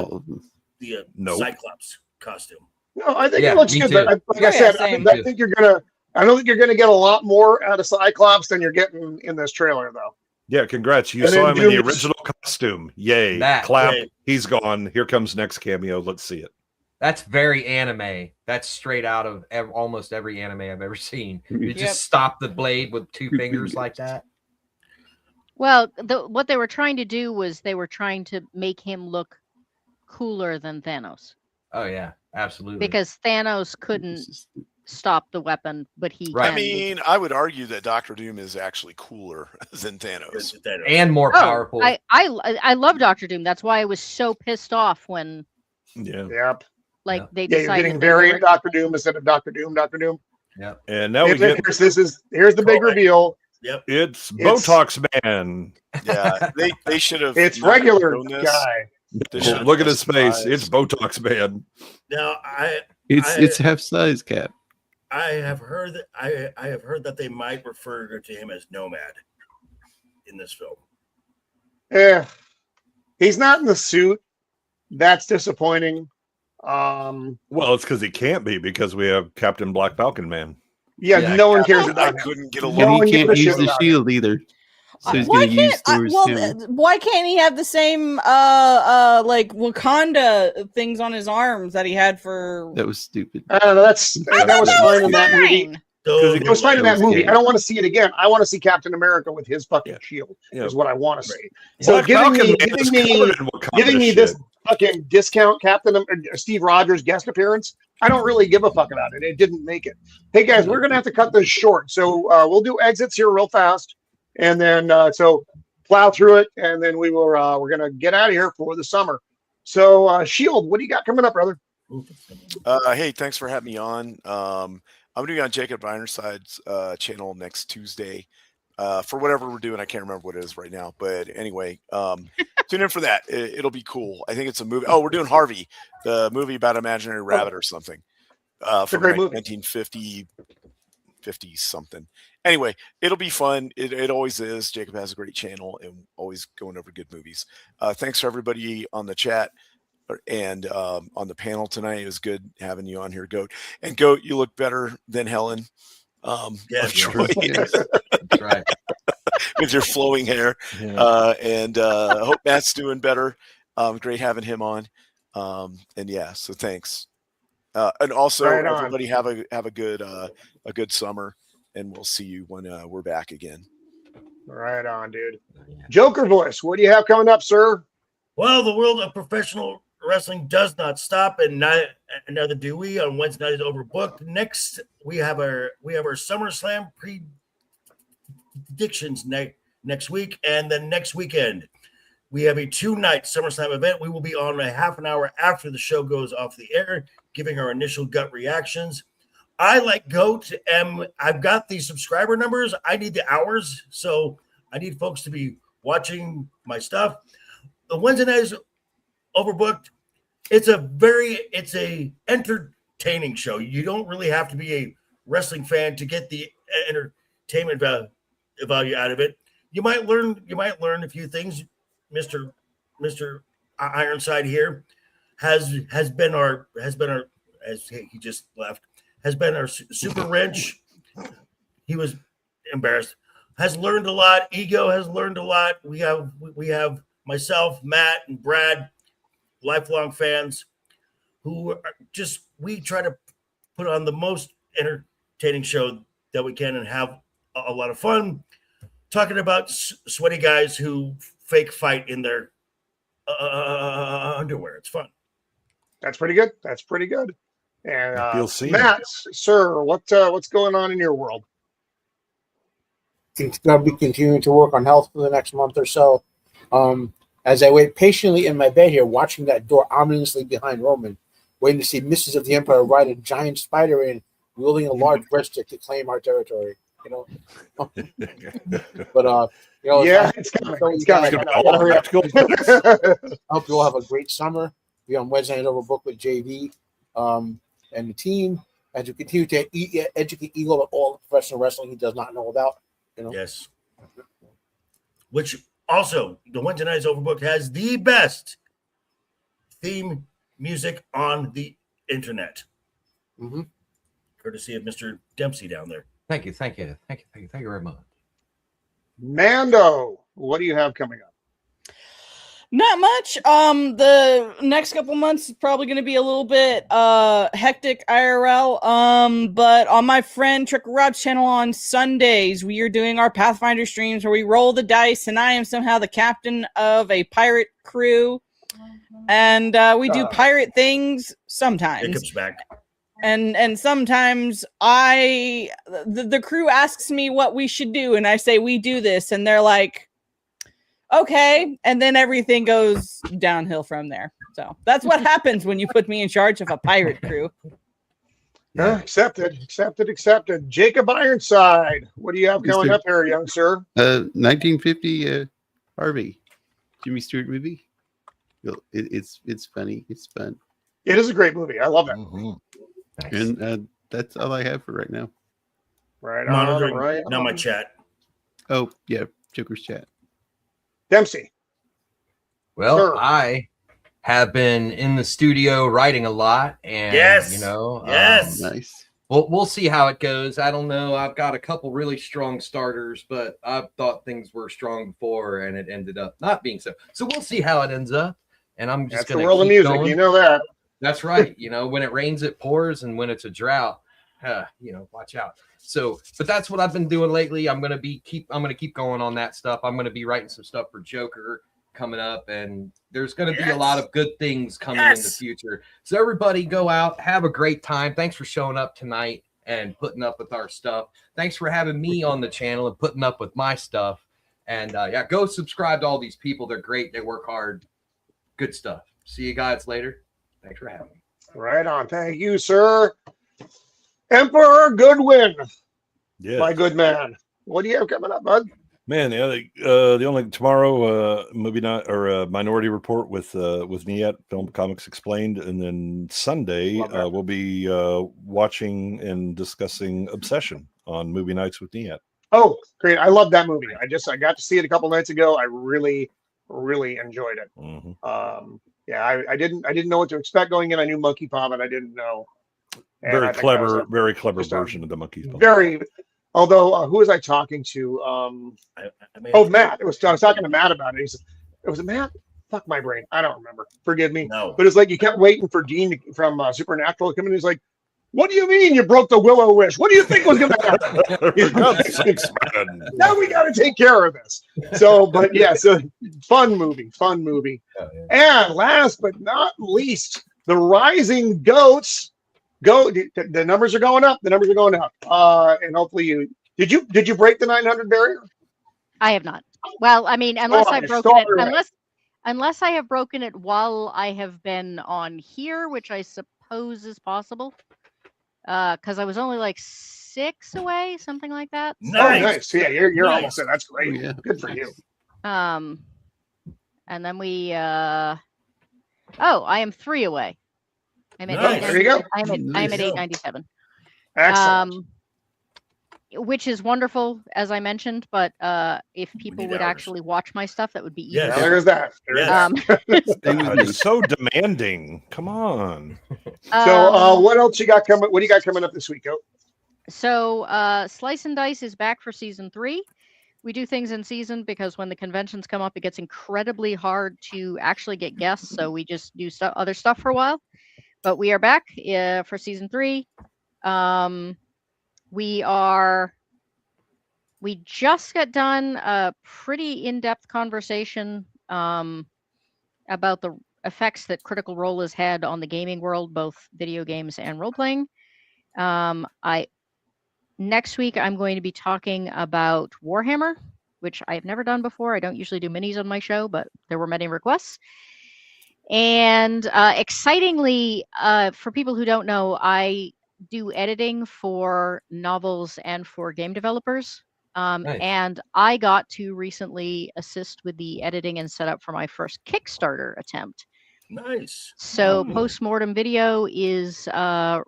Nope. Cyclops costume. No, I think Yeah, it looks me good. too. But like I said, same. I think you're gonna. I don't think you're gonna get a lot more out of Cyclops than you're getting in this trailer, though. Yeah, congrats. You And saw then him in the Doom is- original costume. Yay. That- Clap. Yay. He's gone. Here comes next cameo. Let's see it. That's very anime. That's straight out of almost every anime I've ever seen. You Yep. just stop the blade with two fingers like that. Well, what they were trying to do was they were trying to make him look cooler than Thanos, Oh yeah, absolutely. because Thanos couldn't stop the weapon, but he Right. can. I mean, I would argue that Doctor Doom is actually cooler than Thanos. and more powerful. I love Doctor Doom. That's why I was so pissed off when Yeah. Yep. they Yeah, you're decided getting that they variant were- Doctor Doom instead of Doctor Doom. Doctor Doom. Yep. And now we get Here's the big reveal. Yep. it's Botox Man. Yeah, they should have. It's not regular shown this. guy. They should have Look at his face. specified- It's Botox Man. Now It's half size, Cap. I have heard that I have heard that they might refer to him as Nomad in this film. Yeah, he's not in the suit. That's disappointing. Well, it's because he can't be because we have Captain Black Falcon Man. Yeah, no one cares I about him. couldn't get No along. one And he gives a can't shit use the about shield either. So he's Why going to use can't Thor's hammer. why can't he have the same like Wakanda things on his arms that he had for? That was stupid. I don't know. That was fine in that movie. So It was fine in that That was movie. good. I don't want to see it again. I want to see Captain America with his fucking shield. Yeah. Is what I want to see. So Black giving Falcon me Man is covered in Wakanda giving me this shit. fucking discount Steve Rogers guest appearance, I don't really give a fuck about it. It didn't make it. Hey guys, we're gonna have to cut this short, so we'll do exits here real fast, and then so plow through it, and then we're gonna get out of here for the summer. So Shield, what do you got coming up, brother? Hey, thanks for having me on. I'm going to be on Jacob Ironside's channel next Tuesday for whatever we're doing. I can't remember what it is right now, but anyway, tune in for that. It'll be cool. I think it's a movie. Oh, we're doing Harvey, the movie about imaginary rabbit or something from great movie. 1950 something. Anyway, it'll be fun. It always is. Jacob has a great channel and always going over good movies. Thanks for everybody on the chat and on the panel tonight. It was good having you on here, Goat. And Goat, you look better than Helen. Yeah, Troy, That's right. with your flowing hair. And I hope Matt's doing better. Great having him on. And yeah, so thanks. And also Right on. everybody have a good summer, and we'll see you when we're back again. Right on, dude. Joker voice, what do you have coming up, sir? Well, the world of professional wrestling does not stop, and neither do we. On Wednesday night is overbooked. Next, we have our SummerSlam predictions next week, and then next weekend we have a 2-night SummerSlam event. We will be on a half an hour after the show goes off the air, giving our initial gut reactions. I, like Goat, I've got the subscriber numbers. I need the hours, so I need folks to be watching my stuff. The Wednesday night is overbooked. It's a entertaining show. You don't really have to be a wrestling fan to get the entertainment value out of it. You might learn a few things. Mr. Ironside here has been our as he just left, has been our super wrench. He was embarrassed. Has learned a lot. Ego has learned a lot. We have myself, Matt, and Brad, lifelong fans, who are we try to put on the most entertaining show that we can and have a lot of fun talking about sweaty guys who fake fight in their underwear. It's fun. That's pretty good. That's pretty good. And You'll see. Matt, sir, what's going on in your world? It's going to be continuing to work on health for the next month or so. As I wait patiently in my bed here, watching that door ominously behind Roman, waiting to see Mrs. of the Empire ride a giant spider in, wielding a large breadstick to claim our territory. But Yeah, it's coming. It's coming. I gotta hurry up. I hope you all have a great summer. Be on Wednesday night overbooked with JV and the team as we continue to educate Eagle about all the professional wrestling he does not know about. Yes. which also the Wednesday Nights Overbooked has the best theme music on the internet. Mm-hmm. Courtesy of Mr. Dempsey down there. Thank you very much. Mando, what do you have coming up? Not much. The next couple months is probably going to be a little bit hectic IRL. But on my friend Trick Rob's channel on Sundays, we are doing our Pathfinder streams where we roll the dice, and I am somehow the captain of a pirate crew, and we do pirate things sometimes. Jacob's back. And sometimes the crew asks me what we should do, and I say we do this, and they're like, okay, and then everything goes downhill from there. So that's what happens when you put me in charge of a pirate crew. Accepted. Jacob Ironside, what do you have coming up here, young sir? 1950 Harvey, Jimmy Stewart movie. It's funny. It's fun. It is a great movie. I love that. Mm-hmm. Nice. And that's all I have for right now. Right Monitoring on. Right now on. my chat. Oh yeah, Joker's chat. Dempsey. Well, Sir. I have been in the studio writing a lot, and Yes. Nice. We'll see how it goes. I don't know. I've got a couple really strong starters, but I thought things were strong before, and it ended up not being so. So we'll see how it ends up. And I'm just That's going the to world of keep music. going. You know that. That's right. When it rains, it pours, and when it's a drought, watch out. So, but that's what I've been doing lately. I'm gonna keep going on that stuff. I'm gonna be writing some stuff for Joker coming up, and there's gonna be a lot of good things coming in the future. So everybody go out, have a great time. Thanks for showing up tonight and putting up with our stuff. Thanks for having me on the channel and putting up with my stuff. And go subscribe to all these people. They're great. They work hard. Good stuff. See you guys later. Thanks for having me. Right on. Thank you, sir. Emperor Goodwin. Yeah. My good man. What do you have coming up, bud? Man, the only tomorrow movie night or Minority Report with Niet Film Comics Explained, and then Sunday we'll be watching and discussing Obsession on Movie Nights with Niet. Oh, great! I love that movie. I got to see it a couple nights ago. I really enjoyed it. Mm-hmm. I didn't know what to expect going in. I knew Monkey Paw, but I didn't know. And Very I think clever that version of the Monkey Paw. Very. Although, who was I talking to? Matt. I was talking to Matt about it. He said, "It was Matt." Fuck my brain. I don't remember. Forgive me. No. But it's like you kept waiting for Dean from Supernatural to come in. He's like, "What do you mean you broke the Willow Wish? What do you think was going to happen?" Now we got to take care of this. So, but yeah, so fun movie. And last but not least, the Rising Goats. The numbers are going up. And hopefully you did you break the 900 barrier? I have not. Well, I mean, unless I have broken it while I have been on here, which I suppose is possible. Because I was only like 6 away, something like that. Nice. Yeah, you're almost there. That's great. Yeah. Good for you. And then we I am 3 away. I'm at There you go. I'm at 897. Excellent. Which is wonderful, as I mentioned, but if people would actually watch my stuff, that would be easier. Yeah, there's that. It's so demanding. Come on. So what else you got coming? What do you got coming up this week? So Slice and Dice is back for season 3. We do things in season because when the conventions come up, it gets incredibly hard to actually get guests. So we just do other stuff for a while. But we are back for season 3. We just got done a pretty in-depth conversation about the effects that Critical Role has had on the gaming world, both video games and role-playing. Next week, I'm going to be talking about Warhammer, which I've never done before. I don't usually do minis on my show, but there were many requests. And excitingly, for people who don't know, I do editing for novels and for game developers. Nice. And I got to recently assist with the editing and setup for my first Kickstarter attempt. Nice. So Postmortem Video is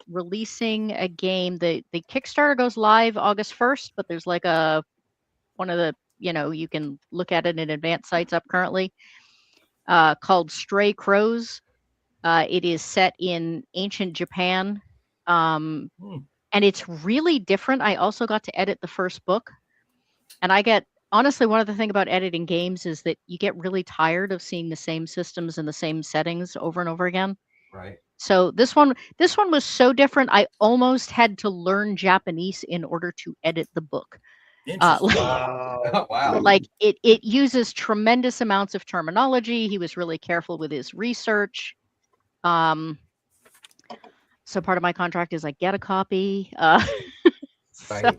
releasing a game. The Kickstarter goes live August 1st, but there's like one of the you can look at it in advanced sites up currently, called Stray Crows. It is set in ancient Japan, and it's really different. I also got to edit the first book, and honestly, one of the things about editing games is that you get really tired of seeing the same systems and the same settings over and over again. Right. So this one was so different. I almost had to learn Japanese in order to edit the book. Wow. Like it uses tremendous amounts of terminology. He was really careful with his research. So part of my contract is I get a copy. Right.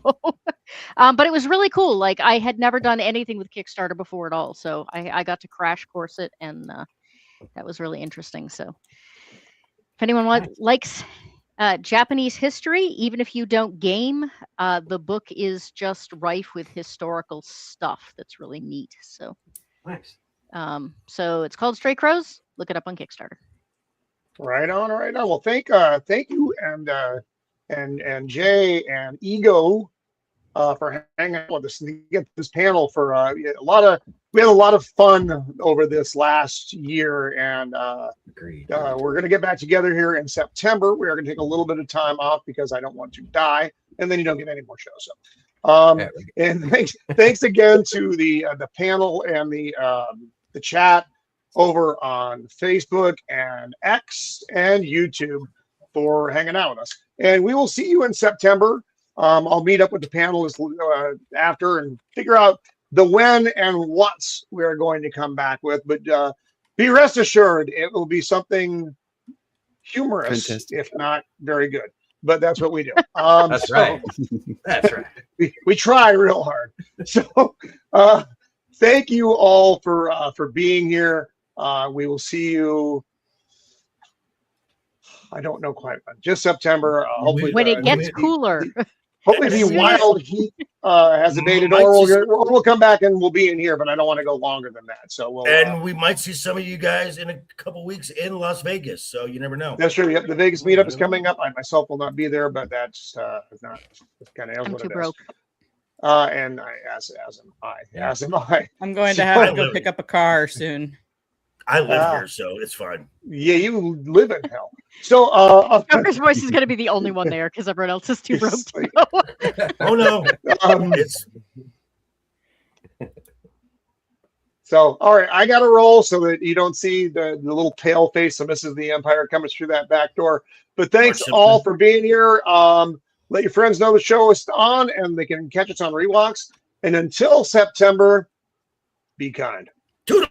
But it was really cool. Like I had never done anything with Kickstarter before at all. So I got to crash course it, and that was really interesting. So if anyone likes Japanese history, even if you don't game, the book is just rife with historical stuff that's really neat. So nice. So it's called Stray Crows. Look it up on Kickstarter. Right on. Well, thank you and Jay and Ego for hanging out with us and get this panel for we had a lot of fun over this last year, and we're going to get back together here in September. We are going to take a little bit of time off because I don't want to die, and then you don't get any more shows. So, and thanks again to the panel and the chat over on Facebook and X and YouTube for hanging out with us. And we will see you in September. I'll meet up with the panelists after and figure out the when and what's we're going to come back with. But be rest assured, it will be something humorous, fantastic, if not very good. But that's what we do. That's right. That's right. We try real hard. So thank you all for being here. We will see you. I don't know quite when. Just September. Hopefully, when it gets cooler. Hopefully, the wild heat has abated, or we'll come back and we'll be in here. But I don't want to go longer than that. So we might see some of you guys in a couple weeks in Las Vegas. So you never know. That's true. Yep, the Vegas meetup is coming up. I myself will not be there, but that's not kind of what it is. And as am I. I'm going to have to go pick up a car soon. I live here, so it's fine. Yeah, you live in hell. So Joker's voice is going to be the only one there because everyone else is too broke to go. Oh no. So all right, I got to roll so that you don't see the little pale face of Mrs. the Empire coming through that back door. But thanks all for being here. Let your friends know the show is on and they can catch us on Rewalks. And until September, be kind. Toodle.